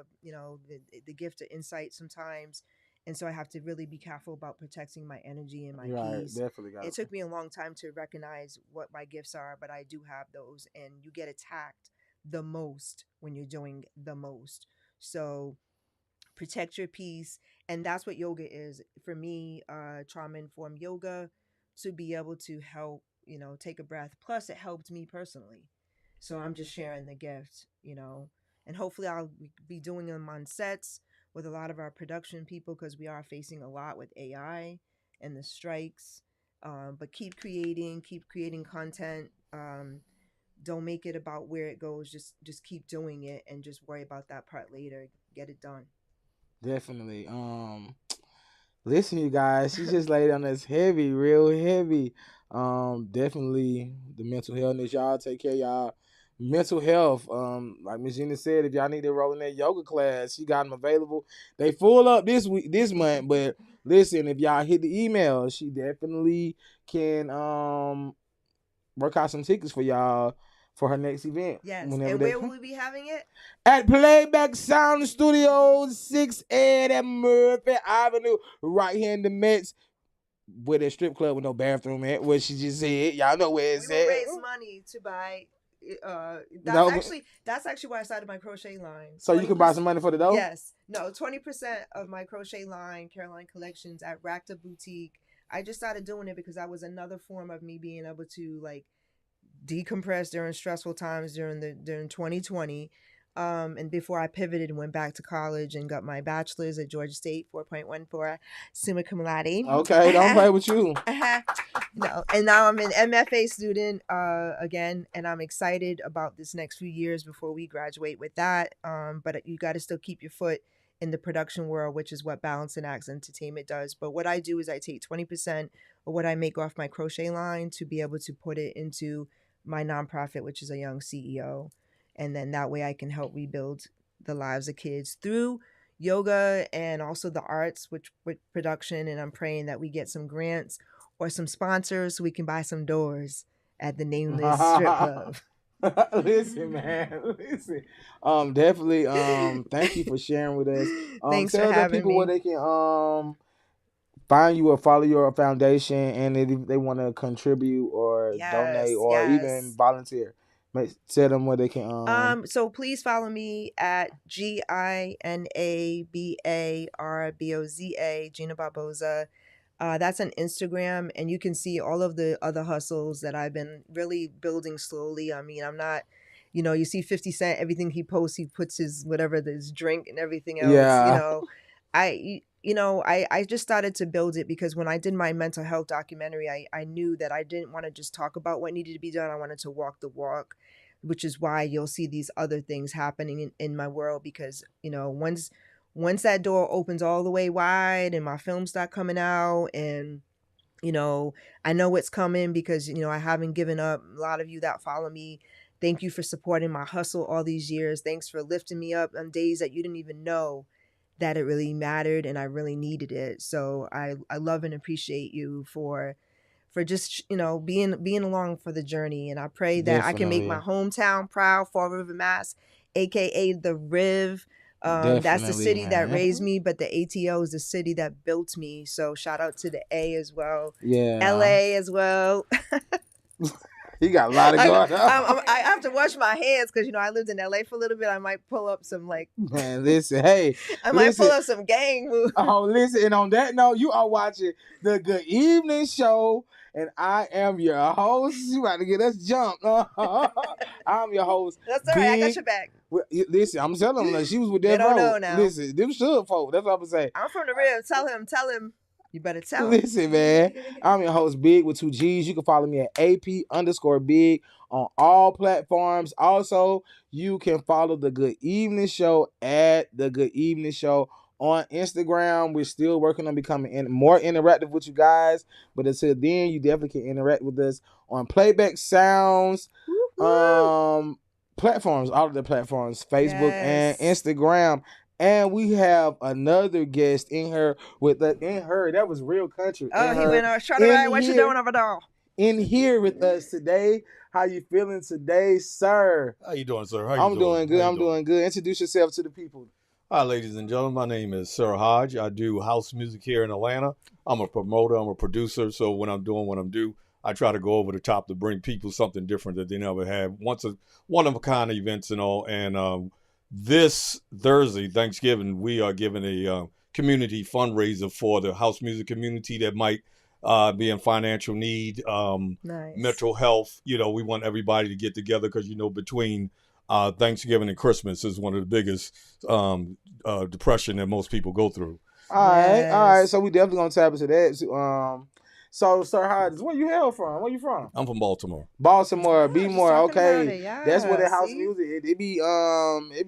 [SPEAKER 1] the gift of insight sometimes, and so I have to really be careful about protecting my energy and my
[SPEAKER 2] Right,
[SPEAKER 1] peace.
[SPEAKER 2] definitely got
[SPEAKER 1] It
[SPEAKER 2] it.
[SPEAKER 1] took me a long time to recognize what my gifts are, but I do have those, and you get attacked the most when you're doing the most. So protect your peace, and that's what yoga is for me. Trauma informed yoga, to be able to help, take a breath, plus it helped me personally. So I'm just sharing the gift, and hopefully I'll be doing them on sets with a lot of our production people, because we are facing a lot with AI and the strikes. But keep creating content. Don't make it about where it goes. Just keep doing it, and just worry about that part later. Get it done.
[SPEAKER 2] Definitely. Listen, you guys, she just laid on us heavy, real heavy. Definitely the mental health. Y'all take care of y'all mental health. Like Miss Gina said, if y'all need to roll in that yoga class, she got them available. They full up this week, this month. But listen, if y'all hit the email, she definitely can work out some tickets for y'all for her next event.
[SPEAKER 1] Yes.
[SPEAKER 2] Whenever
[SPEAKER 1] And
[SPEAKER 2] they
[SPEAKER 1] where will
[SPEAKER 2] come.
[SPEAKER 1] we be having it?
[SPEAKER 2] At Playback Sound Studios, 680 at Murphy Avenue, right here in the Mets, with a strip club with no bathroom at, where she just said. Y'all know where it's
[SPEAKER 1] We will
[SPEAKER 2] at.
[SPEAKER 1] raise money to buy.
[SPEAKER 2] No,
[SPEAKER 1] That's actually why I started my crochet line.
[SPEAKER 2] so you can buy some money for the dough?
[SPEAKER 1] Yes. No, 20% of my crochet line, Caroline Collections at Rackta Boutique. I just started doing it because that was another form of me being able to like decompress during stressful times during 2020. And before I pivoted and went back to college and got my bachelor's at Georgia State, 4.14, summa cum laude.
[SPEAKER 2] Okay, don't play with you.
[SPEAKER 1] No, and now I'm an MFA student again, and I'm excited about this next few years before we graduate with that. But you got to still keep your foot in the production world, which is what Balance and Acts Entertainment does. But what I do is I take 20% of what I make off my crochet line to be able to put it into my nonprofit, which is a young CEO. And then that way I can help rebuild the lives of kids through yoga and also the arts, which with production. And I'm praying that we get some grants or some sponsors so we can buy some doors at the Nameless Strip Club.
[SPEAKER 2] Listen, man. Listen. Definitely. Thank you for sharing with us.
[SPEAKER 1] Thanks
[SPEAKER 2] Tell
[SPEAKER 1] for
[SPEAKER 2] the
[SPEAKER 1] having
[SPEAKER 2] people
[SPEAKER 1] me.
[SPEAKER 2] where they can find you or follow your foundation, and if they want to contribute or donate or even volunteer, tell them where they can.
[SPEAKER 1] So please follow me at GINABARBOZA, Gina Barboza. That's on Instagram, and you can see all of the other hustles that I've been really building slowly. I mean, I'm not, you see 50 Cent, everything he posts, he puts his whatever, his drink and everything else.
[SPEAKER 2] Yeah.
[SPEAKER 1] I just started to build it because when I did my mental health documentary, I knew that I didn't want to just talk about what needed to be done. I wanted to walk the walk, which is why you'll see these other things happening in my world because, once that door opens all the way wide and my films start coming out and, I know it's coming because, I haven't given up. A lot of you that follow me, thank you for supporting my hustle all these years. Thanks for lifting me up on days that you didn't even know that it really mattered and I really needed it. So I love and appreciate you for just being along for the journey, and I pray that I can make my hometown proud. Fall River, Mass, aka the Riv. That's the city that raised me, but the ATO is the city that built me. So shout out to the A as well.
[SPEAKER 2] Yeah.
[SPEAKER 1] LA as well.
[SPEAKER 2] You got a lot of going on.
[SPEAKER 1] I have to wash my hands because I lived in LA for a little bit. I might pull up some
[SPEAKER 2] man. Listen, hey,
[SPEAKER 1] I might pull up some gang moves.
[SPEAKER 2] Oh, listen, and on that note, you are watching the Good Evening Show, and I am your host. You about to get us jumped. I'm your host.
[SPEAKER 1] That's all right. I got your back.
[SPEAKER 2] Listen, I'm telling them she was with that.
[SPEAKER 1] They don't know now.
[SPEAKER 2] Listen, them should folk. That's what I'm gonna say.
[SPEAKER 1] I'm from the Rib. Tell him. You better tell him.
[SPEAKER 2] Listen, man. I'm your host, Big with 2 G's. You can follow me at AP_Big on all platforms. Also, you can follow the Good Evening Show at the Good Evening Show on Instagram. We're still working on becoming more interactive with you guys. But until then, you definitely can interact with us on Playback Sounds. Platforms, all of the platforms, Facebook and Instagram. And we have another guest in her with us. That was real country.
[SPEAKER 1] Oh, he went on short right. What you doing over there?
[SPEAKER 2] In here with us today. How you feeling today, sir?
[SPEAKER 5] How you doing, sir?
[SPEAKER 2] I'm doing good. I'm doing good. Introduce yourself to the people.
[SPEAKER 5] Hi, ladies and gentlemen. My name is Sir Hodge. I do house music here in Atlanta. I'm a promoter. I'm a producer. So when I'm doing what I'm doing, I try to go over the top to bring people something different that they never had. One of a kind events and all. And this Thursday, Thanksgiving, we are giving a community fundraiser for the house music community that might be in financial need, mental health. We want everybody to get together because, between Thanksgiving and Christmas is one of the biggest depression that most people go through.
[SPEAKER 2] All right. So we definitely going to tap into that. So, Sir Hodges, where you hail from? Where you from?
[SPEAKER 5] I'm from Baltimore.
[SPEAKER 2] Be more. Okay. That's where the house music, it be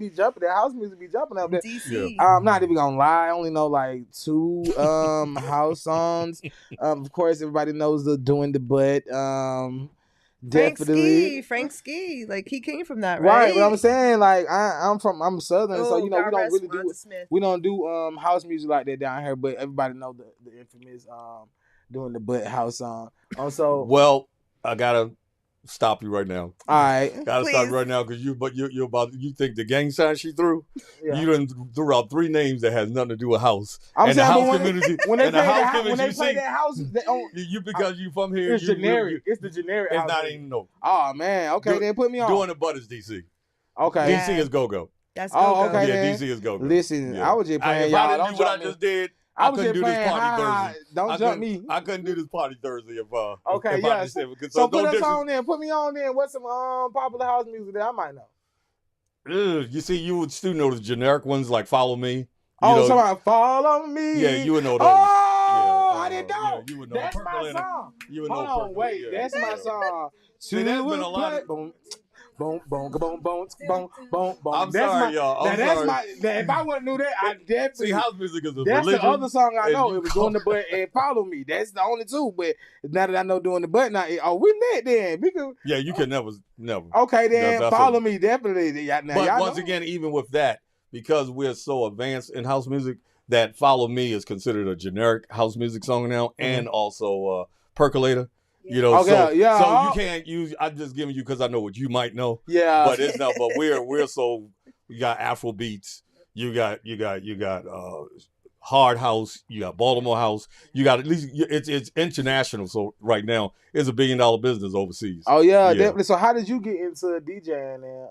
[SPEAKER 2] jumping. The house music be jumping up there.
[SPEAKER 1] DC.
[SPEAKER 2] Yeah. I'm not even gonna lie. I only know like 2 house songs. Of course, everybody knows the Doing the Butt. Definitely.
[SPEAKER 1] Frank Ski. Like he came from that, right?
[SPEAKER 2] Right. But I'm saying, like, I'm Southern, so we
[SPEAKER 1] God
[SPEAKER 2] don't really do
[SPEAKER 1] Smith.
[SPEAKER 2] We don't do house music like that down here. But everybody know the infamous Doing the Butt house song. Also,
[SPEAKER 5] well, I gotta stop you right now.
[SPEAKER 2] All right.
[SPEAKER 5] Gotta stop
[SPEAKER 1] Please.
[SPEAKER 5] you right now because you're about you think the gang sign she threw.
[SPEAKER 2] Yeah.
[SPEAKER 5] You done threw out 3 names that has nothing to do with house.
[SPEAKER 2] I'm
[SPEAKER 5] and the
[SPEAKER 2] saying,
[SPEAKER 5] house
[SPEAKER 2] but
[SPEAKER 5] community.
[SPEAKER 2] when they
[SPEAKER 5] and the
[SPEAKER 2] play
[SPEAKER 5] house
[SPEAKER 2] that,
[SPEAKER 5] community,
[SPEAKER 2] when they
[SPEAKER 5] you
[SPEAKER 2] play
[SPEAKER 5] see,
[SPEAKER 2] that house, they don't,
[SPEAKER 5] you because you from here.
[SPEAKER 2] it's generic. It's the generic.
[SPEAKER 5] It's
[SPEAKER 2] house
[SPEAKER 5] not
[SPEAKER 2] music.
[SPEAKER 5] even no.
[SPEAKER 2] Oh man. Okay, then put me on.
[SPEAKER 5] Doing the butt is DC.
[SPEAKER 2] Okay.
[SPEAKER 1] Yeah.
[SPEAKER 5] DC is go-go.
[SPEAKER 1] That's
[SPEAKER 2] Oh,
[SPEAKER 1] go-go.
[SPEAKER 2] okay.
[SPEAKER 5] Yeah,
[SPEAKER 2] then.
[SPEAKER 5] DC is go-go.
[SPEAKER 2] Listen,
[SPEAKER 5] Yeah.
[SPEAKER 2] I was just playing
[SPEAKER 5] If
[SPEAKER 2] y'all.
[SPEAKER 5] I didn't
[SPEAKER 2] Don't
[SPEAKER 5] do what I
[SPEAKER 2] jump me.
[SPEAKER 5] just did,
[SPEAKER 2] I
[SPEAKER 5] I
[SPEAKER 2] was
[SPEAKER 5] couldn't
[SPEAKER 2] just
[SPEAKER 5] do this
[SPEAKER 2] playing.
[SPEAKER 5] party
[SPEAKER 2] Ha,
[SPEAKER 5] Thursday.
[SPEAKER 2] don't jump me.
[SPEAKER 5] I couldn't do this party Thursday if
[SPEAKER 2] Okay,
[SPEAKER 5] if
[SPEAKER 2] yeah.
[SPEAKER 5] I just said,
[SPEAKER 2] So
[SPEAKER 5] no
[SPEAKER 2] put us
[SPEAKER 5] disres-
[SPEAKER 2] on then. Put me on then. What's some popular house music that I might know?
[SPEAKER 5] You see, you would still know the generic ones like Follow Me. You
[SPEAKER 2] Oh,
[SPEAKER 5] know,
[SPEAKER 2] somebody follow me.
[SPEAKER 5] Yeah, you would know those.
[SPEAKER 2] Oh,
[SPEAKER 5] Yeah,
[SPEAKER 2] I didn't know.
[SPEAKER 5] yeah, you would know.
[SPEAKER 2] That's my
[SPEAKER 5] Percolator.
[SPEAKER 2] song.
[SPEAKER 5] You would
[SPEAKER 2] Hold
[SPEAKER 5] know.
[SPEAKER 2] on,
[SPEAKER 5] Percolator,
[SPEAKER 2] wait.
[SPEAKER 5] yeah,
[SPEAKER 2] That's my song.
[SPEAKER 5] See, there's been a lot of.
[SPEAKER 2] boom, boom, boom, boom, boom, boom, boom, boom.
[SPEAKER 5] I'm
[SPEAKER 2] That's
[SPEAKER 5] sorry,
[SPEAKER 2] my,
[SPEAKER 5] y'all.
[SPEAKER 2] Now
[SPEAKER 5] I'm
[SPEAKER 2] that's
[SPEAKER 5] sorry.
[SPEAKER 2] my. Now, if I wouldn't knew that, I definitely.
[SPEAKER 5] See, house music is a
[SPEAKER 2] That's
[SPEAKER 5] religion.
[SPEAKER 2] the other song I
[SPEAKER 5] and
[SPEAKER 2] know.
[SPEAKER 5] you
[SPEAKER 2] It was
[SPEAKER 5] call-
[SPEAKER 2] doing the butt and follow me. That's the only two. But now that I know doing the butt, now we lit then. We can.
[SPEAKER 5] Yeah, you can never.
[SPEAKER 2] Okay, then
[SPEAKER 5] That's
[SPEAKER 2] follow
[SPEAKER 5] a-
[SPEAKER 2] me definitely. Now,
[SPEAKER 5] But
[SPEAKER 2] y'all
[SPEAKER 5] once
[SPEAKER 2] know.
[SPEAKER 5] again, even with that, because we're so advanced in house music, that Follow Me is considered a generic house music song now, and also Percolator. You know,
[SPEAKER 2] Okay,
[SPEAKER 5] so
[SPEAKER 2] yeah.
[SPEAKER 5] you can't use. I'm just giving you because I know what you might know,
[SPEAKER 2] Yeah,
[SPEAKER 5] but it's not. But we're so you got Afro beats, you got hard house, you got Baltimore house, you got at least it's international. So right now it's $1 billion business overseas.
[SPEAKER 2] Oh yeah,
[SPEAKER 5] Yeah.
[SPEAKER 2] definitely. So how did you get into DJing then?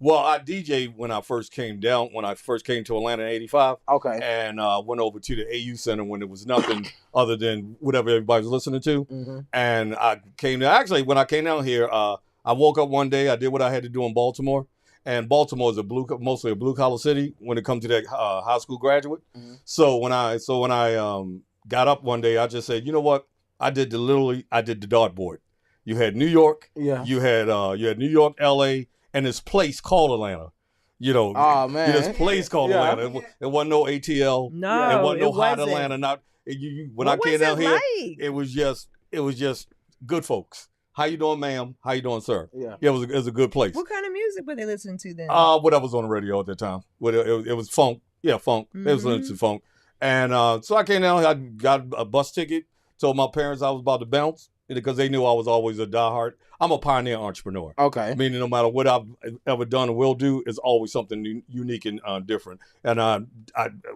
[SPEAKER 5] Well, I DJ when I first came to Atlanta in '85.
[SPEAKER 2] Okay.
[SPEAKER 5] And went over to the AU Center when there was nothing other than whatever everybody was listening to.
[SPEAKER 2] Mm-hmm.
[SPEAKER 5] And I came down. Actually, when I came down here, I woke up one day. I did what I had to do in Baltimore. And Baltimore is mostly a blue collar city when it comes to that high school graduate.
[SPEAKER 2] Mm-hmm.
[SPEAKER 5] So when I got up one day, I just said, you know what? I did the dartboard. You had New York.
[SPEAKER 2] Yeah.
[SPEAKER 5] You had New York, LA, and this place called Atlanta. You know,
[SPEAKER 2] Oh man.
[SPEAKER 5] this place called
[SPEAKER 2] Yeah.
[SPEAKER 5] Atlanta. It wasn't no ATL.
[SPEAKER 1] No,
[SPEAKER 5] It wasn't no hot
[SPEAKER 1] wasn't.
[SPEAKER 5] Atlanta. Not when
[SPEAKER 1] What
[SPEAKER 5] I came
[SPEAKER 1] was
[SPEAKER 5] down
[SPEAKER 1] it
[SPEAKER 5] here,
[SPEAKER 1] like?
[SPEAKER 5] it was just good folks. How you doing, ma'am? How you doing, sir?
[SPEAKER 2] Yeah.
[SPEAKER 5] Yeah, it was a good place.
[SPEAKER 1] What kind of music were they listening to then?
[SPEAKER 5] Whatever was on the radio at the time. It was funk. Yeah, funk. They was listening to funk. And so I came down. I got a bus ticket. Told my parents I was about to bounce because they knew I was always a diehard. I'm a pioneer entrepreneur.
[SPEAKER 2] Okay.
[SPEAKER 5] Meaning no matter what I've ever done or will do, is always something unique and different. And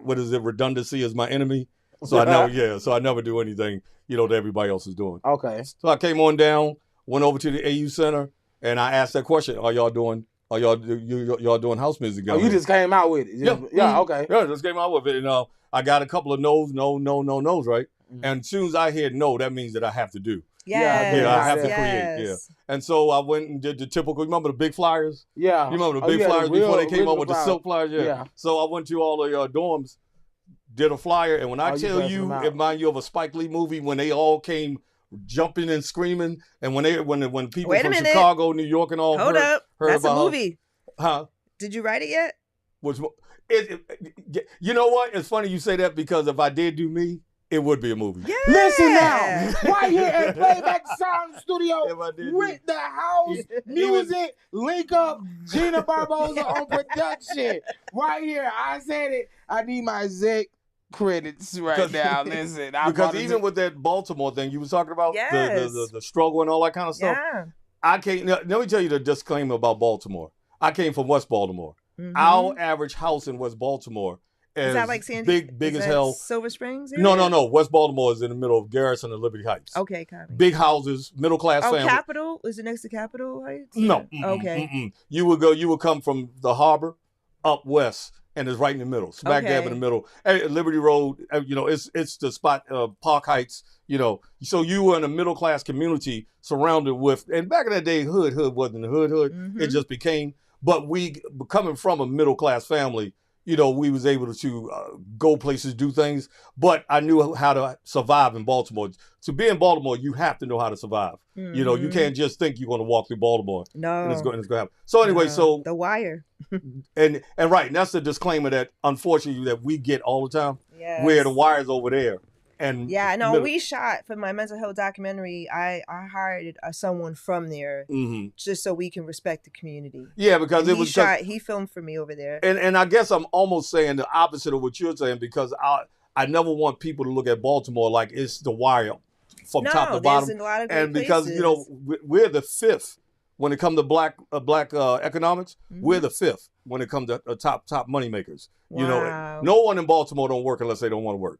[SPEAKER 5] what is it? Redundancy is my enemy. So I never do anything, that everybody else is doing.
[SPEAKER 2] Okay.
[SPEAKER 5] So I came on down, went over to the AU Center, and I asked that question: y'all doing house music?
[SPEAKER 2] Oh, you just came out with it. Yeah. Okay.
[SPEAKER 5] Yeah, just came out with it, and I got a couple of no's, right?
[SPEAKER 2] Mm-hmm.
[SPEAKER 5] And as soon as I hear no, that means that I have to do.
[SPEAKER 1] Yes.
[SPEAKER 2] Yeah, I have to
[SPEAKER 5] create, yeah. And so I went and did the typical. Remember the big flyers?
[SPEAKER 2] Yeah.
[SPEAKER 5] You remember the
[SPEAKER 2] Oh,
[SPEAKER 5] big
[SPEAKER 2] yeah,
[SPEAKER 5] flyers
[SPEAKER 2] the real
[SPEAKER 5] before they came up with the
[SPEAKER 2] original
[SPEAKER 5] silk flyers?
[SPEAKER 2] Yeah.
[SPEAKER 5] So I went to all of your dorms, did a flyer, and when I
[SPEAKER 2] Oh, you
[SPEAKER 5] tell
[SPEAKER 2] passed
[SPEAKER 5] you,
[SPEAKER 2] them out.
[SPEAKER 5] it remind you of a Spike Lee movie when they all came jumping and screaming, and when people
[SPEAKER 1] Wait a
[SPEAKER 5] from
[SPEAKER 1] minute.
[SPEAKER 5] Chicago, New York, and all
[SPEAKER 1] Hold up.
[SPEAKER 5] heard
[SPEAKER 1] That's a
[SPEAKER 5] about
[SPEAKER 1] movie.
[SPEAKER 5] Huh?
[SPEAKER 1] Did you write it yet?
[SPEAKER 5] Which you know what? It's funny you say that because if I did do me, it would be a movie.
[SPEAKER 1] Yeah.
[SPEAKER 2] Listen now, right here at Playback Sound Studio
[SPEAKER 5] If I did
[SPEAKER 2] with the house music link up, Gina Barbosa on production. Right here, I said it. I need my exec credits right now. Listen,
[SPEAKER 5] Because even with that Baltimore thing you was talking about,
[SPEAKER 1] Yes.
[SPEAKER 5] the struggle and all that kind of stuff,
[SPEAKER 1] Yeah.
[SPEAKER 5] I can't. Let me tell you the disclaimer about Baltimore. I came from West Baltimore.
[SPEAKER 1] Mhm.
[SPEAKER 5] Our average house in West Baltimore is
[SPEAKER 1] that like San
[SPEAKER 5] big
[SPEAKER 1] is
[SPEAKER 5] as
[SPEAKER 1] that
[SPEAKER 5] hell.
[SPEAKER 1] Silver Springs?
[SPEAKER 5] No.
[SPEAKER 1] area?
[SPEAKER 5] West Baltimore is in the middle of Garrison and Liberty Heights.
[SPEAKER 1] Okay, copy.
[SPEAKER 5] Big houses, middle class
[SPEAKER 1] Oh,
[SPEAKER 5] family.
[SPEAKER 1] Capitol? Is it next to Capitol Heights?
[SPEAKER 5] No.
[SPEAKER 1] Okay.
[SPEAKER 5] You would come from the harbor up west, and it's right in the middle, smack dab
[SPEAKER 1] Okay.
[SPEAKER 5] in the middle. Liberty Road, it's the spot, Park Heights, So you were in a middle class community surrounded with, and back in that day, hood wasn't the hood.
[SPEAKER 1] Mhm.
[SPEAKER 5] It just became. But we coming from a middle class family, we was able to go places, do things. But I knew how to survive in Baltimore. To be in Baltimore, you have to know how to survive. You
[SPEAKER 1] Mhm.
[SPEAKER 5] can't just think you're going to walk through Baltimore
[SPEAKER 1] No.
[SPEAKER 5] and it's going to happen. So anyway,
[SPEAKER 1] No. The Wire.
[SPEAKER 5] and right, and that's the disclaimer that unfortunately that we get all the time,
[SPEAKER 1] Yes.
[SPEAKER 5] where the wire's over there. And
[SPEAKER 1] Yeah, no,
[SPEAKER 5] middle-
[SPEAKER 1] we shot for my mental health documentary. I hired someone from there
[SPEAKER 5] Mhm.
[SPEAKER 1] just so we can respect the community.
[SPEAKER 5] Yeah, because
[SPEAKER 1] And
[SPEAKER 5] it was
[SPEAKER 1] he filmed for me over there.
[SPEAKER 5] and I guess I'm almost saying the opposite of what you're saying because I never want people to look at Baltimore like it's the wire from top
[SPEAKER 1] No,
[SPEAKER 5] to
[SPEAKER 1] there's
[SPEAKER 5] bottom.
[SPEAKER 1] a lot of great
[SPEAKER 5] And because
[SPEAKER 1] places.
[SPEAKER 5] we're the fifth when it comes to black economics. We're the fifth when it comes to top money makers.
[SPEAKER 1] Wow.
[SPEAKER 5] No one in Baltimore don't work unless they don't want to work.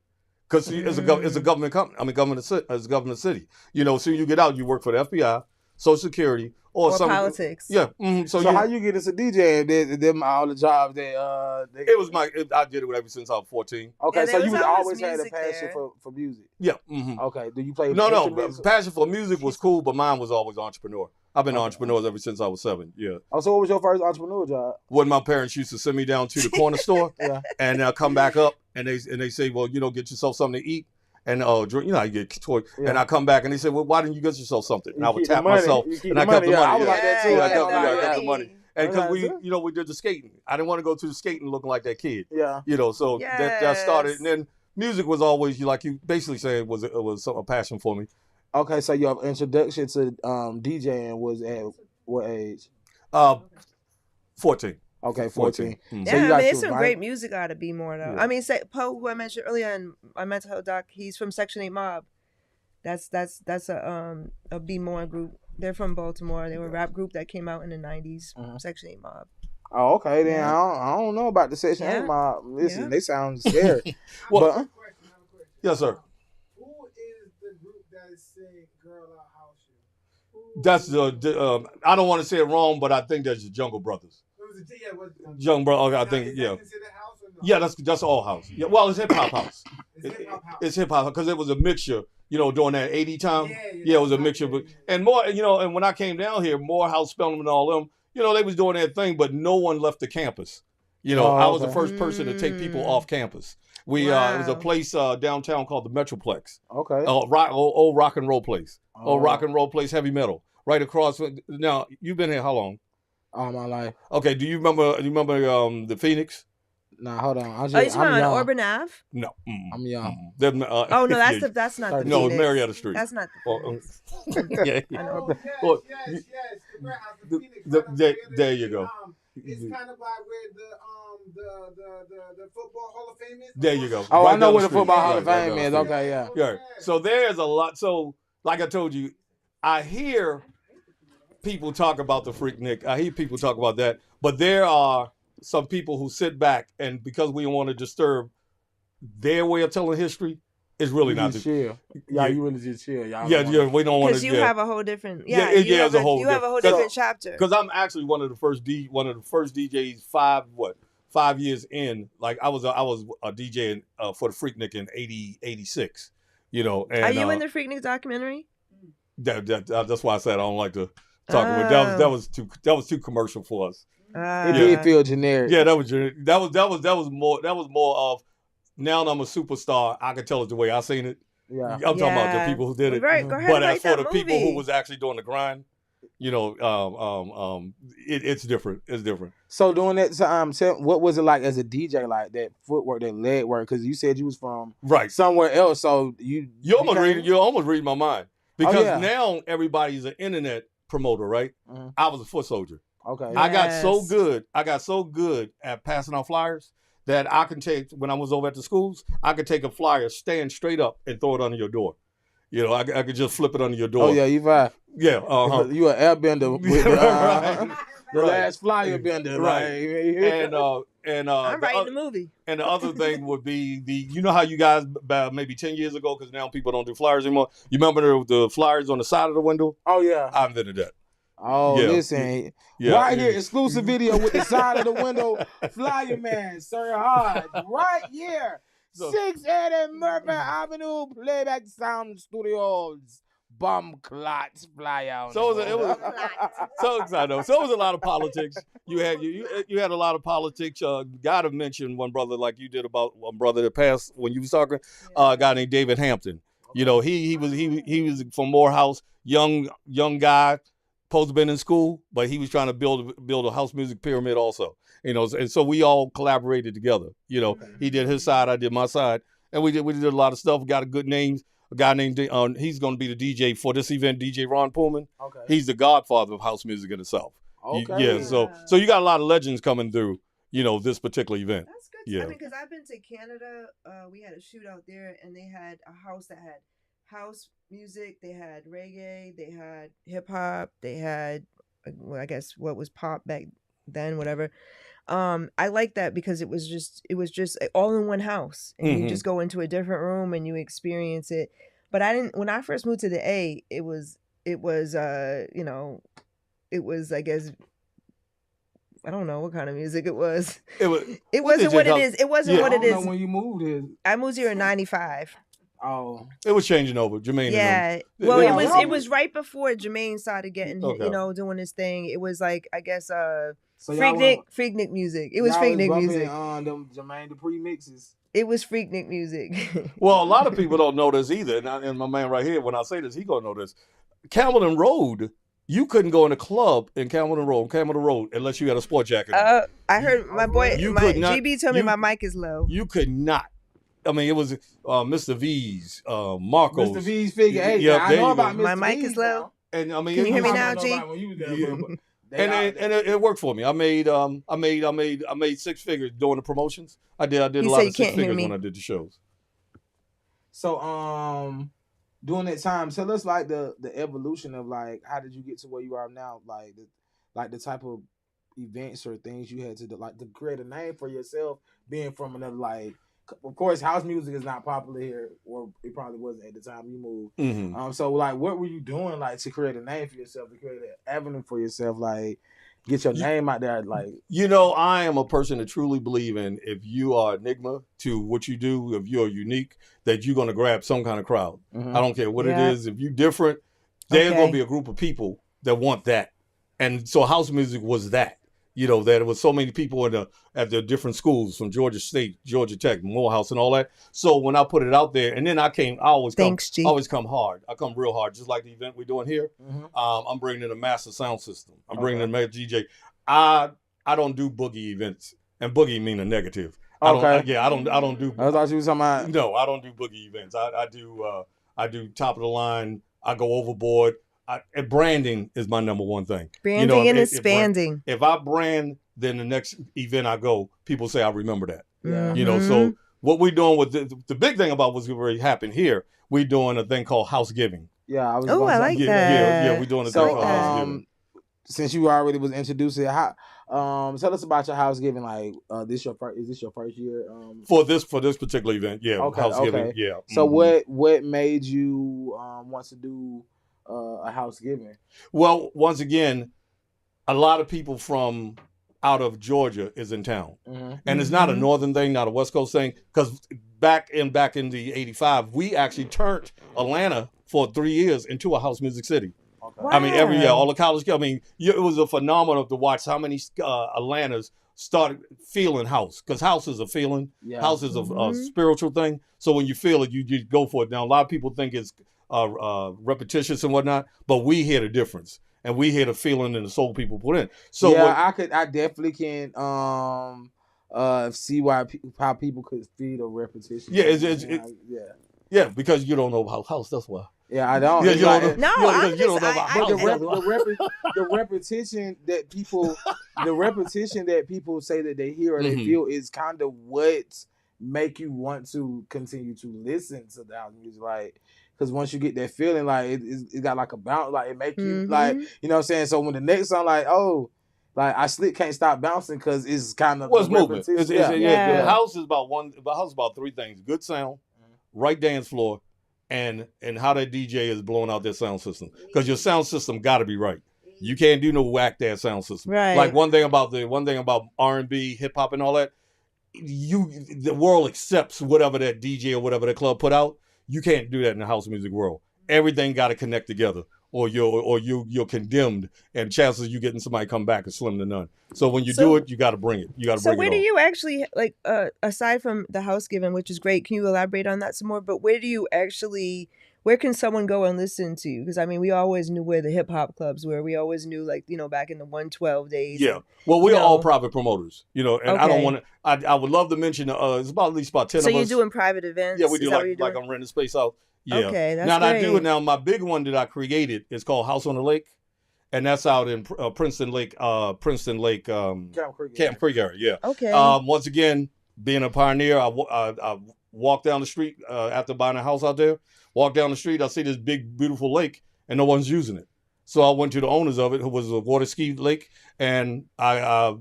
[SPEAKER 5] Because it's a government company. I mean, it's a government city. Soon you get out, you work for the FBI, Social Security, or some
[SPEAKER 1] politics.
[SPEAKER 5] Yeah.
[SPEAKER 2] So how you get into DJing? Them all the jobs that
[SPEAKER 5] It was I did it ever since I was 14.
[SPEAKER 2] Okay,
[SPEAKER 1] Yeah,
[SPEAKER 2] so
[SPEAKER 1] there
[SPEAKER 2] you
[SPEAKER 1] was
[SPEAKER 2] always had a
[SPEAKER 1] music
[SPEAKER 2] passion
[SPEAKER 1] there.
[SPEAKER 2] for music.
[SPEAKER 5] Yeah.
[SPEAKER 2] Okay, do you play
[SPEAKER 5] No.
[SPEAKER 2] instruments?
[SPEAKER 5] Passion for music was cool, but mine was always entrepreneur. I've been an entrepreneur ever since I was 7. Yeah.
[SPEAKER 2] Oh, so what was your first entrepreneur job?
[SPEAKER 5] When my parents used to send me down to the corner store,
[SPEAKER 2] Yeah.
[SPEAKER 5] and I'll come back up, and they say, well, get yourself something to eat, and drink. You get toy.
[SPEAKER 2] Yeah.
[SPEAKER 5] And I come back, and they say, well, why didn't you get yourself something? And
[SPEAKER 2] You
[SPEAKER 5] I would
[SPEAKER 2] keep the
[SPEAKER 5] tap
[SPEAKER 2] money.
[SPEAKER 5] myself,
[SPEAKER 2] You keep
[SPEAKER 5] and
[SPEAKER 2] the
[SPEAKER 5] I kept
[SPEAKER 2] money.
[SPEAKER 5] the
[SPEAKER 2] Yeah,
[SPEAKER 5] money.
[SPEAKER 2] I was like that too.
[SPEAKER 5] Yeah,
[SPEAKER 2] I
[SPEAKER 5] I
[SPEAKER 2] kept
[SPEAKER 5] got the money. And because
[SPEAKER 2] Okay,
[SPEAKER 5] we did the skating. I didn't want to go to the skating looking like that kid.
[SPEAKER 2] Yeah.
[SPEAKER 5] So that started, and then music was always you basically saying it was a passion for me.
[SPEAKER 2] Okay, so your introduction to DJing was at what age?
[SPEAKER 5] 14.
[SPEAKER 2] Okay, 14.
[SPEAKER 5] Mm.
[SPEAKER 1] Yeah,
[SPEAKER 2] So you
[SPEAKER 1] I
[SPEAKER 2] got
[SPEAKER 1] mean,
[SPEAKER 2] your
[SPEAKER 1] it's some
[SPEAKER 2] vinyl-
[SPEAKER 1] great music out of B-More, though.
[SPEAKER 5] Yeah.
[SPEAKER 1] I mean, Poe, who I mentioned earlier in my mental health doc, he's from Section 8 Mob. That's a B-More group. They're from Baltimore. They were a rap group that came out in the 90s. Section 8 Mob.
[SPEAKER 2] Oh, okay. Then
[SPEAKER 1] Yeah.
[SPEAKER 2] I don't know about the Section 8 Mob. Listen,
[SPEAKER 1] Yeah.
[SPEAKER 2] they sound scary.
[SPEAKER 5] Well,
[SPEAKER 2] but
[SPEAKER 4] I have a question.
[SPEAKER 5] yes, sir.
[SPEAKER 4] Who is the group that is saying "Girl, I'll House You"?
[SPEAKER 5] That's I don't want to say it wrong, but I think that's the Jungle Brothers. Young Brother, I think,
[SPEAKER 4] Is
[SPEAKER 5] yeah.
[SPEAKER 4] that considered house or no?
[SPEAKER 5] Yeah, that's all house. Yeah, well, it's hip hop house.
[SPEAKER 4] It's hip-hop house.
[SPEAKER 5] It's hip hop because it was a mixture, during that 80 time.
[SPEAKER 4] Yeah,
[SPEAKER 5] It was a mixture. But and more, and when I came down here, Morehouse, Spelman, and all them, they was doing that thing, but no one left the campus. I was the first person to take people off campus. It was a place downtown called the Metroplex.
[SPEAKER 2] okay.
[SPEAKER 5] Old rock and roll place. Old rock and roll place, heavy metal. Right across. Now you've been here how long?
[SPEAKER 2] All my life.
[SPEAKER 5] Okay. Do you remember the Phoenix?
[SPEAKER 2] Nah, hold on.
[SPEAKER 1] Oh, you talking
[SPEAKER 2] I'm
[SPEAKER 1] about
[SPEAKER 2] young.
[SPEAKER 1] Auburn Ave?
[SPEAKER 5] No.
[SPEAKER 2] I'm young.
[SPEAKER 1] Oh, no, that's not the
[SPEAKER 5] No,
[SPEAKER 1] Phoenix.
[SPEAKER 5] it's Marietta Street.
[SPEAKER 1] That's not
[SPEAKER 5] Oh,
[SPEAKER 1] the
[SPEAKER 5] yeah.
[SPEAKER 1] I know.
[SPEAKER 4] Oh,
[SPEAKER 5] Well,
[SPEAKER 4] yes. The warehouse, the Phoenix, right on Marietta
[SPEAKER 5] there you
[SPEAKER 4] Street.
[SPEAKER 5] go.
[SPEAKER 4] It's kind of by where the football Hall of Fame is.
[SPEAKER 5] There you go.
[SPEAKER 2] Oh,
[SPEAKER 5] Right
[SPEAKER 2] I know
[SPEAKER 5] down
[SPEAKER 2] where the
[SPEAKER 5] street.
[SPEAKER 2] football Hall of
[SPEAKER 5] Right
[SPEAKER 2] Fame
[SPEAKER 5] down
[SPEAKER 2] is.
[SPEAKER 5] the street.
[SPEAKER 2] Okay, yeah.
[SPEAKER 5] Yeah. So there's a lot. So, like I told you, I hear people talk about the Freaknik. I hear people talk about that. But there are some people who sit back, and because we don't want to disturb their way of telling history, it's really
[SPEAKER 2] You
[SPEAKER 5] not
[SPEAKER 2] just
[SPEAKER 5] the
[SPEAKER 2] chill. Yeah, you really just chill. Y'all
[SPEAKER 5] Yeah,
[SPEAKER 2] don't
[SPEAKER 5] yeah, we don't want
[SPEAKER 1] Because
[SPEAKER 5] to.
[SPEAKER 1] you have a whole different.
[SPEAKER 5] Yeah,
[SPEAKER 1] Yeah,
[SPEAKER 5] yeah, it's a whole
[SPEAKER 1] you have a whole
[SPEAKER 5] different-
[SPEAKER 1] different chapter.
[SPEAKER 5] Because I'm actually one of the first DJs 5 years in. Like I was a DJ for the Freaknik in 86. And
[SPEAKER 1] Are you in the Freaknik documentary?
[SPEAKER 5] that's why I said I don't like to talk about that was too commercial for us.
[SPEAKER 2] It did feel generic.
[SPEAKER 5] Yeah, that was more of now that I'm a superstar, I can tell it the way I seen it.
[SPEAKER 2] Yeah.
[SPEAKER 5] I'm talking about the people who did it.
[SPEAKER 1] Right, go ahead
[SPEAKER 5] But
[SPEAKER 1] and
[SPEAKER 5] as
[SPEAKER 1] write
[SPEAKER 5] for
[SPEAKER 1] that
[SPEAKER 5] the people
[SPEAKER 1] movie.
[SPEAKER 5] who was actually doing the grind, it's different. It's different.
[SPEAKER 2] So doing that time, what was it like as a DJ, like that footwork, that leg work? Because you said you was from
[SPEAKER 5] Right.
[SPEAKER 2] somewhere else, so you
[SPEAKER 5] almost read my mind because
[SPEAKER 2] yeah.
[SPEAKER 5] now everybody's an internet promoter, right?
[SPEAKER 2] Mhm.
[SPEAKER 5] I was a foot soldier.
[SPEAKER 2] Okay.
[SPEAKER 1] Yeah.
[SPEAKER 5] I got so good at passing out flyers that I can take when I was over at the schools. I could take a flyer, stand straight up, and throw it under your door. I could just flip it under your door.
[SPEAKER 2] Oh yeah, you fine.
[SPEAKER 5] Yeah.
[SPEAKER 2] You an airbender with
[SPEAKER 5] Right.
[SPEAKER 2] the
[SPEAKER 5] Right.
[SPEAKER 2] last flyer bender,
[SPEAKER 5] Right.
[SPEAKER 2] right?
[SPEAKER 5] And
[SPEAKER 1] I'm writing the movie.
[SPEAKER 5] And the other thing would be how you guys about maybe 10 years ago, because now people don't do flyers anymore. You remember the flyers on the side of the window?
[SPEAKER 2] Oh yeah.
[SPEAKER 5] I invented that.
[SPEAKER 2] Oh,
[SPEAKER 5] Yeah.
[SPEAKER 2] listen.
[SPEAKER 5] Yeah.
[SPEAKER 2] Right here, exclusive video with the side of the window, Flyer Man, Sir Hodge, right here.
[SPEAKER 5] So-
[SPEAKER 2] 680 Murphy Avenue, Playback Sound Studios. Bum clots fly out.
[SPEAKER 5] So it was so excited. So it was a lot of politics. You had a lot of politics. Gotta mention one brother like you did about one brother that passed when you was talking. A guy named David Hampton. He was from Morehouse, young guy, supposed to have been in school, but he was trying to build a house music pyramid also. And so we all collaborated together. He did his side, I did my side, and we did a lot of stuff. We got a good names. A guy named he's going to be the DJ for this event, DJ Ron Pullman.
[SPEAKER 2] Okay.
[SPEAKER 5] He's the godfather of house music in the South.
[SPEAKER 2] Okay.
[SPEAKER 5] Yeah. So you got a lot of legends coming through. This particular event.
[SPEAKER 1] That's good.
[SPEAKER 5] Yeah.
[SPEAKER 1] I mean, because I've been to Canada. We had a shootout there, and they had a house that house music, they had reggae, they had hip hop, they had, well, I guess what was pop back then, whatever. I like that because it was just all in one house, and you
[SPEAKER 5] Hmm.
[SPEAKER 1] just go into a different room and you experience it. But I didn't when I first moved to the A, it was, I guess, I don't know what kind of music it was.
[SPEAKER 5] It was.
[SPEAKER 1] It
[SPEAKER 5] What did
[SPEAKER 1] wasn't
[SPEAKER 5] you
[SPEAKER 1] what it
[SPEAKER 5] call-
[SPEAKER 1] is. It wasn't
[SPEAKER 5] Yeah.
[SPEAKER 1] what
[SPEAKER 2] I
[SPEAKER 1] it
[SPEAKER 2] don't know
[SPEAKER 1] is.
[SPEAKER 2] when you moved here.
[SPEAKER 1] I moved here in '95.
[SPEAKER 2] Oh,
[SPEAKER 5] It was changing over. Jermaine and them.
[SPEAKER 1] Yeah. Well,
[SPEAKER 5] They-
[SPEAKER 1] it was
[SPEAKER 2] y'all
[SPEAKER 1] it was right before Jermaine started getting
[SPEAKER 5] Okay.
[SPEAKER 1] doing his thing. It was like, I guess,
[SPEAKER 2] so y'all
[SPEAKER 1] Freaknik music. It was
[SPEAKER 2] y'all
[SPEAKER 1] Freaknik
[SPEAKER 2] bumping
[SPEAKER 1] music.
[SPEAKER 2] on them Jermaine Dupri mixes.
[SPEAKER 1] It was Freaknik music.
[SPEAKER 5] Well, a lot of people don't know this either, and my man right here, when I say this, he gonna know this. Camden Road, you couldn't go in a club in Camden Road, unless you had a sport jacket on.
[SPEAKER 1] I heard my boy,
[SPEAKER 5] You
[SPEAKER 1] my
[SPEAKER 5] could not-
[SPEAKER 1] GB told me
[SPEAKER 5] you-
[SPEAKER 1] my mic is low.
[SPEAKER 5] You could not. I mean, it was Mr. V's, Marcos.
[SPEAKER 2] Mr. V's figure eight.
[SPEAKER 5] Yeah,
[SPEAKER 2] I
[SPEAKER 5] there
[SPEAKER 2] know
[SPEAKER 5] you
[SPEAKER 2] about
[SPEAKER 5] go.
[SPEAKER 2] Mr.
[SPEAKER 1] My mic
[SPEAKER 2] V's
[SPEAKER 1] is low.
[SPEAKER 2] now.
[SPEAKER 5] And I mean,
[SPEAKER 1] Can you hear me
[SPEAKER 2] I
[SPEAKER 1] now,
[SPEAKER 2] don't know
[SPEAKER 1] G?
[SPEAKER 2] about when you was there,
[SPEAKER 5] Yeah.
[SPEAKER 2] but
[SPEAKER 5] And it worked for me. I made 6 figures doing the promotions. I did
[SPEAKER 1] You
[SPEAKER 5] a
[SPEAKER 1] say
[SPEAKER 5] lot
[SPEAKER 1] you
[SPEAKER 5] of 6
[SPEAKER 1] can't hear
[SPEAKER 5] figures
[SPEAKER 1] me.
[SPEAKER 5] when I did the shows.
[SPEAKER 2] So during that time, tell us like the evolution of like how did you get to where you are now, like the type of events or things you had to do, like to create a name for yourself, being from another, like, of course house music is not popular here, or it probably wasn't at the time you moved.
[SPEAKER 5] Mm-hmm.
[SPEAKER 2] So like what were you doing like to create a name for yourself, to create an avenue for yourself, like get your name out there, like
[SPEAKER 5] You know, I am a person that truly believe in, if you are enigma to what you do, if you're unique, that you're going to grab some kind of crowd.
[SPEAKER 2] mhm.
[SPEAKER 5] I don't care what
[SPEAKER 1] Yeah.
[SPEAKER 5] it is. If you're different, there's
[SPEAKER 1] Okay.
[SPEAKER 5] going to be a group of people that want that. And so house music was that. You know, that it was so many people at the different schools from Georgia State, Georgia Tech, Morehouse, and all that. So when I put it out there, and then I
[SPEAKER 1] Thanks, G.
[SPEAKER 5] always come hard. I come real hard, just like the event we're doing here.
[SPEAKER 2] Mhm.
[SPEAKER 5] I'm bringing in a master sound system. I'm bringing
[SPEAKER 2] Okay.
[SPEAKER 5] in a DJ. I don't do boogie events, and boogie mean a negative.
[SPEAKER 2] Okay.
[SPEAKER 5] I don't do.
[SPEAKER 2] I thought you was talking about
[SPEAKER 5] No, I don't do boogie events. I do top of the line. I go overboard. And branding is my number one thing.
[SPEAKER 1] Branding
[SPEAKER 5] You know,
[SPEAKER 1] and
[SPEAKER 5] if
[SPEAKER 1] expanding.
[SPEAKER 5] If I brand, then the next event I go, people say I remember that.
[SPEAKER 2] yeah.
[SPEAKER 5] You know,
[SPEAKER 1] Mhm.
[SPEAKER 5] so what we're doing with the big thing about what's going to happen here, we're doing a thing called house giving.
[SPEAKER 2] Yeah, I was
[SPEAKER 1] Oh,
[SPEAKER 2] gonna
[SPEAKER 1] I
[SPEAKER 2] say-
[SPEAKER 1] like
[SPEAKER 5] Yeah,
[SPEAKER 1] that.
[SPEAKER 5] we're doing a
[SPEAKER 2] So
[SPEAKER 5] thing called house giving.
[SPEAKER 2] since you already was introduced it, how tell us about your house giving, like is this your first year?
[SPEAKER 5] For this particular event, yeah,
[SPEAKER 2] Okay,
[SPEAKER 5] house giving,
[SPEAKER 2] okay.
[SPEAKER 5] yeah.
[SPEAKER 2] So
[SPEAKER 5] Mhm.
[SPEAKER 2] what made you want to do a house giving?
[SPEAKER 5] Well, once again, a lot of people from out of Georgia is in town,
[SPEAKER 2] Mm-hmm.
[SPEAKER 5] and it's not a
[SPEAKER 1] Mhm.
[SPEAKER 5] northern thing, not a West Coast thing. Because back in the '85, we actually turned Atlanta for 3 years into a house music city.
[SPEAKER 2] Okay.
[SPEAKER 5] I mean, every year,
[SPEAKER 1] Wow.
[SPEAKER 5] all the college. I mean, it was a phenomenon to watch how many Atlantas started feeling house, because house is a feeling.
[SPEAKER 2] Yeah.
[SPEAKER 5] House is a
[SPEAKER 1] Mhm.
[SPEAKER 5] spiritual thing. So when you feel it, you just go for it. Now, a lot of people think it's repetitious and whatnot, but we hear the difference, and we hear the feeling and the soul people put in. So
[SPEAKER 2] yeah,
[SPEAKER 5] what,
[SPEAKER 2] I definitely can see how people could feed a repetition.
[SPEAKER 5] Yeah,
[SPEAKER 2] yeah.
[SPEAKER 5] because you don't know about house. That's why.
[SPEAKER 2] Yeah, I don't.
[SPEAKER 5] Yeah,
[SPEAKER 2] It's
[SPEAKER 5] you
[SPEAKER 2] like-
[SPEAKER 5] don't know.
[SPEAKER 1] No,
[SPEAKER 5] you
[SPEAKER 1] I'm
[SPEAKER 5] don't know
[SPEAKER 1] just-
[SPEAKER 5] about
[SPEAKER 1] I-
[SPEAKER 2] But
[SPEAKER 5] house.
[SPEAKER 2] the repetition that people say that they hear or they
[SPEAKER 5] Mhm.
[SPEAKER 2] feel is kind of what make you want to continue to listen to the house music, like, because once you get that feeling, like it got like a bounce, like it make you like,
[SPEAKER 1] Mhm.
[SPEAKER 2] you know what I'm saying. So when the next song, like, oh, like I can't stop bouncing because it's kind of
[SPEAKER 5] Well, it's
[SPEAKER 2] the
[SPEAKER 5] movement.
[SPEAKER 2] repetition.
[SPEAKER 5] Yeah.
[SPEAKER 1] Yeah.
[SPEAKER 5] The house is about 3 things: good sound, right dance floor, and how that DJ is blowing out their sound system. Because your sound system got to be right. You can't do no whack ass sound system.
[SPEAKER 1] Right.
[SPEAKER 5] Like one thing about R&B, hip hop, and all that, the world accepts whatever that DJ or whatever that club put out. You can't do that in the house music world. Everything got to connect together, or you're condemned, and chances of you getting somebody come back is slim to none. So when you
[SPEAKER 1] So-
[SPEAKER 5] do it, you got to bring it. You got to
[SPEAKER 1] So
[SPEAKER 5] bring
[SPEAKER 1] where
[SPEAKER 5] it
[SPEAKER 1] do
[SPEAKER 5] on.
[SPEAKER 1] you actually, like, aside from the house giving, which is great, can you elaborate on that some more? But where can someone go and listen to you? Because I mean, we always knew where the hip hop clubs were. We always knew, like, back in the 112 days.
[SPEAKER 5] Yeah. Well, we're
[SPEAKER 1] you
[SPEAKER 5] all
[SPEAKER 1] know.
[SPEAKER 5] private promoters, and I don't
[SPEAKER 1] Okay.
[SPEAKER 5] want to. I would love to mention. It's about at least about 10
[SPEAKER 1] So
[SPEAKER 5] of
[SPEAKER 1] you're
[SPEAKER 5] us.
[SPEAKER 1] doing private events?
[SPEAKER 5] Yeah, we
[SPEAKER 1] Is
[SPEAKER 5] do
[SPEAKER 1] that what you're
[SPEAKER 5] like
[SPEAKER 1] doing?
[SPEAKER 5] I'm renting space out. Yeah.
[SPEAKER 1] Okay, that's
[SPEAKER 5] now and I do
[SPEAKER 1] great.
[SPEAKER 5] it now. My big one that I created is called House on the Lake, and that's out in Princeton Lake,
[SPEAKER 2] Camp Creek.
[SPEAKER 5] Camp Creek area. Yeah.
[SPEAKER 1] Okay.
[SPEAKER 5] Once again, being a pioneer, I walk down the street after buying a house out there. Walk down the street, I see this big, beautiful lake, and no one's using it. So I went to the owners of it, who was a water ski lake, and I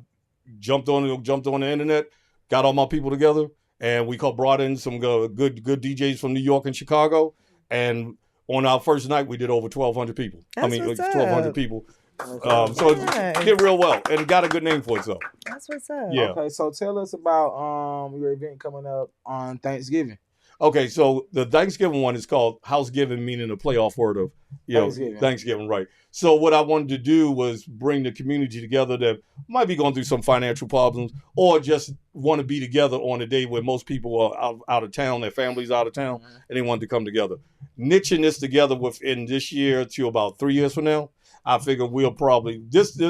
[SPEAKER 5] jumped on the internet, got all my people together, and we brought in some good DJs from New York and Chicago, and on our first night we did over 1,200 people.
[SPEAKER 1] That's
[SPEAKER 5] 1,200 people. So it did real well, and it got a good name for itself.
[SPEAKER 1] That's what's up.
[SPEAKER 5] Yeah.
[SPEAKER 2] Okay, so tell us about your event coming up on Thanksgiving.
[SPEAKER 5] Okay, so the Thanksgiving one is called Housegiving, meaning the playoff word of Thanksgiving, right? So what I wanted to do was bring the community together that might be going through some financial problems, or just want to be together on a day where most people are out of town, their families out of town, and they wanted to come together. Niching this together within this year to about 3 years from now, I figure we'll probably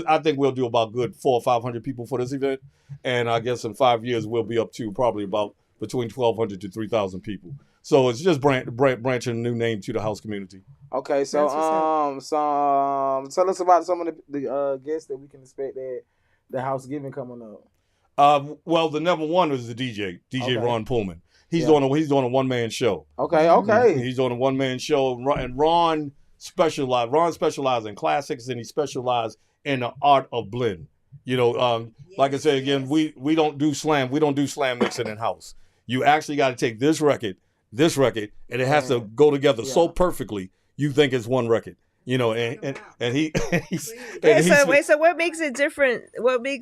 [SPEAKER 5] I think we'll do about good 400 or 500 people for this event, and I guess in 5 years we'll be up to probably about between 1,200 to 3,000 people. So it's just branching a new name to the house community.
[SPEAKER 2] Okay, so tell us about some of the guests that we can expect at the Housegiving coming up.
[SPEAKER 5] Well, the number one was the DJ
[SPEAKER 2] Okay.
[SPEAKER 5] Ron Pullman. He's doing a one-man show.
[SPEAKER 2] Okay.
[SPEAKER 5] He's doing a one-man show, and Ron specializes in classics, and he specializes in the art of blend. You know, like I said again, we don't do slam mixing in house. You actually got to take this record, and it has to go together so perfectly. You think it's one record, you know, and he.
[SPEAKER 1] So what makes it different?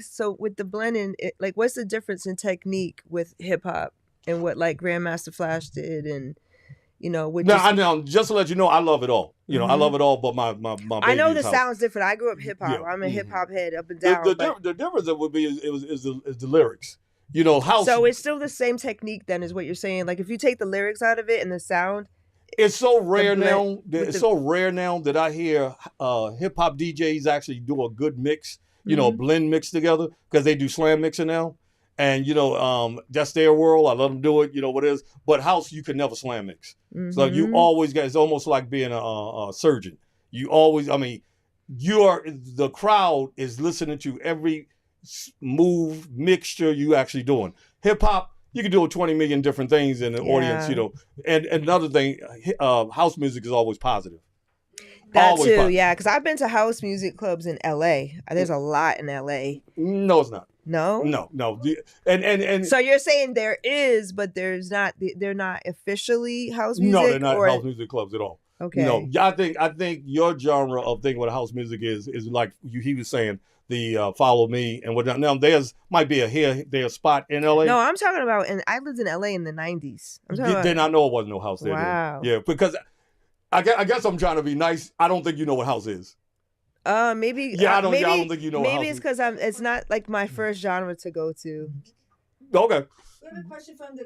[SPEAKER 1] So with the blending, what's the difference in technique with hip hop and what like Grandmaster Flash did, and you know,
[SPEAKER 5] I know. Just to let you know, I love it all. You know, I love it all, but my
[SPEAKER 1] I know the
[SPEAKER 5] house.
[SPEAKER 1] sounds different. I grew up hip hop.
[SPEAKER 5] Yeah.
[SPEAKER 1] I'm a hip hop head up and down.
[SPEAKER 5] The difference that would be is the lyrics. You know, house.
[SPEAKER 1] So it's still the same technique then, is what you're saying. Like if you take the lyrics out of it and the sound.
[SPEAKER 5] It's so rare now. So rare now that I hear hip hop DJs actually do a good mix. You know, blend mix together, because they do slam mixing now, and you know that's their world. I let them do it. You know what it is. But house, you can never slam mix. So you always got. It's almost like being a surgeon. You always. I mean, the crowd is listening to every move mixture you actually doing. Hip hop, you can do 20 million different things in the audience, you know. And another thing, house music is always positive.
[SPEAKER 1] That always too, positive. Yeah, because I've been to house music clubs in LA. There's a lot in LA.
[SPEAKER 5] No, it's not.
[SPEAKER 1] No?
[SPEAKER 5] No. And
[SPEAKER 1] so you're saying there is, but there's not. They're not officially house music.
[SPEAKER 5] No, they're not house music clubs at all.
[SPEAKER 1] Okay.
[SPEAKER 5] No, I think your genre of thinking what house music is like he was saying, the follow me and whatnot. Now might be a spot in LA.
[SPEAKER 1] No, I'm talking about, and I lived in LA in the 90s.
[SPEAKER 5] Then I know it wasn't no house there.
[SPEAKER 1] Wow.
[SPEAKER 5] Then. Yeah, because I guess I'm trying to be nice. I don't think you know what house is.
[SPEAKER 1] Maybe.
[SPEAKER 5] Yeah, I don't think you know.
[SPEAKER 1] Maybe it's because it's not like my first genre to go to.
[SPEAKER 5] Okay.
[SPEAKER 3] We have a question from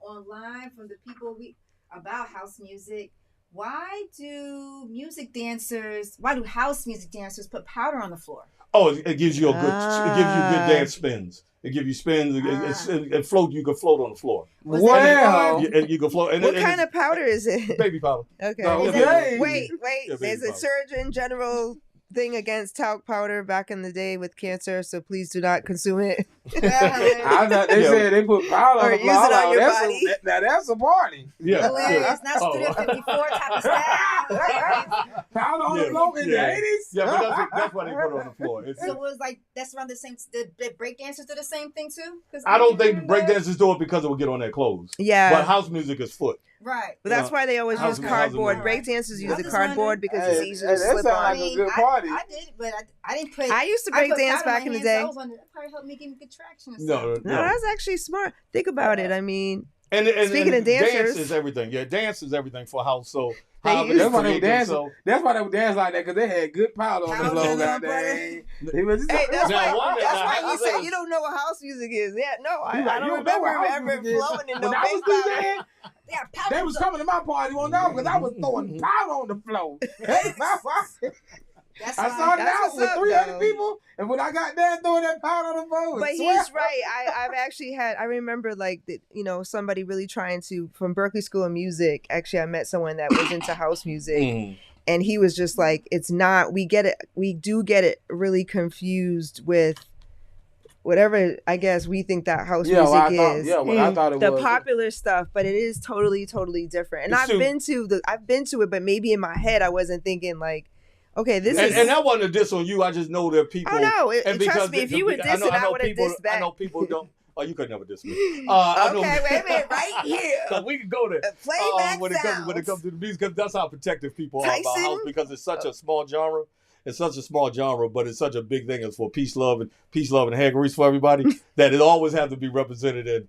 [SPEAKER 3] online, from the people about house music. Why do house music dancers put powder on the floor?
[SPEAKER 5] Oh, it gives you good dance spins. It gives you spins. It float. You can float on the floor.
[SPEAKER 2] Wow.
[SPEAKER 5] And you can float.
[SPEAKER 1] What kind of powder is it?
[SPEAKER 5] Baby powder.
[SPEAKER 1] Okay. Wait.
[SPEAKER 5] Yeah,
[SPEAKER 1] There's a Surgeon General thing against talc powder back in the day with cancer, so please do not consume it.
[SPEAKER 2] I thought they said they put powder on the floor.
[SPEAKER 1] Use it on your body.
[SPEAKER 2] That's a party.
[SPEAKER 5] Yeah.
[SPEAKER 3] Hilarious. Not Studio 54 type of style.
[SPEAKER 2] Powder on the floor in the 80s?
[SPEAKER 5] Yeah, but that's why they put it on the floor.
[SPEAKER 3] So it was like, that's around the same, the break dancers do the same thing too?
[SPEAKER 5] I don't think break dancers do it because it will get on their clothes.
[SPEAKER 1] Yeah.
[SPEAKER 5] But house music is foot.
[SPEAKER 3] Right.
[SPEAKER 1] But that's why they always use cardboard. Break dancers use the cardboard because it's easy to slip on.
[SPEAKER 2] Like a good party.
[SPEAKER 3] I did, but I didn't put.
[SPEAKER 1] I used to break dance back in the day.
[SPEAKER 3] That probably helped me get good traction.
[SPEAKER 5] No,
[SPEAKER 1] that's actually smart. Think about it. I mean,
[SPEAKER 5] and
[SPEAKER 1] speaking of dancers,
[SPEAKER 5] dance is everything. Yeah, dance is everything for house. So
[SPEAKER 2] that's why they dance. That's why they would dance like that, because they had good powder on the floor. Goddamn.
[SPEAKER 1] That's why he said you don't know what house music is. Yeah, no, I don't remember ever flowing in no bass powder.
[SPEAKER 2] They was coming to my party one night because I was throwing powder on the floor. I started out with 300 people, and when I got there throwing that powder on the floor,
[SPEAKER 1] but he's right. I've actually I remember like somebody really trying to, from Berklee School of Music. Actually, I met someone that was into house music, and he was just like, it's not. We do get it really confused with whatever I guess we think that house
[SPEAKER 2] Yeah,
[SPEAKER 1] music
[SPEAKER 2] what I thought.
[SPEAKER 1] is.
[SPEAKER 2] Yeah, what I thought it
[SPEAKER 1] The
[SPEAKER 2] was.
[SPEAKER 1] popular stuff, but it is totally different. And
[SPEAKER 5] It's
[SPEAKER 1] I've been to it, but maybe in my head I wasn't thinking like, okay, this is.
[SPEAKER 5] And that wasn't a diss on you. I just know there are people.
[SPEAKER 1] Oh no!
[SPEAKER 5] and
[SPEAKER 1] Trust me, if you were dissing, I would have
[SPEAKER 5] people,
[SPEAKER 1] dissed back.
[SPEAKER 5] I know people don't. Oh, you could never diss me. I know,
[SPEAKER 1] Okay, wait a minute, right here.
[SPEAKER 5] Because we can go there.
[SPEAKER 1] Playback
[SPEAKER 5] when it comes to the music, because that's how protective people are about
[SPEAKER 1] Tyson?
[SPEAKER 5] house, because it's such a small genre. It's such a small genre, but it's such a big thing. It's for peace, love, and hair grease for everybody. That it always has to be represented. And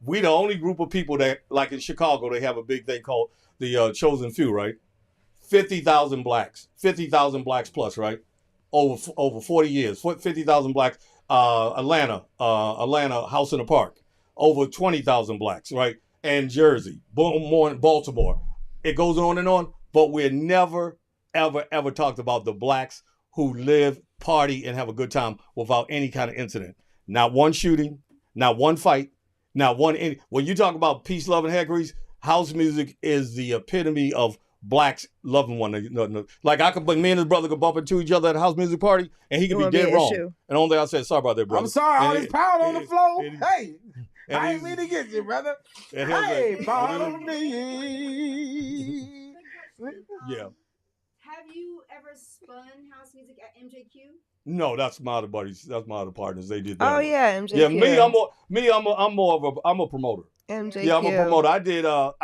[SPEAKER 5] we the only group of people that, like in Chicago, they have a big thing called the Chosen Few, right? 50,000 blacks, 50,000 blacks plus, right? Over 40 years, 50,000 blacks. Atlanta, House in the Park, over 20,000 blacks, right? And Jersey, more in Baltimore. It goes on and on, but we're never, ever talked about the blacks who live, party, and have a good time without any kind of incident. Not one shooting, not one fight, not one. When you talk about peace, love, and hair grease, house music is the epitome of blacks loving one another. Like me and his brother could bump into each other at a house music party, and he could be dead wrong.
[SPEAKER 1] Issue.
[SPEAKER 5] And only thing I said, sorry about that, brother.
[SPEAKER 2] I'm sorry, all
[SPEAKER 5] And
[SPEAKER 2] this powder on the floor. Hey,
[SPEAKER 5] and
[SPEAKER 2] I ain't mean to get you, brother.
[SPEAKER 5] And he'll
[SPEAKER 2] Hey,
[SPEAKER 5] say-
[SPEAKER 2] follow me.
[SPEAKER 5] Yeah.
[SPEAKER 3] Have you ever spun house music at MJQ?
[SPEAKER 5] No, that's my other buddies. That's my other partners. They did that.
[SPEAKER 1] Oh yeah, MJQ.
[SPEAKER 5] Yeah, I'm a promoter.
[SPEAKER 1] MJQ.
[SPEAKER 5] Yeah, I'm a promoter. I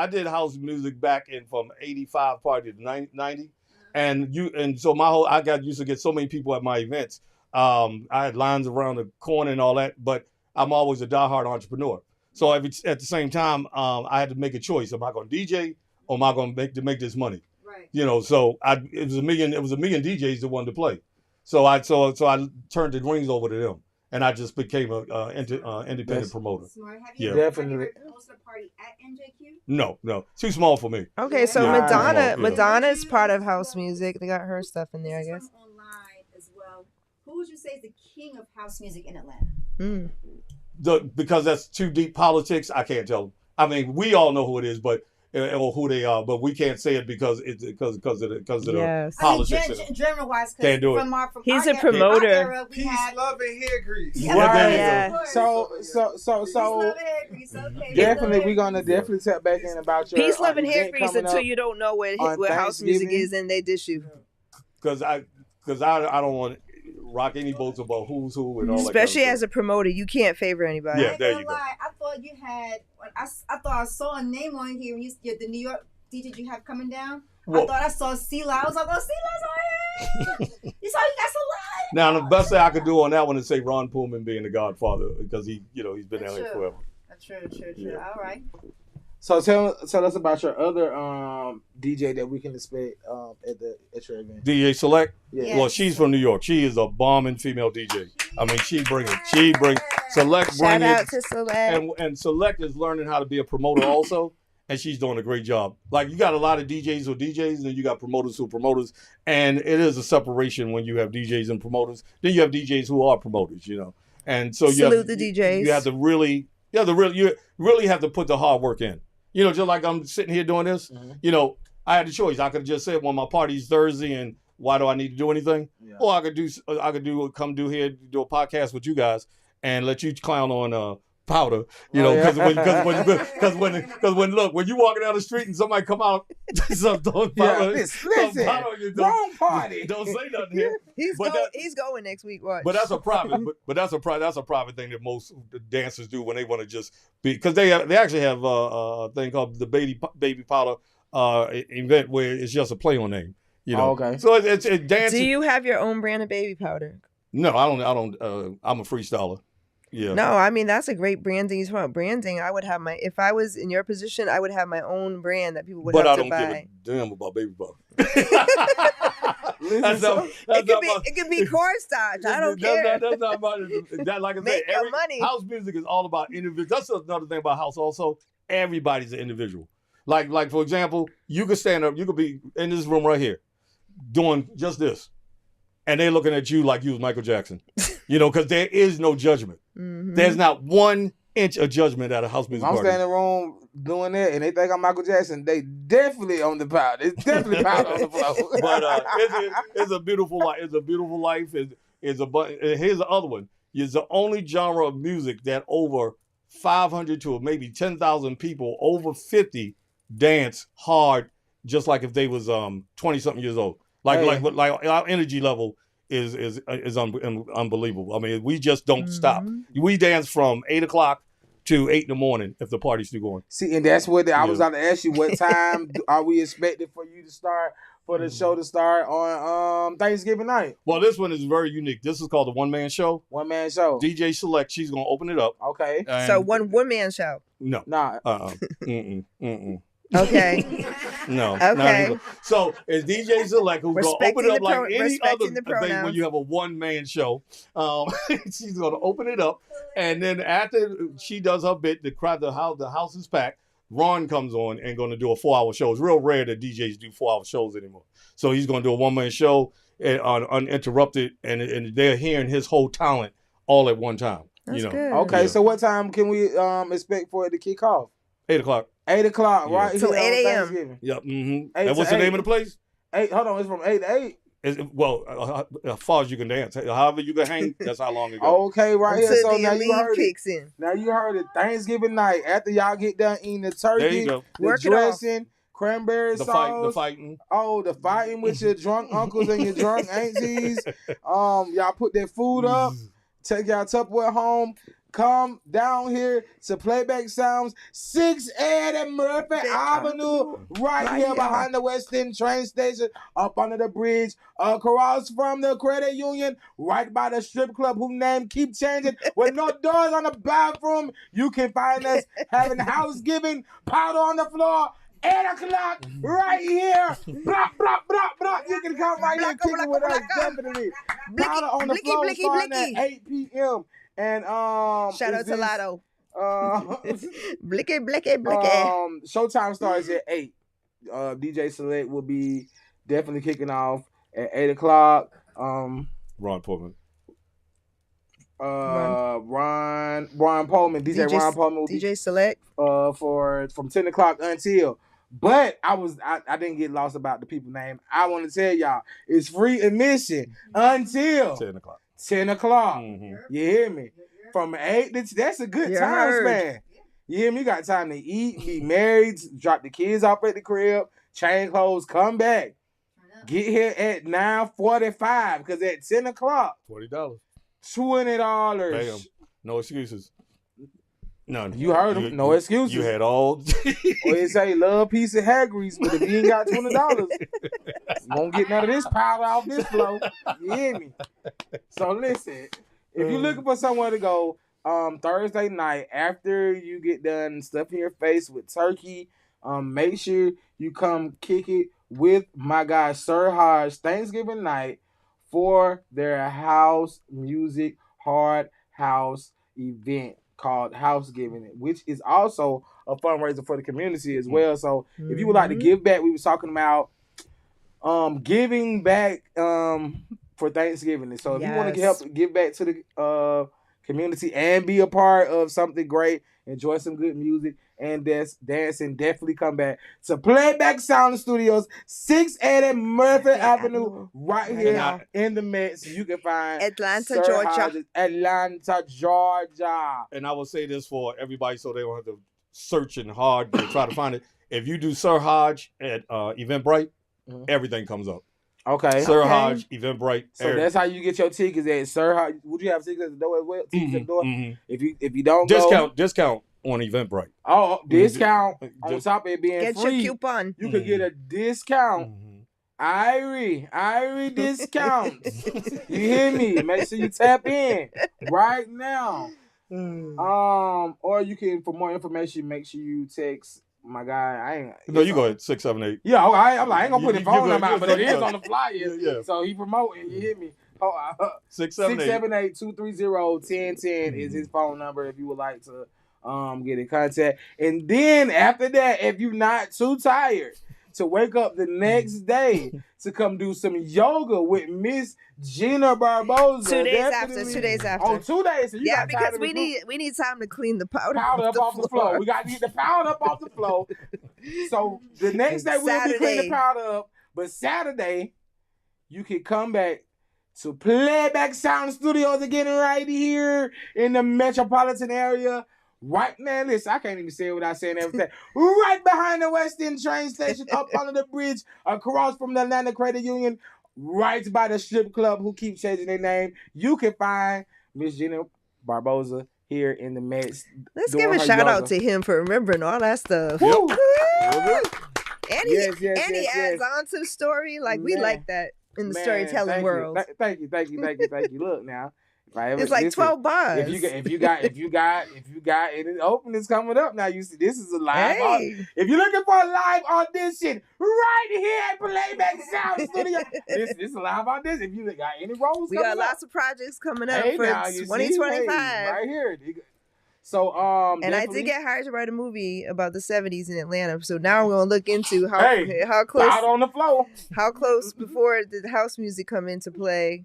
[SPEAKER 5] did house music back in from 85 party to 90. And so I used to get so many people at my events. I had lines around the corner and all that, but I'm always a diehard entrepreneur. So at the same time, I had to make a choice. Am I going to DJ or am I going to make this money?
[SPEAKER 3] Right.
[SPEAKER 5] So it was a million DJs that wanted to play. So I turned the rings over to them, and I just became a independent promoter.
[SPEAKER 3] Smart. Have
[SPEAKER 5] Yeah.
[SPEAKER 3] you
[SPEAKER 2] Definitely.
[SPEAKER 3] ever hosted a party at MJQ?
[SPEAKER 5] No, too small for me.
[SPEAKER 1] Okay, so
[SPEAKER 5] Yeah.
[SPEAKER 1] Madonna,
[SPEAKER 5] Yeah.
[SPEAKER 1] Madonna's part of house music. They got her stuff in there, I guess.
[SPEAKER 3] From online as well. Who would you say is the king of house music in Atlanta?
[SPEAKER 1] Mm.
[SPEAKER 5] Because that's too deep politics, I can't tell them. I mean, we all know who it is, but or who they are, but we can't say it because of the
[SPEAKER 1] Yes.
[SPEAKER 5] politics. in it.
[SPEAKER 3] Genre wise,
[SPEAKER 5] Can't do it.
[SPEAKER 1] He's a promoter.
[SPEAKER 3] Era, we
[SPEAKER 4] Peace,
[SPEAKER 3] had
[SPEAKER 4] love, and hair grease.
[SPEAKER 3] Yeah.
[SPEAKER 2] Right.
[SPEAKER 1] Yeah.
[SPEAKER 2] So definitely we're gonna definitely tap back in about your
[SPEAKER 1] Peace, love, and hair
[SPEAKER 2] event
[SPEAKER 1] grease
[SPEAKER 2] coming
[SPEAKER 1] until
[SPEAKER 2] up.
[SPEAKER 1] you don't know what
[SPEAKER 2] on
[SPEAKER 1] house music
[SPEAKER 2] Thanksgiving.
[SPEAKER 1] is and they dish you.
[SPEAKER 5] Because I don't want to rock any boats about who's who and all that.
[SPEAKER 1] Especially
[SPEAKER 5] kind of
[SPEAKER 1] as a promoter, you can't favor anybody.
[SPEAKER 5] Yeah, there you go.
[SPEAKER 3] I thought you had. I thought I saw a name on here when you get the New York DJ you have coming down.
[SPEAKER 5] Well-
[SPEAKER 3] I thought I saw Sela. I was like, oh, Sela's on here. You saw that's a lot.
[SPEAKER 5] Now, the best thing I could do on that one is say Ron Pullman being the Godfather, because he's been
[SPEAKER 3] That's
[SPEAKER 5] down here
[SPEAKER 3] true.
[SPEAKER 5] forever.
[SPEAKER 3] True.
[SPEAKER 5] Yeah.
[SPEAKER 3] All right.
[SPEAKER 2] So tell us about your other DJ that we can expect at your event.
[SPEAKER 5] DJ Select.
[SPEAKER 2] Yeah.
[SPEAKER 5] Well, she's from New York. She is a bombing female DJ. I mean, she brings Select
[SPEAKER 1] Shout
[SPEAKER 5] bring
[SPEAKER 1] out
[SPEAKER 5] it,
[SPEAKER 1] to Select.
[SPEAKER 5] and Select is learning how to be a promoter also, and she's doing a great job. Like, you got a lot of DJs who are DJs, and then you got promoters who are promoters, and it is a separation when you have DJs and promoters. Then you have DJs who are promoters, and so
[SPEAKER 1] Salute the DJs.
[SPEAKER 5] You have to really have to put the hard work in. Just like I'm sitting here doing this.
[SPEAKER 2] Mhm.
[SPEAKER 5] I had a choice. I could have just said, well, my party's Thursday, and why do I need to do anything?
[SPEAKER 2] Yeah.
[SPEAKER 5] Or I could do a podcast with you guys and let you clown on powder, because when you walking down the street and somebody come out, some throwing powder,
[SPEAKER 2] listen,
[SPEAKER 5] powder on you,
[SPEAKER 2] wrong party.
[SPEAKER 5] don't say nothing here.
[SPEAKER 1] He's
[SPEAKER 5] But
[SPEAKER 1] going next week. Watch.
[SPEAKER 5] But that's a private. But that's a private thing that most dancers do when they want to just be, because they actually have a thing called the baby powder event where it's just a play on name.
[SPEAKER 2] Oh, okay.
[SPEAKER 5] So it's dancing.
[SPEAKER 1] Do you have your own brand of baby powder?
[SPEAKER 5] No, I don't. I'm a freestyler. Yeah.
[SPEAKER 1] No, I mean that's a great branding. You talking about branding? I would have if I was in your position, I would have my own brand that people would
[SPEAKER 5] But I
[SPEAKER 1] have
[SPEAKER 5] don't
[SPEAKER 1] to
[SPEAKER 5] give
[SPEAKER 1] buy.
[SPEAKER 5] a damn about baby powder.
[SPEAKER 1] It could be cornstarch. I don't care.
[SPEAKER 5] That's not about that. Like I said,
[SPEAKER 1] Make your money.
[SPEAKER 5] house music is all about individual. That's another thing about house. Also, everybody's an individual. Like for example, you could stand up. You could be in this room right here, doing just this, and they're looking at you like you was Michael Jackson. Because there is no judgment.
[SPEAKER 1] Mhm.
[SPEAKER 5] There's not 1 inch of judgment at a house music
[SPEAKER 2] I'm
[SPEAKER 5] party.
[SPEAKER 2] standing in the room doing that, and they think I'm Michael Jackson. They definitely on the powder. It's definitely powder on the floor.
[SPEAKER 5] But it's a beautiful life. It's a beautiful life. Here's the other one. is the only genre of music that over 500 to maybe 10,000 people over 50 dance hard, just like if they was 20 something years old. Like our energy level is unbelievable. I mean, we just don't stop. We dance from 8 o'clock to 8 in the morning if the party's still going.
[SPEAKER 2] See, and that's what I was going to ask you. What time are we expected for you to start, for the show to start on Thanksgiving night?
[SPEAKER 5] Well, this one is very unique. This is called the One Man Show.
[SPEAKER 2] One Man Show.
[SPEAKER 5] DJ Select, she's going to open it up.
[SPEAKER 2] Okay.
[SPEAKER 1] So one man show.
[SPEAKER 5] No.
[SPEAKER 2] Nah.
[SPEAKER 1] Okay.
[SPEAKER 5] No.
[SPEAKER 1] Okay.
[SPEAKER 5] So it's DJ Select who's going to open it up like any other thing
[SPEAKER 1] pronouns.
[SPEAKER 5] when you have a one-man show. She's going to open it up. And then after she does her bit, the house is packed. Ron comes on and going to do a 4-hour show. It's real rare that DJs do 4-hour shows anymore. So he's going to do a one-man show uninterrupted, and they're hearing his whole talent all at one time.
[SPEAKER 1] That's good.
[SPEAKER 2] Okay, so what time can we expect for it to kick off?
[SPEAKER 5] 8 o'clock.
[SPEAKER 2] 8 o'clock,
[SPEAKER 5] Yeah.
[SPEAKER 2] right?
[SPEAKER 1] Till
[SPEAKER 2] here on
[SPEAKER 1] 8 a.m.
[SPEAKER 2] Thanksgiving.
[SPEAKER 5] Yep. Mm-hmm.
[SPEAKER 2] Eight
[SPEAKER 5] What's
[SPEAKER 2] to
[SPEAKER 5] the name
[SPEAKER 2] eight.
[SPEAKER 5] of the place?
[SPEAKER 2] 8. Hold on, it's from 8 to 8.
[SPEAKER 5] As far as you can dance, however you can hang, that's how long it goes.
[SPEAKER 2] Okay, right here.
[SPEAKER 1] Until
[SPEAKER 2] So
[SPEAKER 1] the
[SPEAKER 2] now you heard
[SPEAKER 1] lead
[SPEAKER 2] it.
[SPEAKER 1] kicks in.
[SPEAKER 2] Now you heard it. Thanksgiving night, after y'all get done eating the
[SPEAKER 5] There
[SPEAKER 2] turkey,
[SPEAKER 5] you go.
[SPEAKER 2] the
[SPEAKER 1] Work it off.
[SPEAKER 2] dressing, cranberry
[SPEAKER 5] The
[SPEAKER 2] sauce.
[SPEAKER 5] fighting.
[SPEAKER 2] Oh, the fighting with your drunk uncles and your drunk aunties. Y'all put that food up. Take y'all Tupperware home. Come down here to Playback Sounds, 6 Ed Murphy Avenue, right here behind the West End train station, up under the bridge, across from the credit union, right by the strip club whose name keep changing, with no doors on the bathroom. You can find us having Housekeeping, powder on the floor, 8 o'clock, right here. Block, block, block, block. You can come right here and kick it with us, definitely. Powder on the floor starting at 8 p.m. And
[SPEAKER 1] Shout out to Lotto. Blicky.
[SPEAKER 2] Showtime starts at 8. DJ Select will be definitely kicking off at 8 o'clock.
[SPEAKER 5] Ron Portman.
[SPEAKER 2] Ron Pullman, DJ Ron Pullman will
[SPEAKER 1] DJ Select.
[SPEAKER 2] from 10 o'clock until. But I didn't get lost about the people name. I want to tell y'all, it's free admission until
[SPEAKER 5] 10 o'clock.
[SPEAKER 2] 10 o'clock.
[SPEAKER 5] Mm-hmm.
[SPEAKER 2] You hear me? From 8 to, that's a good time span. You hear me? You got time to eat, be married, drop the kids off at the crib, change clothes, come back. Get here at 9:45 because at 10 o'clock,
[SPEAKER 5] $20.
[SPEAKER 2] $20.
[SPEAKER 5] Bam. No excuses. None.
[SPEAKER 2] You heard him. No excuses.
[SPEAKER 5] You had all.
[SPEAKER 2] Or they say love, peace, and hair grease, but if you ain't got $20, you won't get none of this powder off this flow. You hear me? So listen, if you're looking for somewhere to go Thursday night after you get done stuffing your face with turkey, make sure you come kick it with my guy Sir Hodge Thanksgiving night for their house music hard house event called Housegiving, which is also a fundraiser for the community as well. So if you would like to give back, we was talking about giving back for Thanksgiving. So if you want to help give back to the community and be a part of something great, enjoy some good music and dancing, definitely come back to Playback Sound Studios, 680 Murphy Avenue, right here in the Mets. You can find
[SPEAKER 1] Atlanta,
[SPEAKER 2] Sir
[SPEAKER 1] Georgia.
[SPEAKER 2] Hodges, Atlanta, Georgia.
[SPEAKER 5] And I will say this for everybody so they don't have to searching hard to try to find it. If you do Sir Hodge at Eventbrite, everything comes up.
[SPEAKER 2] Okay.
[SPEAKER 5] Sir Hodge, Eventbrite.
[SPEAKER 2] So that's how you get your tickets at Sir Hodge. Would you have tickets at the door as well? Tickets at the door?
[SPEAKER 5] Mm-hmm.
[SPEAKER 2] If you don't
[SPEAKER 5] discount on Eventbrite.
[SPEAKER 2] Oh, discount on top of it being
[SPEAKER 1] get
[SPEAKER 2] free.
[SPEAKER 1] Your coupon.
[SPEAKER 2] You could get a discount. Irie discount. You hear me? Make sure you tap in right now. Or you can, for more information, make sure you text my guy.
[SPEAKER 5] You go ahead, 678.
[SPEAKER 2] Yeah, I'm like, I ain't gonna put the phone number out, but it is
[SPEAKER 5] go.
[SPEAKER 2] on the flyer.
[SPEAKER 5] Yeah.
[SPEAKER 2] So he promoting. You hear me?
[SPEAKER 5] 678
[SPEAKER 2] 678-230-1010 is his phone number if you would like to get in contact. And then after that, if you're not too tired to wake up the next day to come do some yoga with Miss Gina Barboza.
[SPEAKER 1] 2 days after.
[SPEAKER 2] Oh, 2 days. So
[SPEAKER 1] yeah, because we need time to clean the powder
[SPEAKER 2] up off the floor. We got to get the powder up off the floor. So the next day we'll be cleaning the powder up. But Saturday, you can come back to Playback Sound Studios again right here in the metropolitan area. Right, man, listen, I can't even say it without saying everything. Right behind the West End train station, up under the bridge, across from the Atlanta Credit Union, right by the strip club who keep changing their name. You can find Miss Gina Barboza here in the Mets.
[SPEAKER 1] Let's give a shout out to him for remembering all that stuff.
[SPEAKER 2] Woo!
[SPEAKER 1] And he adds on to the story. Like, we like that in the storytelling world.
[SPEAKER 2] Thank you. Look now. Right,
[SPEAKER 1] it's like 12 bars.
[SPEAKER 2] If you got any openings coming up now, you see this is a live. If you're looking for a live audition, right here at Playback Sound Studio, this is a live audition. If you got any roles,
[SPEAKER 1] we got lots of projects coming up for 2025.
[SPEAKER 2] Right here. So
[SPEAKER 1] and I did get hired to write a movie about the 70s in Atlanta. So now we're gonna look into how close
[SPEAKER 2] out on the floor.
[SPEAKER 1] How close before did house music come into play?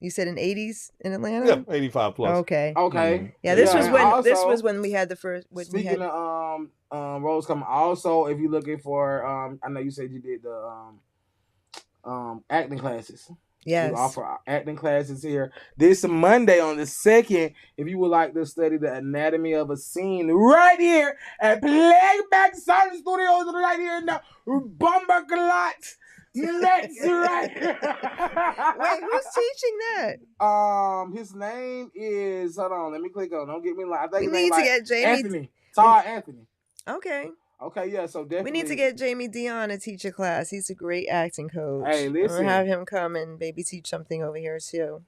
[SPEAKER 1] You said in 80s in Atlanta?
[SPEAKER 5] Yeah, 85 plus.
[SPEAKER 1] Okay.
[SPEAKER 2] Mm-hmm.
[SPEAKER 1] Yeah, this was when we had the first.
[SPEAKER 2] Speaking of roles coming, also if you're looking for I know you said you did the acting classes.
[SPEAKER 1] Yes.
[SPEAKER 2] We offer acting classes here this Monday on the 2nd. If you would like to study the anatomy of a scene right here at Playback Sound Studios, right here in the Bumberglot. That's right.
[SPEAKER 1] Wait, who's teaching that?
[SPEAKER 2] His name is. Hold on, let me click on. Don't get me lying. I think
[SPEAKER 1] we need to get Jamie.
[SPEAKER 2] Anthony. Todd Anthony.
[SPEAKER 1] Okay.
[SPEAKER 2] Okay, yeah. So definitely
[SPEAKER 1] we need to get Jamie Dion to teach a class. He's a great acting coach.
[SPEAKER 2] Hey, listen.
[SPEAKER 1] We'll have him come and maybe teach something over here too.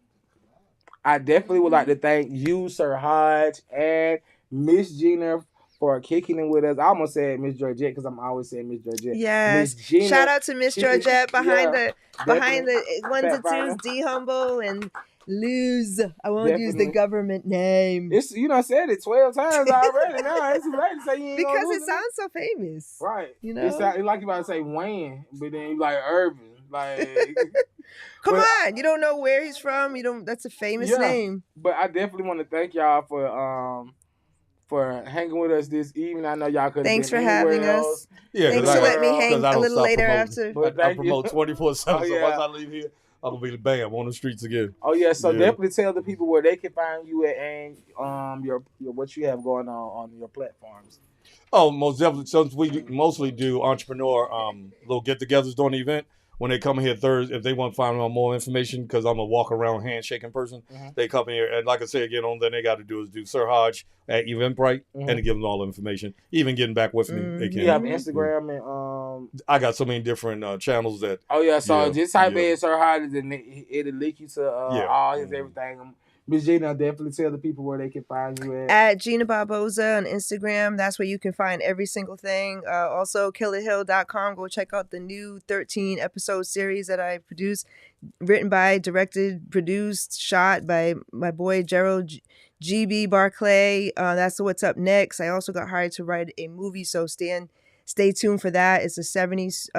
[SPEAKER 2] I definitely would like to thank you, Sir Hodge, and Miss Gina for kicking in with us. I almost said Miss Georgette because I'm always saying Miss Georgette.
[SPEAKER 1] Yes. Shout out to Miss Georgette behind the 1 to 2's D Humble and Lose. I won't use the government name.
[SPEAKER 2] It's I said it 12 times already. Now it's right to say you ain't
[SPEAKER 1] because it sounds so famous.
[SPEAKER 2] Right.
[SPEAKER 1] It's
[SPEAKER 2] like you about to say Wayne, but then you like Urban. Like
[SPEAKER 1] come on, you don't know where he's from. That's a famous name.
[SPEAKER 2] But I definitely want to thank y'all for hanging with us this evening. I know y'all couldn't.
[SPEAKER 1] Thanks for having us.
[SPEAKER 5] Yeah,
[SPEAKER 1] thanks for letting me hang a little later after.
[SPEAKER 5] I promote 24/7. So once I leave here, I'm gonna be bam on the streets again.
[SPEAKER 2] Oh yeah, so definitely tell the people where they can find you at and your what you have going on your platforms.
[SPEAKER 5] Oh, most definitely. Since we mostly do entrepreneur little get-togethers during the event. When they come here Thursday, if they want to find out more information, because I'm a walk around handshaking person, they come here. And like I say again, all they got to do is do Sir Hodge at Eventbrite and give them all the information. Even getting back with me, they can.
[SPEAKER 2] You have Instagram and
[SPEAKER 5] I got so many different channels that.
[SPEAKER 2] Oh yeah, so just type in Sir Hodge and it'll link you to all his everything. Miss Gina, definitely tell the people where they can find you
[SPEAKER 1] at Gina Barboza on Instagram. That's where you can find every single thing. Also, killerhill.com. Go check out the new 13 episode series that I produced, written by, directed, produced, shot by my boy Gerald GB Barclay. That's what's up next. I also got hired to write a movie, so stay tuned for that. It's a 70s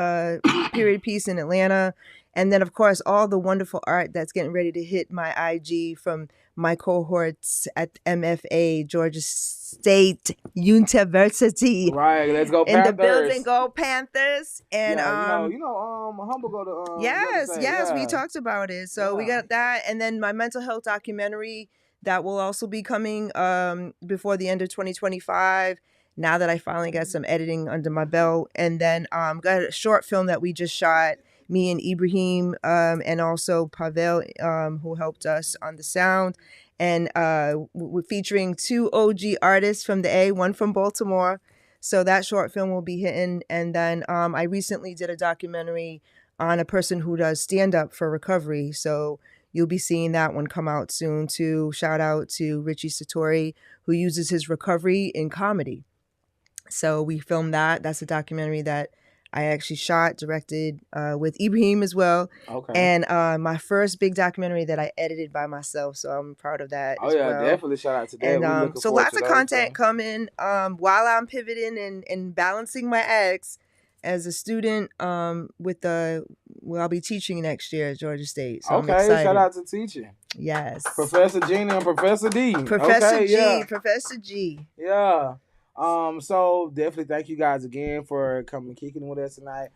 [SPEAKER 1] period piece in Atlanta. And then, of course, all the wonderful art that's getting ready to hit my IG from my cohorts at MFA, Georgia State University.
[SPEAKER 2] Right, let's go Panthers.
[SPEAKER 1] In the building, go Panthers. And
[SPEAKER 2] Humble go to
[SPEAKER 1] yes, we talked about it. So we got that. And then my mental health documentary that will also be coming before the end of 2025. Now that I finally got some editing under my belt. And then got a short film that we just shot, me and Ibrahim, and also Pavel, who helped us on the sound. And we're featuring 2 OG artists from the A, one from Baltimore. So that short film will be hitting. And then I recently did a documentary on a person who does stand-up for recovery. So you'll be seeing that one come out soon too. Shout out to Richie Satori, who uses his recovery in comedy. So we filmed that. That's a documentary that I actually shot, directed with Ibrahim as well.
[SPEAKER 2] Okay.
[SPEAKER 1] And my first big documentary that I edited by myself. So I'm proud of that.
[SPEAKER 2] Oh, yeah, definitely shout out to that.
[SPEAKER 1] And so lots of content coming while I'm pivoting and balancing my acts as a student I'll be teaching next year at Georgia State. So I'm excited.
[SPEAKER 2] Shout out to teaching.
[SPEAKER 1] Yes.
[SPEAKER 2] Professor Gina and Professor D.
[SPEAKER 1] Professor G.
[SPEAKER 2] Yeah. So definitely thank you guys again for coming kicking with us tonight.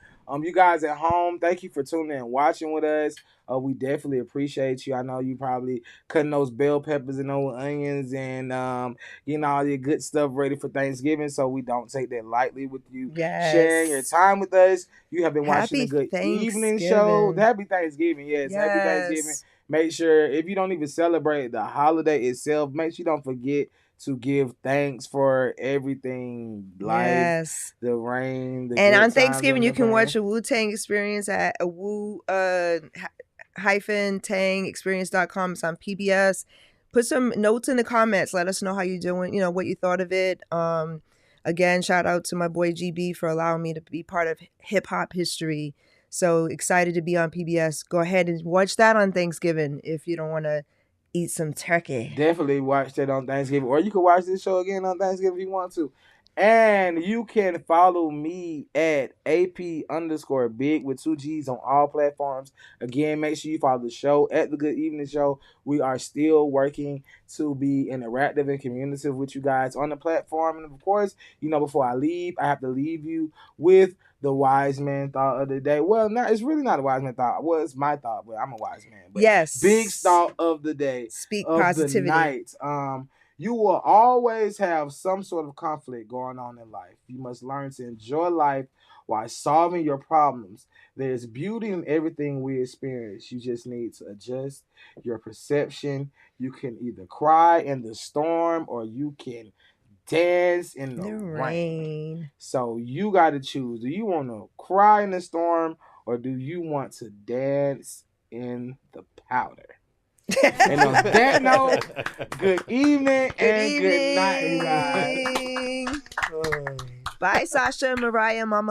[SPEAKER 2] You guys at home, thank you for tuning in and watching with us. We definitely appreciate you. I know you probably cutting those bell peppers and those onions and getting all your good stuff ready for Thanksgiving. So we don't take that lightly with you sharing your
[SPEAKER 1] Yes.
[SPEAKER 2] time with us. You have been watching a
[SPEAKER 1] Happy
[SPEAKER 2] good evening show.
[SPEAKER 1] Thanksgiving.
[SPEAKER 2] Happy Thanksgiving, yes. Happy Thanksgiving.
[SPEAKER 1] Yes.
[SPEAKER 2] Make sure if you don't even celebrate the holiday itself, make sure you don't forget to give thanks for everything, life,
[SPEAKER 1] Yes.
[SPEAKER 2] the rain, the
[SPEAKER 1] And
[SPEAKER 2] good
[SPEAKER 1] on
[SPEAKER 2] times
[SPEAKER 1] Thanksgiving,
[SPEAKER 2] and
[SPEAKER 1] you
[SPEAKER 2] the
[SPEAKER 1] can
[SPEAKER 2] pain.
[SPEAKER 1] watch a Wu-Tang experience at a hyphen tang experience.com. It's on PBS. Put some notes in the comments. Let us know how you're doing, what you thought of it. Again, shout out to my boy GB for allowing me to be part of hip hop history. So excited to be on PBS. Go ahead and watch that on Thanksgiving if you don't want to eat some turkey.
[SPEAKER 2] Definitely watch that on Thanksgiving. Or you can watch this show again on Thanksgiving if you want to. And you can follow me at AP_big with 2 G's on all platforms. Again, make sure you follow the show at The Good Evening Show. We are still working to be interactive and communicative with you guys on the platform. And of course, before I leave, I have to leave you with the wise man thought of the day. Well, it's really not a wise man thought. Well, it's my thought, but I'm a wise man. But
[SPEAKER 1] Yes.
[SPEAKER 2] big thought of the day,
[SPEAKER 1] Speak
[SPEAKER 2] of the
[SPEAKER 1] positivity.
[SPEAKER 2] night. You will always have some sort of conflict going on in life. You must learn to enjoy life while solving your problems. There's beauty in everything we experience. You just need to adjust your perception. You can either cry in the storm or you can dance in the rain. So you got to choose. Do you want to cry in the storm or do you want to dance in the powder? And on that note, good evening and good night, guys.
[SPEAKER 1] Bye, Sasha, Mariah, Mama.